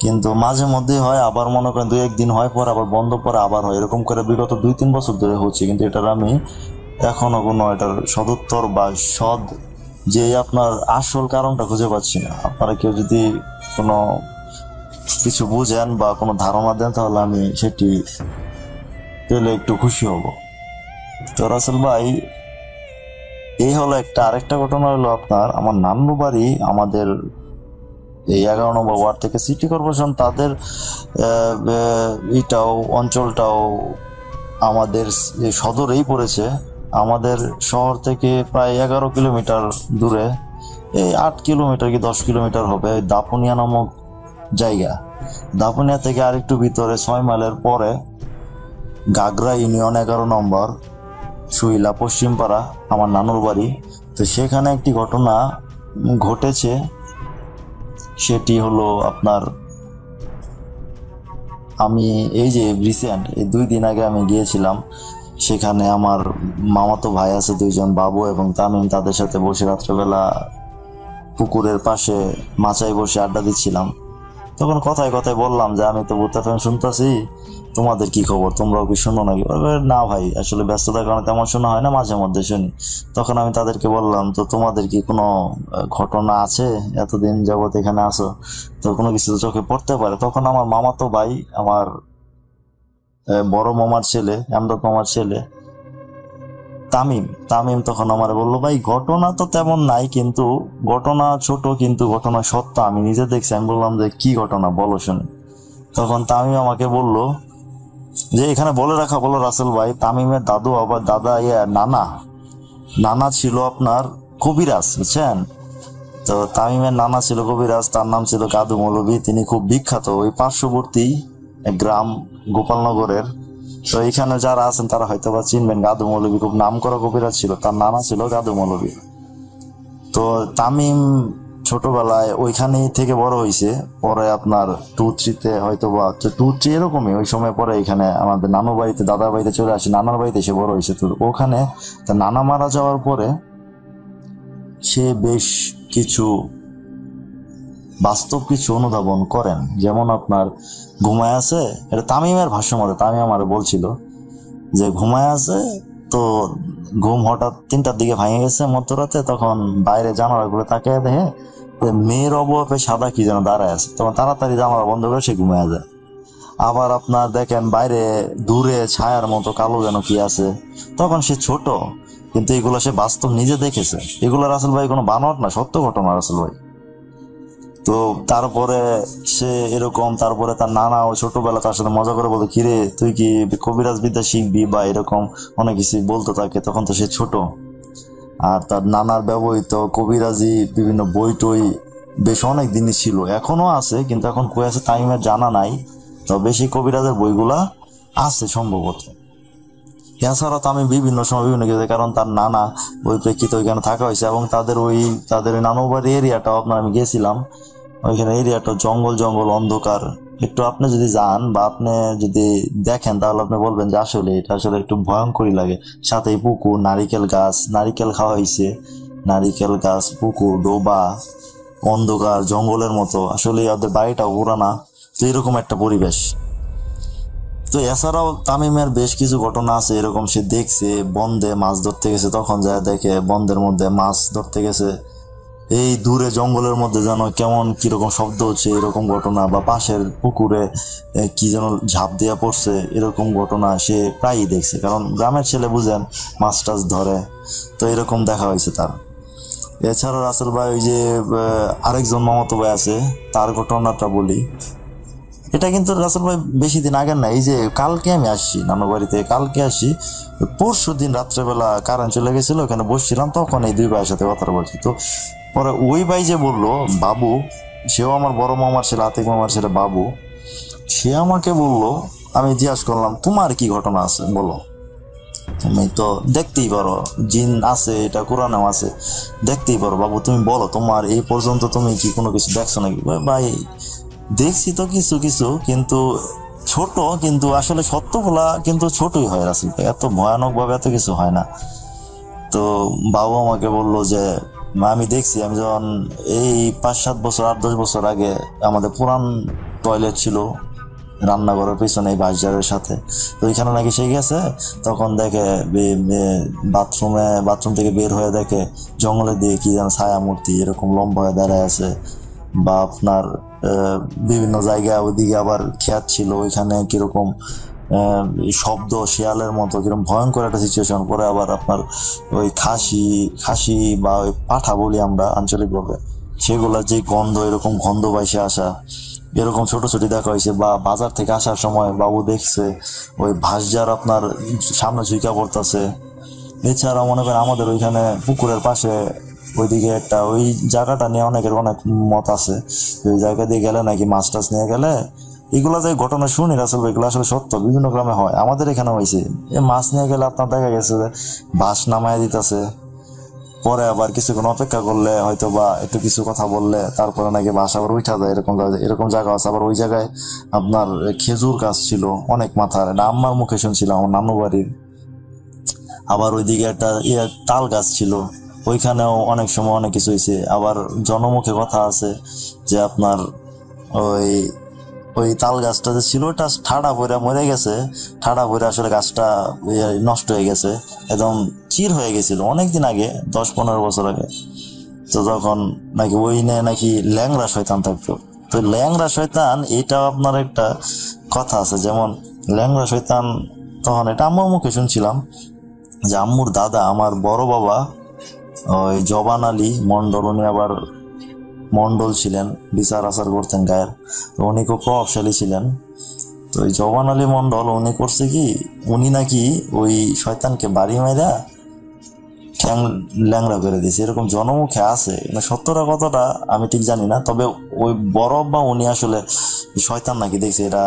কিন্তু মাঝে মধ্যে হয়, আবার মনে করেন 2-1 দিন হয়, পর আবার বন্ধ, পরে আবার হয়, এরকম করে বিগত 2-3 বছর ধরে হচ্ছে, কিন্তু এটার আমি এখনো কোনো এটার সদুত্তর বা যে আপনার আসল কারণটা খুঁজে পাচ্ছি না। আপনারা কেউ যদি কোনো কিছু বুঝেন বা কোনো ধারণা দেন, তাহলে আমি সেটি পেলে একটু খুশি হব। তো রাসেল ভাই, এই হলো একটা। আরেকটা ঘটনা হলো আপনার, আমার নান্নু বাড়ি আমাদের এই 11 নম্বর ওয়ার্ড থেকে সিটি কর্পোরেশন, তাদের অঞ্চলটাও আমাদের সদরেই পড়েছে, আমাদের শহর থেকে প্রায় 11 কিলোমিটার দূরে, এই 8 কিলোমিটার কি 10 কিলোমিটার হবে, দাপুনিয়া নামক জায়গা। দাপুনিয়া থেকে আরেকটু ভিতরে 6 মাইলের পরে গাগরা ইউনিয়ন 11 নম্বর সুইলা পশ্চিমপাড়া আমার নানুর বাড়ি। তো সেখানে একটি ঘটনা ঘটেছে, সেটি হলো আপনার, আমি এই যে রিসেন্ট 2 দিন আগে আমি গিয়েছিলাম, সেখানে আমার মামাতো ভাই আছে 2 জন, বাবু এবং তামিম, তাদের সাথে বসে রাত্রেবেলা পুকুরের পাশে মাচায় বসে আড্ডা দিচ্ছিলাম। তখন কথায় কথায় বললাম যে আমি তো বুথ এফএম শুনতেছি, তোমাদের কি খবর, তোমরাও কি শোনো নাকি? না ভাই, আসলে ব্যস্ততার কারণে তেমন শোনা হয় না, মাঝে মধ্যে শুনি। তখন আমি তাদেরকে বললাম, তো তোমাদের কি কোনো ঘটনা আছে, এতদিন যাবত এখানে আসো, তো কোনো কিছু তো চোখে পড়তে পারে। তখন আমার মামাতো ভাই, আমার বড় মামার ছেলে, আমদাদ মামার ছেলে তামিম তখন আমার বললো, ভাই ঘটনা তো তেমন নাই, কিন্তু ঘটনা ছোট, কিন্তু ঘটনা সত্য, আমি নিজে দেখছি। আমি বললাম যে কি ঘটনা, বলো শুনি। তখন তামিম আমাকে বলল যে এখানে বলে রাখা, বলো রাসেল ভাই, তামিমের দাদু আবার নানা ছিল আপনার কবিরাজ, বুঝছেন? তো তামিমের নানা ছিল কবিরাজ, তার নাম ছিল কাদু মৌলভী, তিনি খুব বিখ্যাত ওই পার্শ্ববর্তী গ্রাম গোপালনগরের। তো এখানে যারা আছেন তারা হয়তো বা চিনবেন, গাদু মৌলভী খুব নাম করা কবিরাজ ছিল, তার নানা ছিল গাদু মৌলভী। তো তামিম ছোটবেলায় ওইখানেই থেকে বড় হয়েছে, পরে আপনার 2-3-তে হয়তো বা 2-3 এরকমই ওই সময় পরে এখানে আমাদের নানু বাড়িতে, দাদার বাড়িতে চলে আসে, নানার বাড়িতে সে বড় হয়েছে। তো ওখানে তার নানা মারা যাওয়ার পরে সে বেশ কিছু বাস্তব কিছু অনুধাবন করেন, যেমন আপনার ঘুমায় আছে, এটা তামিমের ভাষ্য মতে, তামিম আমার বলছিল যে ঘুমায় আছে, তো ঘুম হঠাৎ 3টার দিকে ভাঙে গেছে মধ্যরাতে, তখন বাইরে জানালাগুলো তাকিয়ে দেখে মেয়ের অবয়বে সাদা কি যেন দাঁড়ায় আছে, তখন তাড়াতাড়ি জানালা বন্ধ করে সে ঘুমিয়ে যায়। আবার আপনার দেখেন বাইরে দূরে ছায়ার মতো কালো যেন কি আছে, তখন সে ছোট, কিন্তু এগুলো সে বাস্তব নিজে দেখেছে। এগুলো রাসেল ভাই কোনো বানোয়াট না, সত্য ঘটনা রাসেল ভাই। তো তারপরে সে এরকম, তারপরে তার নানাও ছোটবেলা তার সাথে মজা করে বলতো, কিরে তুই কি কবিরাজ বিদ্যা শিখবি বা এরকম অনেক কিছু বলতো তাকে, তখন তো সে ছোট। আর তার নানার ব্যবহৃত কবিরাজি বিভিন্ন বই টই বেশ অনেক দিনই ছিল, এখনো আছে, কিন্তু এখন কই আছে টাইমের জানা নাই, তবে সেই কবিরাজের বইগুলা আছে সম্ভবত। এছাড়াও তো আমি বিভিন্ন সময় বিভিন্ন কিছু, কারণ তার নানা ওই প্রেক্ষিতে ওইখানে থাকা হয়েছে, এবং তাদের ওই নানুর বাড়ি এরিয়াটাও আপনার আমি গেছিলাম, ওইখানে এরিয়াটা জঙ্গল জঙ্গল অন্ধকার একটু। আপনি যদি যান বা আপনি যদি দেখেন তাহলে আপনি বলবেন যে আসলে এটা আসলে একটু ভয়ঙ্করই লাগে। সাথে পুকুর, নারিকেল গাছ, নারিকেল খাওয়া হয়েছে, নারিকেল গাছ, পুকুর, ডোবা, অন্ধকার জঙ্গলের মতো। আসলে ওদের বাড়িটা পুরানা, তো এরকম একটা পরিবেশ। তো এছাড়াও তামিমের বেশ কিছু ঘটনা আছে এরকম, সে দেখছে বন্দে মাছ ধরতে গেছে, তখন যায় দেখে বন্দের মধ্যে মাছ ধরতে গেছে, এই দূরে জঙ্গলের মধ্যে যেন কেমন কিরকম শব্দ হচ্ছে এরকম ঘটনা, বা পাশের পুকুরে কি যেন ঝাঁপ দেওয়া পড়ছে এরকম ঘটনা সে প্রায়ই দেখছে, কারণ গ্রামের ছেলে বুঝেন মাছ টাছ ধরে, তো এরকম দেখা হয়েছে তার। এছাড়াও রাসেল ভাই ওই যে আরেকজন মামাতো ভাই আছে, তার ঘটনাটা বলি। এটা কিন্তু রাসেল ভাই বেশি দিন আগের না, এই যে কালকে আমি আসছি নানু বাড়িতে, কালকে আসি, পরশু দিন রাত্রেবেলা কারেন্ট চলে গেছিল, ওখানে বসছিলাম, তখন এই দুই ভাইয়ের সাথে কথা বলছি। তো পরে ওই ভাই যে বললো বাবু, সেও আমার বড় মামার ছেলে, আতিক মামার ছেলে বাবু, সে আমাকে বললো, আমি জিজ্ঞাসা করলাম তোমার কি ঘটনা আছে বলো, তুমি তো দেখতেই পারো জিন আছে, এটা কোরআনেও আছে, দেখতেই পারো বাবু, তুমি বলো তোমার এই পর্যন্ত তুমি কি কোনো কিছু দেখছো নাকি? ভাই দেখছি তো কিছু কিছু, কিন্তু ছোট, কিন্তু আসলে সত্য বলা কিন্তু ছোটই হয় রাসেল ভাই, এত ভয়ানক ভাবে এত কিছু হয় না। তো বাবু আমাকে বললো যে আমি দেখছি, আমি যখন এই 5-7 বছর 8-10 বছর আগে আমাদের পুরান টয়লেট ছিল রান্নাঘরের পিছনে এই বাসজারের সাথে, তো ওইখানে নাকি সে গেছে, তখন দেখে বাথরুম থেকে বের হয়ে দেখে জঙ্গলে দিয়ে কি যেন ছায়া মূর্তি এরকম লম্বা হয়ে দাঁড়ায় আছে, বা আপনার বিভিন্ন জায়গায় ওইদিকে আবার খেয়াত ছিল, ওইখানে কিরকম শব্দ শিয়ালের মতো কিরকম ভয়ঙ্কর একটা সিচুয়েশন। পরে আবার আপনার ওই খাসি বা ওই পাঠা বলি আমরা আঞ্চলিকভাবে, সেগুলা যে গন্ধ, এরকম গন্ধ বাইসে আসা, এরকম ছোট ছোট দেখা হয়েছে। বা বাজার থেকে আসার সময় বাবু দেখছে ওই ভাসজার আপনার সামনে ঝুঁকা পড়তেছে। এছাড়া মনে করেন আমাদের ওইখানে পুকুরের পাশে ওইদিকে একটা ওই জায়গাটা নিয়ে অনেকের অনেক মত আছে, ওই জায়গা দিয়ে গেলে নাকি মাছ টাছ নিয়ে গেলে, এগুলো যে ঘটনা শুনি রাসেল ভাই, এগুলো আসলে সত্য, বিভিন্ন গ্রামে হয়, আমাদের এখানে হয়েছে। মাছ নিয়ে গেলে আপনার দেখা গেছে যে বাস নামায় দিতেছে, পরে আবার কিছুক্ষণ অপেক্ষা করলে হয়তো বা একটু কিছু কথা বললে তারপরে নাকি বাস আবার উঠা যায়, এরকম জায়গা আছে। আবার ওই জায়গায় আপনার খেজুর গাছ ছিল অনেক মাথার, এটা আম্মার মুখে শুনছিলাম আমার নানু বাড়ির। আবার ওইদিকে একটা তাল গাছ ছিল, ওইখানেও অনেক সময় অনেক কিছু হয়েছে। আবার জনমুখে কথা আছে যে আপনার ওই তাল গাছটা যে ছিল ওটা ঠাড়া পড়ে মরে গেছে, ঠাড়া পড়ে আসলে গাছটা নষ্ট হয়ে গেছে, একদম চির হয়ে গেছিল অনেকদিন আগে, 10-15 বছর আগে। তো তখন নাকি ওই নিয়ে নাকি ল্যাংড়া শয়তান থাকতো। তো ল্যাংড়া শয়তান এটাও আপনার একটা কথা আছে, যেমন ল্যাংড়া শয়তান, তখন এটা আম্মুর মুখে শুনছিলাম যে আম্মুর দাদা আমার বড় বাবা ওই জবান আলী মন্ডল, উনি আবার মন্ডল ছিলেন, বিচার আচার করতেন গায়ের, তো উনি খুব প্রভাবশালী ছিলেন। তো ওই জবান আলী মন্ডল উনি করছে কি, উনি নাকি ওই শয়তানকে বাড়ি মাইরা ঠ্যাং ল্যাংড়া করে দিয়েছে, এরকম জনমুখে আছে। সত্যটা কতটা আমি ঠিক জানি না, তবে ওই বড় বা উনি আসলে শয়তান নাকি দেখছে, এটা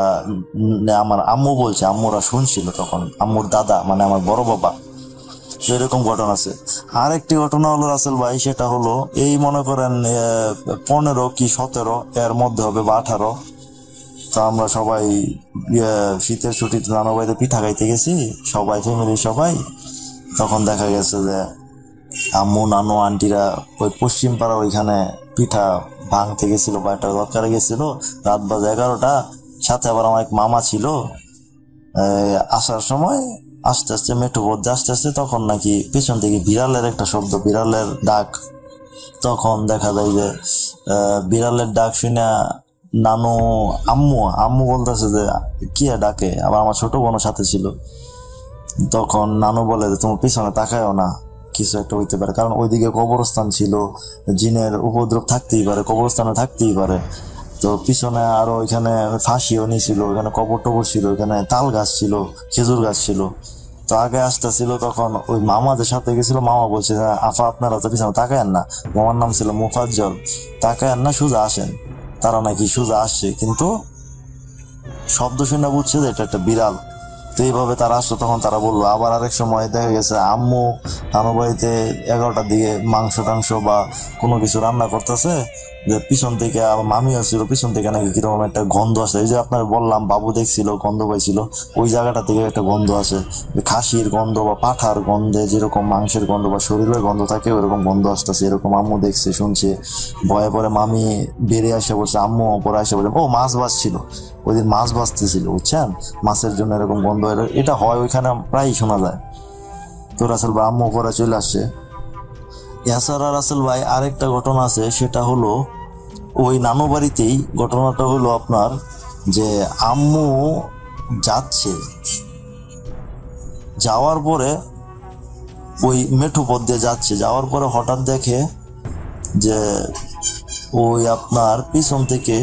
আমার আম্মু বলছে, আম্মুরা শুনছিল তখন, আম্মুর দাদা মানে আমার বড় বাবা। এরকম ঘটনা আছে। আর একটি ঘটনা হলো রাসেল ভাই, সেটা হলো এই মনে করেন 15 কি 17 এর মধ্যে হবে বা 18, তো আমরা সবাই শীতের ছুটিতে নানু বাড়িতে পিঠা খাইতে গেছি সবাই, ফ্যামিলি সবাই। তখন দেখা গেছে যে আম্মু নানু আন্টিরা ওই পশ্চিম পাড়া ওইখানে পিঠা ভাঙতে গেছিল বা একটা দরকারে গেছিল, রাত বাজে 11টা। সাথে আবার আমার এক মামা ছিল, আসার সময় আস্তে আস্তে মেঠো পথ দিয়ে আস্তে আস্তে তখন নাকি পেছন থেকে বিড়ালের একটা শব্দ, বিড়ালের ডাক। তখন দেখা যায় যে বিড়ালের ডাক শুনে নানু আম্মু আম্মু বলতেছে যে কি ডাকে, আবার আমার ছোট বোনের সাথে ছিল। তখন নানু বলে যে তোমার পিছনে তাকায়ও না, কিছু একটা হইতে পারে, কারণ ওইদিকে কবরস্থান ছিল, জিনের উপদ্রব থাকতেই পারে, কবরস্থানে থাকতেই পারে। তো পিছনে আরো ওইখানে ফাঁসিও নিয়েছিল, ওইখানে কবর টবর ছিল, ওইখানে তাল গাছ ছিল, খেজুর গাছ ছিল। তো আগে আসতেছিল, তখন ওই মামাদের সাথে গেছিল, মামা বলছে আফা আপনারা তো পিছনে তাকায়েন না, মামার নাম ছিল মুফাজ্জল, তাকায়েন না, সোজা আসেন। তারা নাকি সোজা আসছে, কিন্তু শব্দ শুনে বুঝছে যে এটা একটা বিড়াল। তো এইভাবে তারা আসলো, তখন তারা বললো। আবার আরেক সময় দেখা গেছে আম্মু নানু বাড়িতে 11টার দিকে মাংস টাংস বা কোনো কিছু রান্না করতেছে, যে পিছন থেকে আবার মামিও ছিল, পিছন থেকে নাকি কিরকম একটা গন্ধ আসে। এই যে আপনার বললাম বাবু দেখছিল, গন্ধ পাইছিল, ওই জায়গাটা থেকে একটা গন্ধ আসে, খাসির গন্ধ বা পাঠার গন্ধে যেরকম মাংসের গন্ধ বা শরীরের গন্ধ থাকে ওইরকম গন্ধ আসতেছে। এরকম আম্মু দেখছে, শুনছে, ভয়ে পরে মামি বেরিয়ে আসে বলছে, আম্মু পরে আসে বলে ও মাছ ভাজছিল, ওই দিন মাছ ভাজতেছিল, বুঝছেন, মাছের জন্য এরকম গন্ধ। এটা হয় ওইখানে প্রায়ই শোনা যায়। তো রাসেল ভাই আম্মু পরে চলে আসছে। এছাড়া রাসেল ভাই আরেকটা ঘটনা আছে, সেটা হলো ওই নানু বাড়িতেই ঘটনাটা হলো আপনার, যে আম্মু যাচ্ছে, যাওয়ার পরে ওই মেঠো পথ দিয়ে যাচ্ছে, যাওয়ার পরে হঠাৎ দেখে যে ওই আপনার পিছন থেকে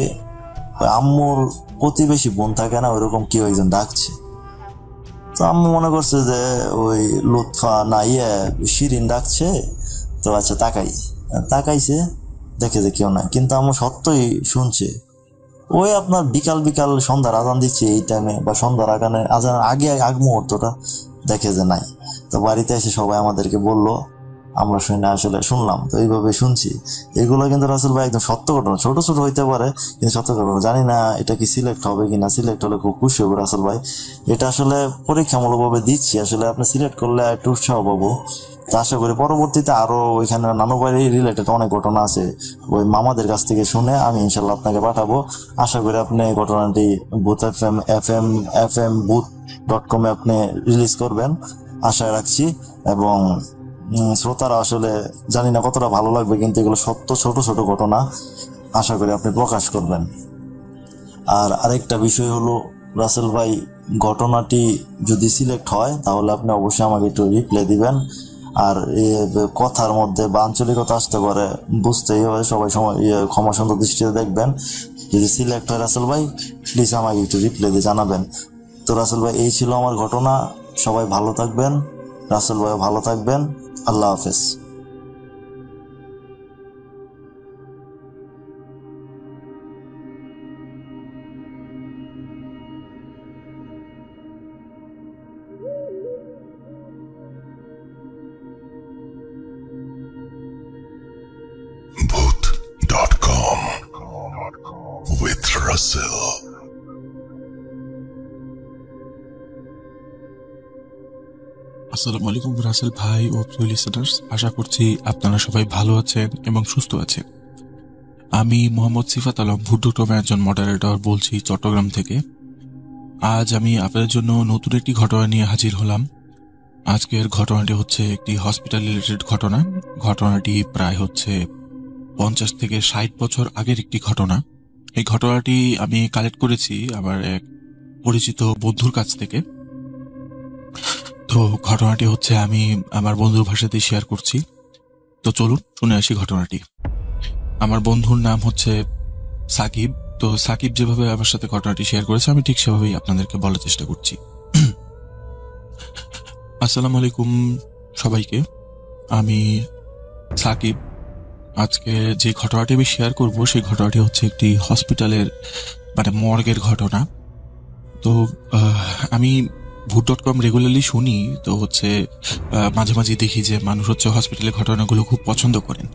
আম্মুর প্রতিবেশী বোন থাকে না, ওইরকম কেউ একজন ডাকছে। তো আম্মু মনে করছে যে ওই লুৎফা না শিরিন ডাকছে, তো আচ্ছা তাকাইছে, দেখে যে কেউ নাই, কিন্তু আম্মু সত্যই শুনছে। ওই আপনার বিকাল বিকাল সন্ধ্যার আজান দিচ্ছে এই টাইমে, বা সন্ধ্যার আজানের আগ মুহূর্তটা, দেখে যে নাই। তো বাড়িতে এসে সবাই আমাদেরকে বললো, আমরা শুনে আসলে শুনলাম, তো এইভাবে শুনছি। এগুলো কিন্তু রাসেল ভাই একদম সত্য ঘটনা, ছোট ছোট হইতে পারে কিন্তু সত্য ঘটনা। জানি না এটা কি সিলেক্ট হবে কিনা, সিলেক্ট হলে খুব খুশি হবে রাসেল ভাই। এটা আসলে পরীক্ষামূলকভাবে দিচ্ছি, আসলে আপনি সিলেক্ট করলে একটু উৎসাহ পাবো। তো আশা করি পরবর্তীতে আরো ওইখানে নানু বাড়ি রিলেটেড অনেক ঘটনা আছে, ওই মামাদের কাছ থেকে শুনে আমি ইনশাল্লাহ আপনাকে পাঠাবো। আশা করি আপনি এই ঘটনাটি বুথ FM booth.com আপনি রিলিজ করবেন, আশা রাখছি। এবং শ্রোতারা আসলে জানি না কতটা ভালো লাগবে, কিন্তু এগুলো সত্য ছোট ছোট ঘটনা, আশা করি আপনি প্রকাশ করবেন। আর আরেকটা বিষয় হলো রাসেল ভাই, ঘটনাটি যদি সিলেক্ট হয় তাহলে আপনি অবশ্যই আমাকে একটু রিপ্লাই দিবেন। আর কথার মধ্যে বা আঞ্চলিকতা আসতে পারে, বুঝতেই হবে, সবাই ক্ষমা সুন্দর দৃষ্টিতে দেখবেন। যদি সিলেক্ট হয় রাসেল ভাই, প্লিজ আমাকে একটু রিপ্লাই দিয়ে জানাবেন। তো রাসেল ভাই এই ছিল আমার ঘটনা, সবাই ভালো থাকবেন, রাসেল ভাই ভালো থাকবেন, আল্লাহ হাফেজ। Booth.com with Russell. আসসালামু আলাইকুম রাসেল ভাই ও প্রিয় লিসেনার্স, আশা করছি আপনারা সবাই ভালো আছেন এবং সুস্থ আছেন। আমি মোহাম্মদ সিফাত আলম, ভুট্টোক্রমে একজন মডারেটর বলছি চট্টগ্রাম থেকে। আজ আমি আপনাদের জন্য নতুন একটি ঘটনা নিয়ে হাজির হলাম। আজকের ঘটনাটি হচ্ছে একটি হসপিটাল রিলেটেড ঘটনা। ঘটনাটি প্রায় হচ্ছে 50 থেকে 60 বছর আগের একটি ঘটনা। এই ঘটনাটি আমি কালেক্ট করেছি আমার এক পরিচিত বন্ধুর কাছ থেকে। তো ঘটনাটি হচ্ছে আমি আমার বন্ধুর ভাষাতেই শেয়ার করছি। তো চলুন শুনে আসি ঘটনাটি। আমার বন্ধুর নাম হচ্ছে সাকিব। তো সাকিব যেভাবে আমার সাথে ঘটনাটি শেয়ার করেছে আমি ঠিক সেভাবেই আপনাদেরকে বলার চেষ্টা করছি। আসসালামু আলাইকুম সবাইকে, আমি সাকিব। আজকে যে ঘটনাটি আমি শেয়ার করব সেই ঘটনাটি হচ্ছে একটি হসপিটালের মর্গের ঘটনা। তো আমি ভুট.com রেগুলারলি শুনি, তো হচ্ছে মাঝে মাঝে দেখি যে মানুষ হচ্ছে হসপিটালের ঘটনাগুলো খুব পছন্দ করেন।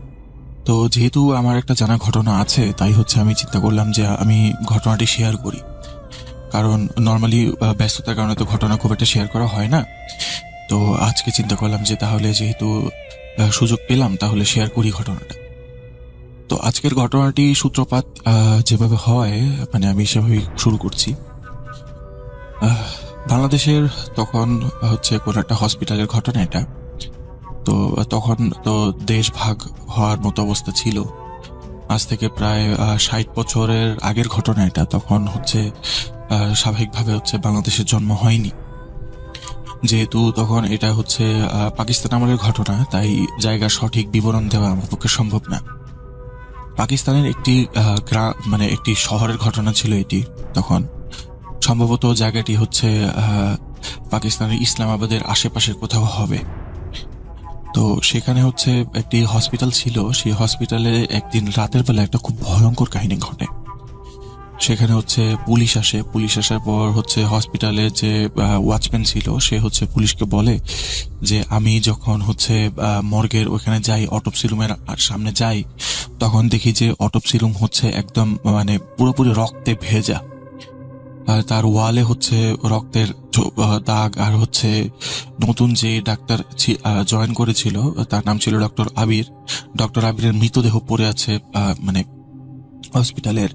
তো যেহেতু আমার একটা জানা ঘটনা আছে, তাই হচ্ছে আমি চিন্তা করলাম যে আমি ঘটনাটি শেয়ার করি। কারণ নর্মালি ব্যস্ততার কারণে তো ঘটনা খুব একটা শেয়ার করা হয় না। তো আজকে চিন্তা করলাম যে তাহলে যেহেতু সুযোগ পেলাম তাহলে শেয়ার করি ঘটনাটা। তো আজকের ঘটনাটি সূত্রপাত যেভাবে হয় আমি সেভাবেই শুরু করছি। বাংলাদেশের তখন হচ্ছে কোন একটা হসপিটালের ঘটনা এটা। তো তখন তো দেশ ভাগ হওয়ার মতো অবস্থা ছিল। আজ থেকে প্রায় 60 বছরের আগের ঘটনা এটা। তখন হচ্ছে স্বাভাবিকভাবে হচ্ছে বাংলাদেশের জন্ম হয়নি, যেহেতু তখন এটা হচ্ছে পাকিস্তান আমলের ঘটনা, তাই জায়গার সঠিক বিবরণ দেওয়া আমার পক্ষে সম্ভব না। পাকিস্তানের একটি মানে একটি শহরের ঘটনা ছিল এটি। তখন সম্ভবত জায়গাটি হচ্ছে পাকিস্তানের ইসলামাবাদের আশেপাশের কোথাও হবে। তো সেখানে হচ্ছে একটি হসপিটাল ছিল। সেই হসপিটালে একদিন রাতের বেলা একটা খুব ভয়ঙ্কর কাহিনী ঘটে। সেখানে হচ্ছে পুলিশ আসে। পুলিশ আসার পর হচ্ছে হসপিটালে যে ওয়াচম্যান ছিল সে হচ্ছে পুলিশকে বলে যে আমি যখন হচ্ছে মর্গের ওখানে যাই, অটোপসি রুমের সামনে যাই, তখন দেখি যে অটোপসি রুম হচ্ছে একদম মানে পুরোপুরি রক্তে ভেজা। তার ওয়ালে হচ্ছে রক্তের দাগ। আর হচ্ছে নতুন যে ডাক্তার জয়েন করেছিল তার নাম ছিল ডক্টর আবির। ডক্টর আবিরের মৃতদেহ পড়ে আছে মানে হসপিটালের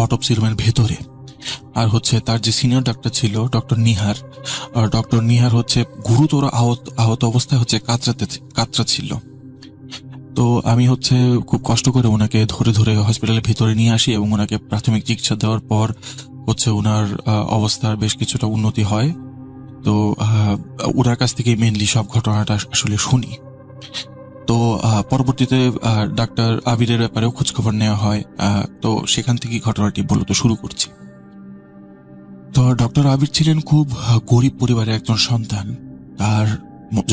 অটোপসি রুমের ভেতরে। আর হচ্ছে তার যে সিনিয়র ডাক্তার ছিল ডক্টর নিহার, ডক্টর নিহার হচ্ছে গুরুতর আহত অবস্থায় হচ্ছে কাতরা ছিল। তো আমি হচ্ছে খুব কষ্ট করে ওনাকে ধরে ধরে হসপিটালের ভিতরে নিয়ে আসি এবং ওনাকে প্রাথমিক চিকিৎসা দেওয়ার পর হচ্ছে ওনার অবস্থার বেশ কিছুটা উন্নতি হয়। তো ওনার কাছ থেকে মেনলি সব ঘটনাটা আসলে শুনি। তো পরবর্তীতে ডাক্তার আবিরের ব্যাপারেও খোঁজখবর নেওয়া হয়। তো সেখান থেকে ঘটনাটি মূলত শুরু করছি। তো ডক্টর আবির ছিলেন খুব গরিব পরিবারের একজন সন্তান। তার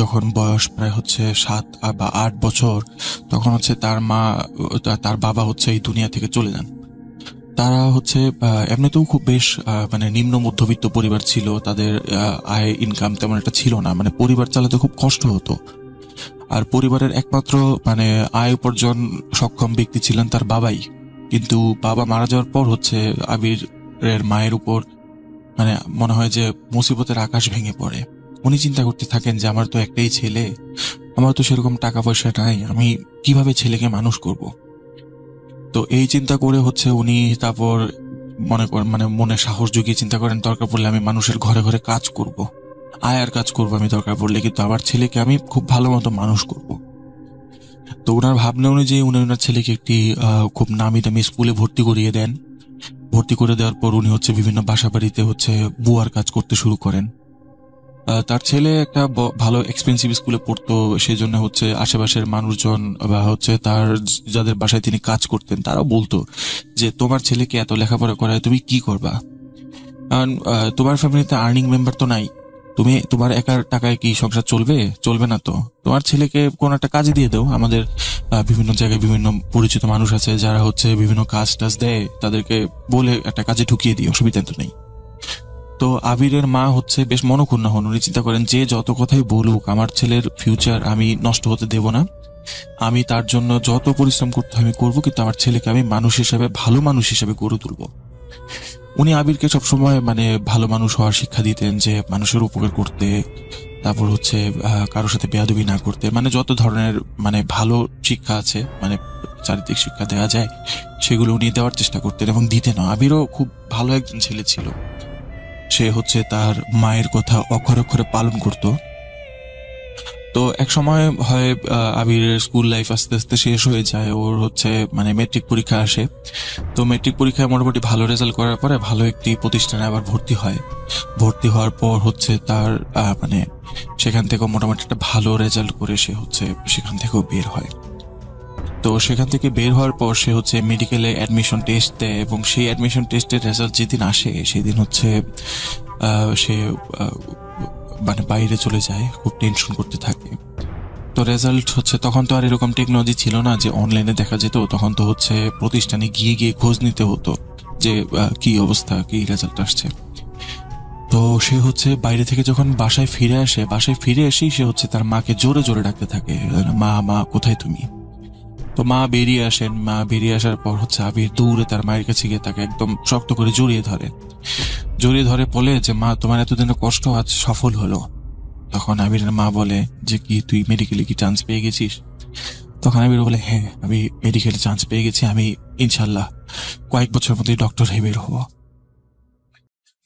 যখন বয়স প্রায় হচ্ছে 7 বা 8 বছর, তখন হচ্ছে তার বাবা হচ্ছে এই দুনিয়া থেকে চলে যান। তারা হচ্ছে এমনিতেও খুব বেশ মানে নিম্ন মধ্যবিত্ত পরিবার ছিল। তাদের আয় ইনকাম তেমন একটা ছিল না, মানে পরিবার চালাতে খুব কষ্ট হতো। আর পরিবারের একমাত্র মানে আয় উপার্জন সক্ষম ব্যক্তি ছিলেন তার বাবাই। কিন্তু বাবা মারা যাওয়ার পর হচ্ছে আবিরের মায়ের উপর মানে মনে হয় যে মুসিবতের আকাশ ভেঙে পড়ে। উনি চিন্তা করতে থাকেন যে আমার তো একটাই ছেলে, আমার তো সেরকম টাকা পয়সা নাই, আমি কিভাবে ছেলেকে মানুষ করব। তো এই চিন্তা করে হচ্ছে উনি তারপর মনে সাহস জুগিয়ে চিন্তা করেন দরকার পড়লে আমি মানুষের ঘরে ঘরে কাজ করব, আয়ার কাজ করবো আমি দরকার পড়লে, কিন্তু আমার ছেলেকে আমি খুব ভালো মতো মানুষ করব। তো ওনার ভাবনা অনুযায়ী উনি ওনার ছেলেকে একটি খুব নামি দামি স্কুলে ভর্তি করিয়ে দেন। ভর্তি করে দেওয়ার পর উনি হচ্ছে বিভিন্ন বাসা বাড়িতে হচ্ছে বুয়ার কাজ করতে শুরু করেন। তার ছেলে একটা ভালো এক্সপেন্সিভ স্কুলে পড়তো, সেই জন্য হচ্ছে আশেপাশের মানুষজন বা হচ্ছে তার যাদের বাসায় তিনি কাজ করতেন তারাও বলতো যে তোমার ছেলেকে এত লেখাপড়া করায় তুমি কি করবা, কারণ তোমার ফ্যামিলিতে আর্নিং মেম্বার তো নাই, তোমার একার টাকায় কি সংসার চলবে না। তো তোমার ছেলেকে কোন একটা কাজে দিয়ে দাও। আমাদের বিভিন্ন জায়গায় বিভিন্ন পরিচিত মানুষ আছে যারা হচ্ছে বিভিন্ন কাজ টাজ দেয়, তাদেরকে বলে একটা কাজে ঢুকিয়ে দিই, অসুবিধা তো নেই। তো আবিরের মা হচ্ছে বেশ মনক্ষুণ্ণ হন। উনি চিন্তা করেন যে যত কথাই বলুক আমার ছেলের ফিউচার আমি নষ্ট হতে দেব না, আমি তার জন্য যত পরিশ্রম করতে আমি করবো, কিন্তু আমার ছেলেকে আমি মানুষ হিসাবে ভালো মানুষ হিসাবে গড়ে তুলবো। উনি আবিরকে সবসময় মানে ভালো মানুষ হওয়ার শিক্ষা দিতেন, যে মানুষের উপকার করতে, তারপর হচ্ছে কারোর সাথে বেয়াদবি না করতে, মানে যত ধরনের মানে ভালো শিক্ষা আছে মানে চারিত্রিক শিক্ষা দেওয়া যায় সেগুলো উনি দেওয়ার চেষ্টা করতেন এবং দিতেন। আবিরও খুব ভালো একজন ছেলে ছিল। সে হচ্ছে তার মায়ের কথা অক্ষরে অক্ষরে পালন করত। তো এক সময় হয় আবিরের স্কুল লাইফ আস্তে আস্তে শেষ হয়ে যায়। ওর হচ্ছে মানে মেট্রিক পরীক্ষা আসে। তো মেট্রিক পরীক্ষায় মোটামুটি ভালো রেজাল্ট করার পরে ভালো একটি প্রতিষ্ঠানে আবার ভর্তি হয়। ভর্তি হওয়ার পর হচ্ছে তার মানে সেখান থেকে মোটামুটি একটা ভালো রেজাল্ট করে সে হচ্ছে সেখান থেকেও বের হয়। তো সেখান থেকে বের হওয়ার পর সে হচ্ছে মেডিকেলে অ্যাডমিশন টেস্ট দেয় এবং সেই অ্যাডমিশন টেস্টের রেজাল্ট যেদিন আসে সেদিন হচ্ছে সে মানে বাইরে চলে যায়, খুব টেনশন করতে থাকে। তো রেজাল্ট হচ্ছে তখন তো আর এরকম টেকনোলজি ছিল না যে অনলাইনে দেখা যেত, তখন তো হচ্ছে প্রতিষ্ঠানে গিয়ে গিয়ে খোঁজ নিতে হতো যে কি অবস্থা, কি রেজাল্ট আসছে। তো সে হচ্ছে বাইরে থেকে যখন বাসায় ফিরে এসেই সে হচ্ছে তার মাকে জোরে জোরে ডাকতে থাকে, মা কোথায় তুমি। তো মা বেরিয়ে আসেন। মা বেরিয়ে আসার পর হচ্ছে আবির দৌড়ে তার মায়ের কাছে গিয়ে তাকে একদম শক্ত করে জড়িয়ে ধরে বলে যে মা তোমার এতদিনের কষ্ট আজ সফল হলো। তখন আবিরের মা বলে যে কি তুই মেডিকেলে কি চান্স পেয়ে গেছিস? তখন আবির বলে হ্যাঁ আমি মেডিকেলে চান্স পেয়ে গেছি, আমি ইনশাল্লাহ কয়েক বছর মধ্যে ডক্টর হয়ে বের হবো।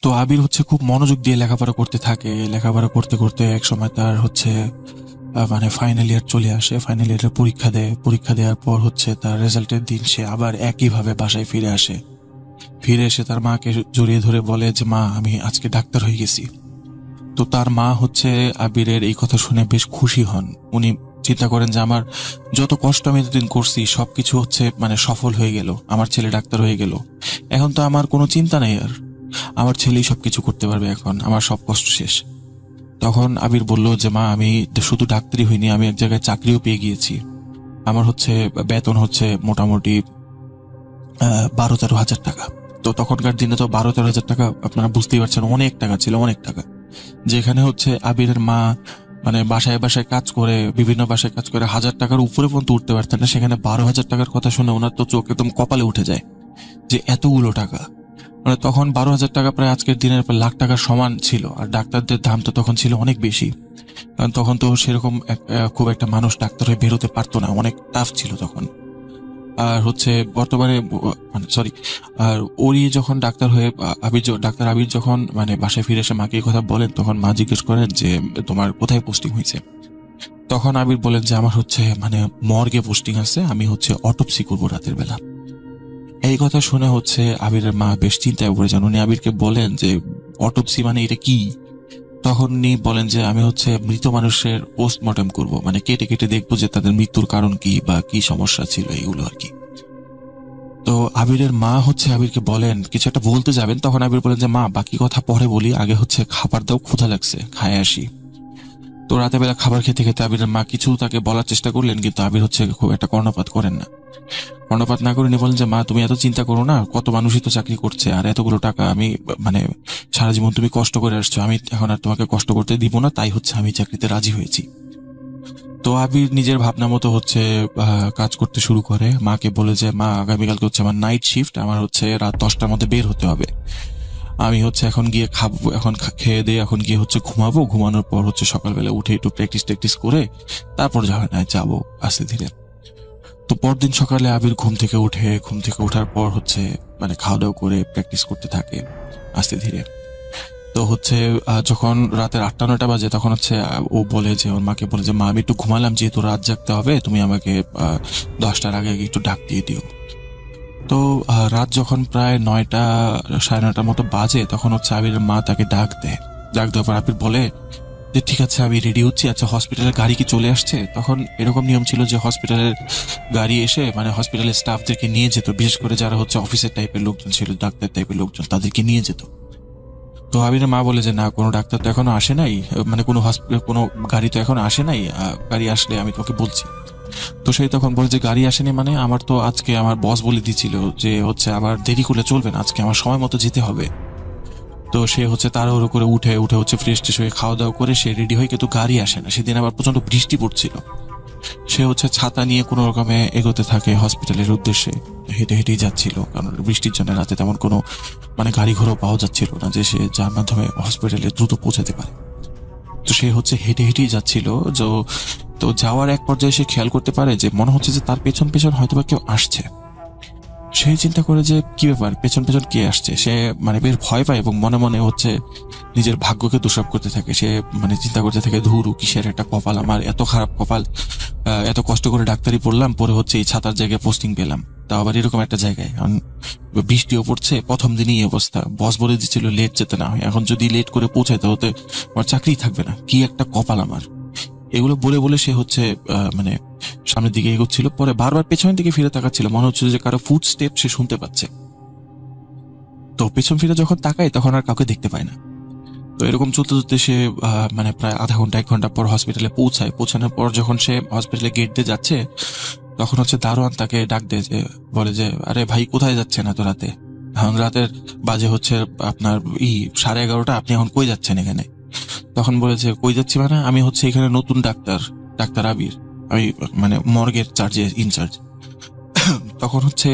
তো আবির হচ্ছে খুব মনোযোগ দিয়ে লেখাপড়া করতে থাকে। লেখাপড়া করতে করতে এক সময় তার হচ্ছে মানে ফাইনাল ইয়ার চলে আসে। ফাইনাল ইয়ারের পরীক্ষা দেয়। পরীক্ষা দেওয়ার পর হচ্ছে তার রেজাল্টের দিন সে আবার একইভাবে বাসায় ফিরে আসে। ফিরে এসে তার মাকে জড়িয়ে ধরে বলে যে মা, আমি আজকে ডাক্তার হয়ে গেছি। তো তার মা হচ্ছে আবিরের এই কথা শুনে বেশ খুশি হন। উনি চিন্তা করেন যে আমার যত কষ্ট আমি এতদিন করছি সবকিছু হচ্ছে মানে সফল হয়ে গেল, আমার ছেলে ডাক্তার হয়ে গেল, এখন তো আমার কোনো চিন্তা নেই আর, আমার ছেলেই সবকিছু করতে পারবে, এখন আমার সব কষ্ট শেষ। তখন আবির বলল যে মা, আমি শুধু ডাক্তারই হইনি, আমি এক জায়গায় চাকরিও পেয়ে গিয়েছি। আমার হচ্ছে বেতন হচ্ছে মোটামুটি 12-13 হাজার টাকা। তো তখনকার দিনে তো 12-13 হাজার টাকা আপনারা বুঝতেই পারছেন, অনেক টাকা ছিল, অনেক টাকা। যেখানে হচ্ছে আবিরের মা মানে বাসায় বাসায় কাজ করে, বিভিন্ন বাসায় কাজ করে 1000 টাকার উপরে পর্যন্ত উঠতে পারতেন না, সেখানে 12,000 টাকার কথা শুনে ওনার তো চোখ একদম কপালে উঠে যায় যে এতগুলো টাকা। মানে তখন 12,000 টাকা প্রায় আজকের দিনের প্রায় লাখ টাকার সমান ছিল। আর ডাক্তারদের দাম তো তখন ছিল অনেক বেশি, কারণ তখন তো সেরকম খুব একটা মানুষ ডাক্তার হয়ে বেরোতে পারতো না, অনেক টাফ ছিল তখন। আর হচ্ছে বর্তমানে মানে সরি, আর ওরই যখন ডাক্তার হয়ে ডাক্তার আবির যখন মানে বাসায় ফিরে এসে মাকে এই কথা বলেন, তখন মা জিজ্ঞেস করেন যে তোমার কোথায় পোস্টিং হয়েছে। তখন আবির বলেন যে আমার হচ্ছে মানে মর্গে পোস্টিং আছে, আমি হচ্ছে অটোপসি করবো রাতের বেলা। এই কথা শুনে হচ্ছে আবিরের মা বেশ চিন্তায় পড়ে যান। উনি আবিরকে বলেন যে অটোপসি মানে এটা কি? তখন উনি বলেন যে আমি হচ্ছে মৃত মানুষের পোস্টমর্টম করব, মানে কেটে কেটে দেখবো যে তাদের মৃত্যুর কারণ কি বা কি সমস্যা ছিল, এগুলো আর কি। তো আবিরের মা হচ্ছে আবিরকে বলেন কিছু একটা বলতে যাবেন, তখন আবির বলেন যে মা, বাকি কথা পরে বলি, আগে হচ্ছে খাবার দাও, ক্ষুধা লাগছে, খায় আসি। তো রাতে বেলা খাবার খেতে খেতে আবিরের মা কিছু তাকে বলার চেষ্টা করলেন, কিন্তু আবির হচ্ছে খুব একটা কর্ণপাত করেন না। কর্ণপাত না করে উনি বলেন যে মা, তুমি এত চিন্তা করো না, কত মানুষই তো চাকরি করছে, আর এতগুলো টাকা আমি মানে সারা জীবন তুমি কষ্ট করে আসছো, আমি এখন আর তোমাকে কষ্ট করতে দিব না, তাই হচ্ছে আমি চাকরিতে রাজি হয়েছি। তো আবির নিজের ভাবনা মতো হচ্ছে কাজ করতে শুরু করে। মাকে বলে যে মা, আগামীকালকে হচ্ছে আমার নাইট শিফট, আমার হচ্ছে রাত 10টার মধ্যে বের হতে হবে, আমি হচ্ছে এখন গিয়ে খাবো, এখন খেয়ে দিয়ে এখন গিয়ে হচ্ছে ঘুমাবো, ঘুমানোর পর হচ্ছে সকালবেলা উঠে একটু প্র্যাকটিস করে তারপর যাবো আস্তে ধীরে। তো পরদিন সকালে আবির ঘুম থেকে ওঠার পর হচ্ছে মানে খাওয়া দাওয়া করে প্র্যাকটিস করতে থাকে আস্তে ধীরে। তো হচ্ছে যখন রাতের 8-9টা বাজে, তখন হচ্ছে ও বলে যে ওর মাকে বলে যে মা, আমি একটু ঘুমালাম, যেহেতু রাত জাগতে হবে, তুমি আমাকে 10টার আগে একটু ডাক দিয়ে দিও। তো রাত যখন প্রায় 9টা 9:30টার মতো বাজে, তখন হচ্ছে আবিরের মা তাকে ডাক দেওয়ার পর আবির বলে যে ঠিক আছে, আমি রেডি হচ্ছি, আচ্ছা হসপিটালের গাড়ি কি চলে আসছে? তখন এরকম নিয়ম ছিল যে হসপিটালের গাড়ি এসে মানে হসপিটালের স্টাফদেরকে নিয়ে যেত, বিশেষ করে যারা হচ্ছে অফিসের টাইপের লোকজন ছিল, ডাক্তার টাইপের লোকজন, তাদেরকে নিয়ে যেত। তো আবিরের মা বলে যে না, কোনো ডাক্তার তো এখনো আসে নাই, মানে কোনো গাড়ি তো এখনো আসে নাই, গাড়ি আসলে আমি তোকে বলছি। তো সেই তখন বলে যে গাড়ি আসেনি মানে, আমার তো আজকে আমার বস বলে দিয়েছিল যে হচ্ছে আমার দেরি করলে চলবে না, আজকে আমার সময় মতো যেতে হবে। তো সে হচ্ছে তাড়াহুড়ো করে উঠে হচ্ছে ফ্রেশ ট্রেশ হয়ে খাওয়া দাওয়া করে সে রেডি হয়ে, কিন্তু গাড়ি আসে না। সেদিন আবার প্রচন্ড বৃষ্টি পড়ছিল। সে হচ্ছে ছাতা নিয়ে কোনো রকমে এগোতে থাকে হসপিটালের উদ্দেশ্যে, হেঁটে হেঁটেই যাচ্ছিল, কারণ বৃষ্টির জন্য রাতে তেমন কোনো মানে গাড়ি ঘোড়া পাওয়া যাচ্ছিল না যে সে যার মাধ্যমে হসপিটালে দ্রুত পৌঁছাতে পারে। তো সে হচ্ছে হেঁটে হেঁটেই যাচ্ছিল। তো যাওয়ার এক পর্যায়ে সে খেয়াল করতে পারে যে মনে হচ্ছে যে তার পেছন পেছন হয়তোবা কেউ আসছে। সে চিন্তা করে যে কি ব্যাপার, পেছন পেছন কে আসছে। সে মানে বেশ ভয় পায় এবং মনে মনে হচ্ছে নিজের ভাগ্যকে দোষারোপ করতে থাকে। সে মানে চিন্তা করতে থাকে, ধুরু, কিসের একটা কপাল আমার, এত খারাপ কপাল, এত কষ্ট করে ডাক্তারি পড়লাম, পরে হচ্ছে এই ছাতার জায়গায় পোস্টিং পেলাম, তাও আবার এরকম একটা জায়গায়, বৃষ্টিও পড়ছে, প্রথম দিনই এই অবস্থা, বস বলে দিচ্ছিল লেট যেতে না হয়, এখন যদি লেট করে পৌঁছাইতে হতে আমার চাকরি থাকবে না, কি একটা কপাল আমার। এগুলো বলে বলে সে হচ্ছে মানে সামনের দিকে এগোচ্ছিল। পরে বারবার পেছনের দিকে ফিরে তাকাচ্ছিল, মনে হচ্ছে যে কারো ফুট স্টেপ সে শুনতে পাচ্ছে। তো পেছন ফিরে যখন তাকায় তখন আর কাউকে দেখতে পায় না। তো এরকম চলতে চলতে সে মানে প্রায় আধা ঘন্টা 1 ঘন্টা পর হসপিটালে পৌঁছানোর পর যখন সে হসপিটালে গেট দিয়ে যাচ্ছে, তখন হচ্ছে দারোয়ান তাকে ডাক দেয়, যে বলে যে আরে ভাই, কোথায় যাচ্ছেন এত রাতে? এখন রাতের বাজে হচ্ছে আপনার 11:30, আপনি এখন কই যাচ্ছেন এখানে? তখন বলেছে কই যাচ্ছি মানে, আমি হচ্ছে এখানে নতুন ডাক্তার আবির, আমি মানে মর্গের ইনচার্জ। তখন হচ্ছে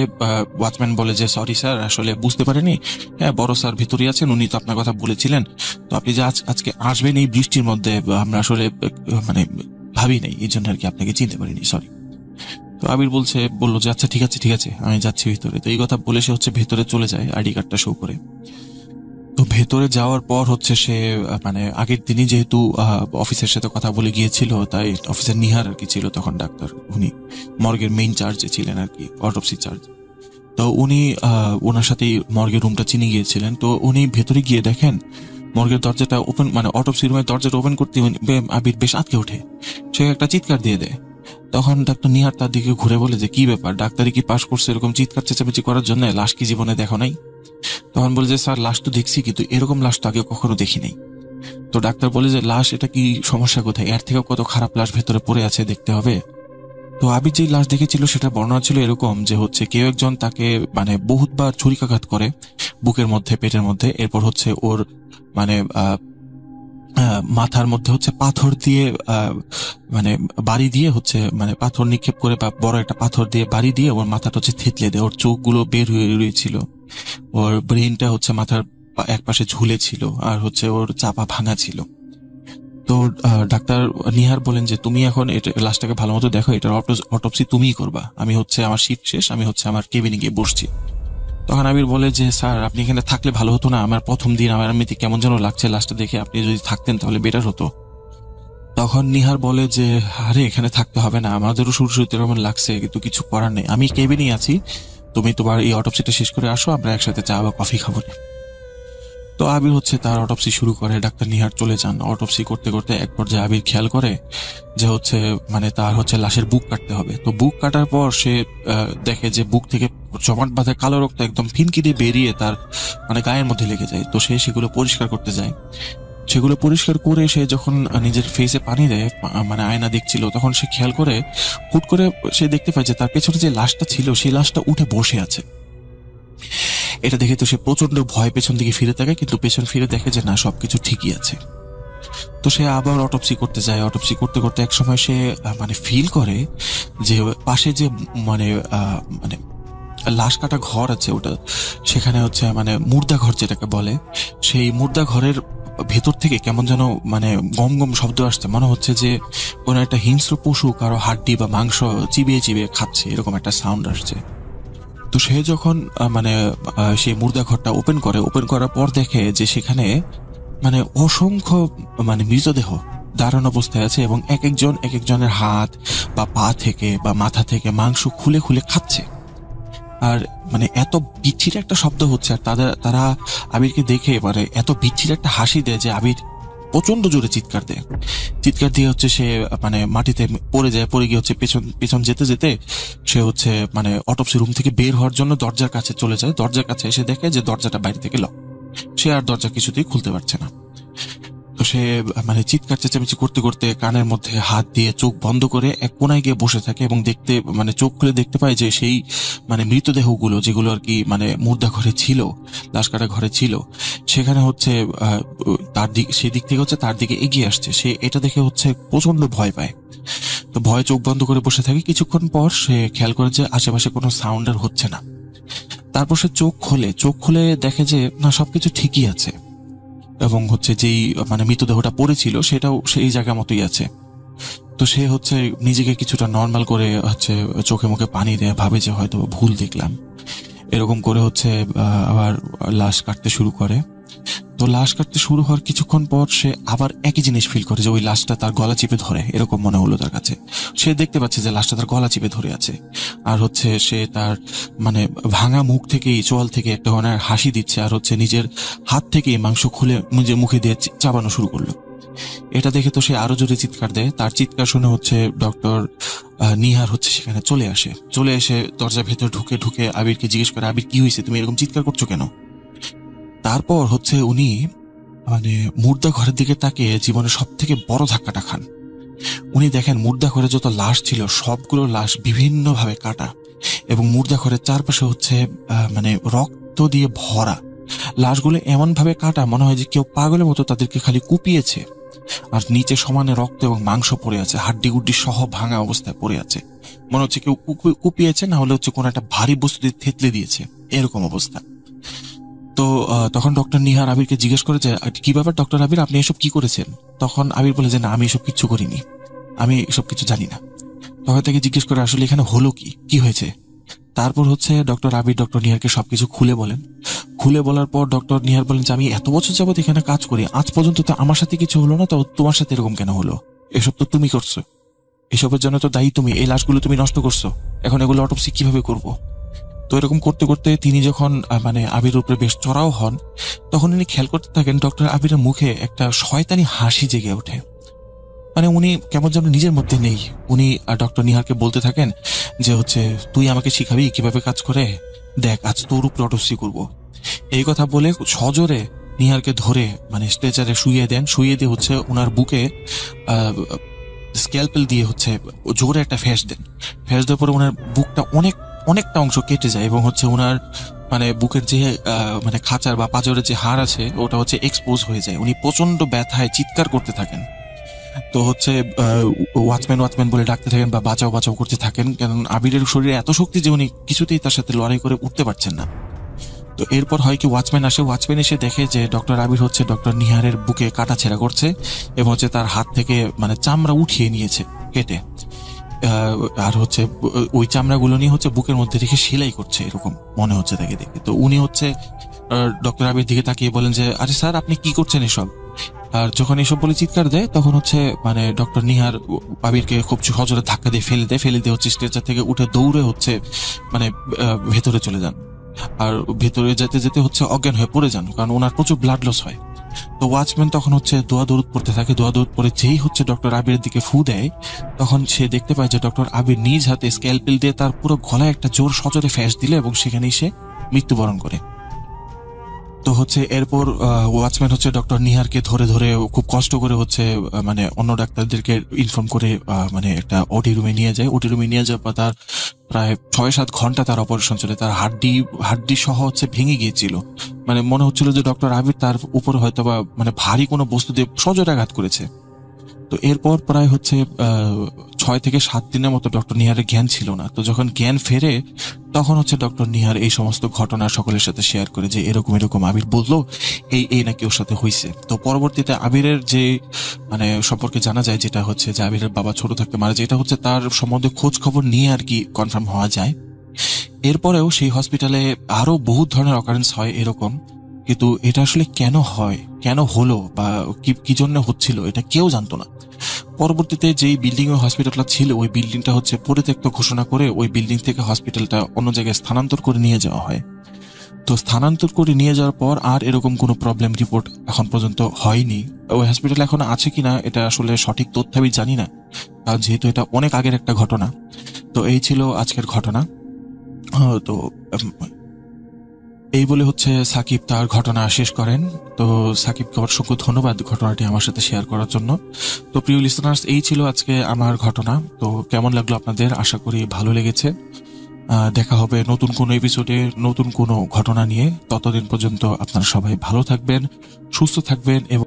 ওয়াচম্যান বলে যে সরি স্যার, আসলে বুঝতে পারেনি, হ্যাঁ বড় স্যার ভিতরে আছেন, উনি তো আপনার কথা বলেছিলেন, তো আপনি যে আজকে আসবেন এই বৃষ্টির মধ্যে, আমরা আসলে মানে ভাবি নাই, এই জন্য আর কি আপনাকে চিনতে পারিনি, সরি। তো আবির বললো যে আচ্ছা ঠিক আছে আমি যাচ্ছি ভিতরে। তো এই কথা বলে সে হচ্ছে ভেতরে চলে যায় আইডি কার্ডটা শো করে। তো ভেতরে যাওয়ার পর হচ্ছে সে মানে আগের দিনই যেহেতু অফিসের সাথে কথা বলে গিয়েছিল, তাই অফিসের নিহার আর কি ছিল তখন ডাক্তার, উনি মর্গের মেইন চার্জে ছিলেন আর কি, অটোপসি চার্জ। তো উনি ওনার সাথে মর্গের রুমটা চিনে গিয়েছিলেন। তো উনি ভেতরে গিয়ে দেখেন মর্গের দরজাটা ওপেন, মানে অটোপসি রুমের দরজাটা ওপেন করতে আবির বেশ আটকে ওঠে। সে একটা চিৎকার দিয়ে দেয়। তখন ডাক্তার নিহার তার দিকে ঘুরে বলে যে কি ব্যাপার, ডাক্তারি কি পাশ করছে এরকম চিৎকার চেঁচামেচি করার জন্য? লাশ কি জীবনে দেখো নাই? তখন বলে যে স্যার লাশ তো দেখছি, কিন্তু এরকম লাশ তো আগে কখনো দেখি নাই। তো ডাক্তার বলে যে লাশ, এটা কি সমস্যা কোথায়? এর থেকেও কত খারাপ লাশ ভেতরে পড়ে আছে, দেখতে হবে। তো আবির যে লাশ দেখেছিল সেটা বর্ণনা ছিল এরকম যে হচ্ছে কেউ একজন তাকে মানে বহুতবার ছুরিকাঘাত করে বুকের মধ্যে, পেটের মধ্যে। এরপর হচ্ছে ওর মানে মাথার মধ্যে হচ্ছে পাথর দিয়ে মানে বাড়ি দিয়ে হচ্ছে মানে পাথর নিক্ষেপ করে বা বড় একটা পাথর দিয়ে বাড়ি দিয়ে ওর মাথাটা হচ্ছে থেতলে দেয়। ওর চোখগুলো বের হয়ে রয়েছিল, ওর ব্রেনটা হচ্ছে মাথার এক পাশে ঝুলে ছিল, আর হচ্ছে ওর চাপা ভাঙা ছিল। তো ডাক্তার নিহার বলেন যে তুমি এখন এটা লাশটাকে ভালো মতো দেখো, এটার অটোপসি তুমিই করবা, আমি হচ্ছে আমার শিফট শেষ, আমি হচ্ছে আমার কেবিনে গিয়ে বসছি। তখন আবির বলে যে স্যার আপনি এখানে থাকলে ভালো হতো না? আমার প্রথম দিন, আমার এমনিতে কেমন যেন লাগছে লাশটা দেখে, আপনি যদি থাকতেন তাহলে বেটার হতো। তখন নিহার বলে যে আরে এখানে থাকতে হবে না, আমাদেরও শুরুতে এরকম লাগছে, কিন্তু কিছু করার নেই, আমি কেবিনেই আছি, তুমি তোমার এই অটোপসিটা শেষ করে আসো, আমরা একসাথে চা বা কফি খাবো। তো আবির হচ্ছে তার অটোপসি শুরু করে। ডাক্তার নিহার চলে যান। অটোপসি করতে করতে এক পর্যায়ে আবির খেয়াল করে যে হচ্ছে মানে তার হচ্ছে লাশের বুক কাটতে হবে। তো বুক কাটার পর সে দেখে যে বুক থেকে জমাট বাঁধা কালো রক্ত একদম ফিনকি দিয়ে বেরিয়ে তার মানে গায়ের মধ্যে লেগে যায়। তো সে সেগুলো পরিষ্কার করতে যায়। সেগুলো পরিষ্কার করে সে যখন নিজের ফেসে পানি দেয়, মানে আয়না দেখছিল, তখন সে খেয়াল করে হুট করে সে দেখতে পায় যে তার পেছনে যে লাশটা ছিল সেই লাশটা উঠে বসে আছে। এটা দেখে তো সে প্রচন্ড ভয় পেছন দিকে ফিরে থাকে, কিন্তু পেছন ফিরে দেখে যে না, সবকিছু ঠিকই আছে। তো সে আবার অটোপসি করতে যায়। অটোপসি করতে করতে এক সময় সে মানে ফিল করে যে পাশে যে মানে মানে লাশ কাটা ঘর আছে, ওটা সেখানে হচ্ছে মানে মুর্দা ঘর যেটাকে বলে, সেই মুর্দা ঘরের ভেতর থেকে কেমন যেন মানে গম গম শব্দ আসছে, মনে হচ্ছে যে কোনো একটা হিংস্র পশু কারো হাড্ডি বা মাংস চিবিয়ে চিবিয়ে খাচ্ছে, এরকম একটা সাউন্ড আসছে। তো সে যখন মানে সেই মুর্দা ঘরটা ওপেন করার পর দেখে যে সেখানে মানে অসংখ্য মানে মৃতদেহ দাঁড়ানো অবস্থায় আছে, এবং এক একজনের হাত বা পা থেকে বা মাথা থেকে মাংস খুলে খুলে খাচ্ছে। আর মানে এত বিচ্ছির একটা শব্দ হচ্ছে, আর তারা আবিরকে দেখে মানে এত বিচ্ছির একটা হাসি দেয় যে আবির প্রচন্ড জোরে চিৎকার দিয়ে হচ্ছে সে মানে মাটিতে পড়ে গিয়ে হচ্ছে পেছন যেতে যেতে সে হচ্ছে মানে অটোপসি রুম থেকে বের হওয়ার জন্য দরজার কাছে চলে যায়। দরজার কাছে এসে দেখে যে দরজাটা বাইরে থেকে লক, সে আর দরজা কিছুতেই খুলতে পারছে না। তো সে মানে চিৎকার চেঁচামেচি করতে করতে কানের মধ্যে হাত দিয়ে চোখ বন্ধ করে এক কোনায় গিয়ে বসে থাকে, এবং দেখতে মানে চোখ খুলে দেখতে পায় যে সেই মানে মৃতদেহগুলো যেগুলো আর কি মানে মুর্দা ঘরে ছিল, লাশ কাটা ঘরে ছিল, সেখানে হচ্ছে সেই দিক থেকে হচ্ছে তার দিকে এগিয়ে আসছে। সে এটা দেখে হচ্ছে প্রচন্ড ভয় পায়। তো ভয়ে চোখ বন্ধ করে বসে থাকে। কিছুক্ষণ পর সে খেয়াল করে যে আশেপাশে কোনো সাউন্ড আর হচ্ছে না। তারপর সে চোখ খুলে দেখে যে না, সবকিছু ঠিকই আছে, এবং হচ্ছে যেই মানে মৃতদেহটা পড়েছিল সেটাও সেই জায়গা মতোই আছে। তো সে হচ্ছে নিজেকে কিছুটা নর্মাল করে হচ্ছে চোখে মুখে পানি দেয়, ভাবে যে হয়তো ভুল দেখলাম। এরকম করে হচ্ছে আবার লাশ কাটতে শুরু করে। তো লাশ কাটতে শুরু হওয়ার কিছুক্ষণ পর সে আবার একই জিনিস ফিল করে যে ওই লাশটা তার গলা চিপে ধরে, এরকম মনে হলো তার কাছে। সে দেখতে পাচ্ছে যে লাশটা তার গলা চিপে ধরে আছে, আর হচ্ছে সে তার মানে ভাঙা মুখ থেকেই চোয়াল থেকে একটা ধরনের হাসি দিচ্ছে, আর হচ্ছে নিজের হাত থেকে মাংস খুলে নিজের মুখে দিয়ে চাবানো শুরু করলো। এটা দেখে তো সে আরো জোরে চিৎকার দেয়। তার চিৎকার শুনে হচ্ছে ডক্টর নিহার হচ্ছে সেখানে চলে এসে দরজার ভেতর ঢুকে আবিরকে জিজ্ঞেস করে, আবির কি হয়েছে, তুমি এরকম চিৎকার করছো কেন? তারপর হচ্ছে উনি মানে মুর্দা ঘরের দিকে তাকিয়ে জীবনের সব থেকে বড় ধাক্কাটা খান। উনি দেখেন মুর্দা ঘরে যত লাশ ছিল সবগুলো লাশ বিভিন্ন ভাবে কাটা, এবং মুর্দা ঘরের চারপাশে হচ্ছে মানে রক্ত দিয়ে ভরা। লাশগুলো এমন ভাবে কাটা মনে হয় যে কেউ পাগলের মতো তাদেরকে খালি কুপিয়েছে, আর নিচে সমানে রক্ত এবং মাংস পড়ে আছে, হাড্ডি গুড্ডি সহ ভাঙা অবস্থায় পড়ে আছে। মনে হচ্ছে কেউ কুপিয়েছে, না হলে হচ্ছে কোনো একটা ভারী বস্তু দিয়ে থেতলে দিয়েছে, এরকম অবস্থা। তো তখন ডক্টর নিহার আবিরকে জিজ্ঞেস করে যে কি ব্যাপার ডক্টর আবির, আপনি এসব কি করেছেন? তখন আবির বলে যে না, আমি এসব কিচ্ছু করিনি, আমি এসব কিছু জানি না। তখন তাকে জিজ্ঞেস করে আসলে এখানে হলো কি হয়েছে? তারপর হচ্ছে ডক্টর আবির ডক্টর নিহারকে সবকিছু খুলে বলেন। খুলে বলার পর ডক্টর নিহার বলেন যে আমি এত বছর যাবত এখানে কাজ করি, আজ পর্যন্ত তো আমার সাথে কিছু হলো না, তো তোমার সাথে এরকম কেন হলো? এসব তো তুমি করছো, এসবের জন্য তো দায়ী তুমি, এই লাশগুলো তুমি নষ্ট করছো, এখন এগুলো অটোপসি কিভাবে করব? তো এরকম করতে করতে তিনি যখন মানে আবিরের উপরে বেশ চড়াও হন, তখন উনি খেয়াল করতে থাকেন ডক্টর আবিরের মুখে একটা শয়তানি হাসি জেগে ওঠে। মানে উনি কেমন যেন নিজের মধ্যে নেই। উনি ডক্টর নিহারকে বলতে থাকেন যে হচ্ছে তুই আমাকে শিখাবি কিভাবে কাজ করে, দেখ আজ তোর উপর অটোপসি করবো। এই কথা বলে সজোরে নিহারকে ধরে মানে স্ট্রেচারে শুইয়ে দেন। শুইয়ে দিয়ে হচ্ছে ওনার বুকে স্ক্যালপেল দিয়ে হচ্ছে জোরে একটা ফ্যাস দেন। ফ্যাস দেওয়ার পরে ওনার বুকটা অনেকটা অংশ কেটে যায় এবং হচ্ছে ওনার মানে বুকের যে মানে খাঁচার বা পাঁজরের যে হাড় আছে ওটা হচ্ছে এক্সপোজ হয়ে যায়। উনি প্রচন্ড ব্যথায় চিৎকার করতে থাকেন। তো হচ্ছে ওয়াচম্যান বলে ডাকতে থাকেন বা বাঁচাও বাঁচাও করতে থাকেন, কারণ আবিরের শরীরে এত শক্তি যে উনি কিছুতেই তার সাথে লড়াই করে উঠতে পারছেন না। তো এরপর হয় কি ওয়াচম্যান আসে, ওয়াচম্যান এসে দেখে যে ডক্টর আবির হচ্ছে ডক্টর নিহারের বুকে কাটাছেঁড়া করছে এবং হচ্ছে তার হাত থেকে মানে চামড়া উঠিয়ে নিয়েছে কেটে, আর হচ্ছে ওই চামড়াগুলো নিয়ে হচ্ছে বুকের মধ্যে রেখে সেলাই করছে, এরকম মনে হচ্ছে তাকে দেখে। তো উনি হচ্ছে ডক্টর আবির দিকে তাকিয়ে বলেন যে আরে স্যার আপনি কি করছেন এসব? আর যখন এসব বলে চিৎকার দেয় তখন হচ্ছে মানে ডক্টর নিহার আবিরকে খুব সজোরে ধাক্কা দিয়ে ফেলে দিয়ে হচ্ছে স্ট্রেচার থেকে উঠে দৌড়ে হচ্ছে মানে ভেতরে চলে যান। আর ভেতরে যেতে যেতে হচ্ছে অজ্ঞান হয়ে পড়ে যান, কারণ ওনার প্রচুর ব্লাড লস হয়। তো ওয়াচম্যান তখন হচ্ছে দোয়া দৌড় পড়তে থাকে। দোয়া দৌড় পরে যেই হচ্ছে ডক্টর আবিরের দিকে ফু দেয়, তখন সে দেখতে পায় যে ডক্টর আবির নিজ হাতে স্ক্যালপেল দিয়ে তার পুরো গলায় একটা জোর সজোরে ফ্যাস দিলে এবং সেখানেই সে মৃত্যুবরণ করে। তো হচ্ছে এরপর ওয়াচম্যান হচ্ছে ডক্টর নিহারকে ধরে ধরে খুব কষ্ট করে হচ্ছে মানে অন্য ডাক্তারদেরকে ইনফর্ম করে মানে একটা ওটি রুমে নিয়ে যায়। ওটি রুমে নিয়ে যাওয়ার পর তার প্রায় 6-7 ঘন্টা তার অপারেশন চলে। তার হাড্ডি সহ হচ্ছে ভেঙে গিয়েছিল। মানে মনে হচ্ছিল যে ডক্টর আবির তার উপরে হয়তো বা মানে ভারী কোনো বস্তু দিয়ে সজোরে আঘাত করেছে। তো এরপর প্রায় হচ্ছে 6 থেকে 7 দিনের মতো ডক্টর নিহারের জ্ঞান ছিল না। তো যখন জ্ঞান ফেরে তখন হচ্ছে ডক্টর নিহার এই সমস্ত ঘটনা সকলের সাথে শেয়ার করে যে এরকম আবির বললো এই নাকি ওর সাথে হয়েছে। তো পরবর্তীতে আবিরের যে মানে সম্পর্কে জানা যায়, যেটা হচ্ছে যে আবিরের বাবা ছোট থাকতে মারা যায়, এটা হচ্ছে তার সম্বন্ধে খোঁজ খবর নিয়ে আর কি কনফার্ম হওয়া যায়। এরপরেও সেই হসপিটালে আরো বহু ধরনের অকারেন্স হয় এরকম, কিন্তু এটা আসলে কেন হয়, কেন হলো বা কি জন্য হচ্ছিল এটা কেউ জানতো না। পরবর্তীতে যেই বিল্ডিং এ হসপিটালটা ছিল ওই বিল্ডিংটা হচ্ছে পরিত্যক্ত ঘোষণা করে ওই বিল্ডিং থেকে হসপিটালটা অন্য জায়গায় স্থানান্তর করে নিয়ে যাওয়া হয়। তো স্থানান্তর করে নিয়ে যাওয়ার পর আর এরকম কোনো প্রবলেম রিপোর্ট এখন পর্যন্ত হয়নি। ওই হসপিটাল এখন আছে কিনা এটা আসলে সঠিক তথ্য আমি জানি না, কারণ যেহেতু এটা অনেক আগের একটা ঘটনা। তো এই ছিল আজকের ঘটনা। তো এই বলে হচ্ছে সাকিব তার ঘটনা শেষ করেন। তো সাকিবকে অসংখ্য ধন্যবাদ ঘটনাটি আমার সাথে শেয়ার করার জন্য। তো প্রিয় লিসনার্স, এই ছিল আজকে আমার ঘটনা। তো কেমন লাগলো আপনাদের? আশা করি ভালো লেগেছে। দেখা হবে নতুন কোনো এপিসোডে নতুন কোনো ঘটনা নিয়ে। ততদিন পর্যন্ত আপনারা সবাই ভালো থাকবেন, সুস্থ থাকবেন এবং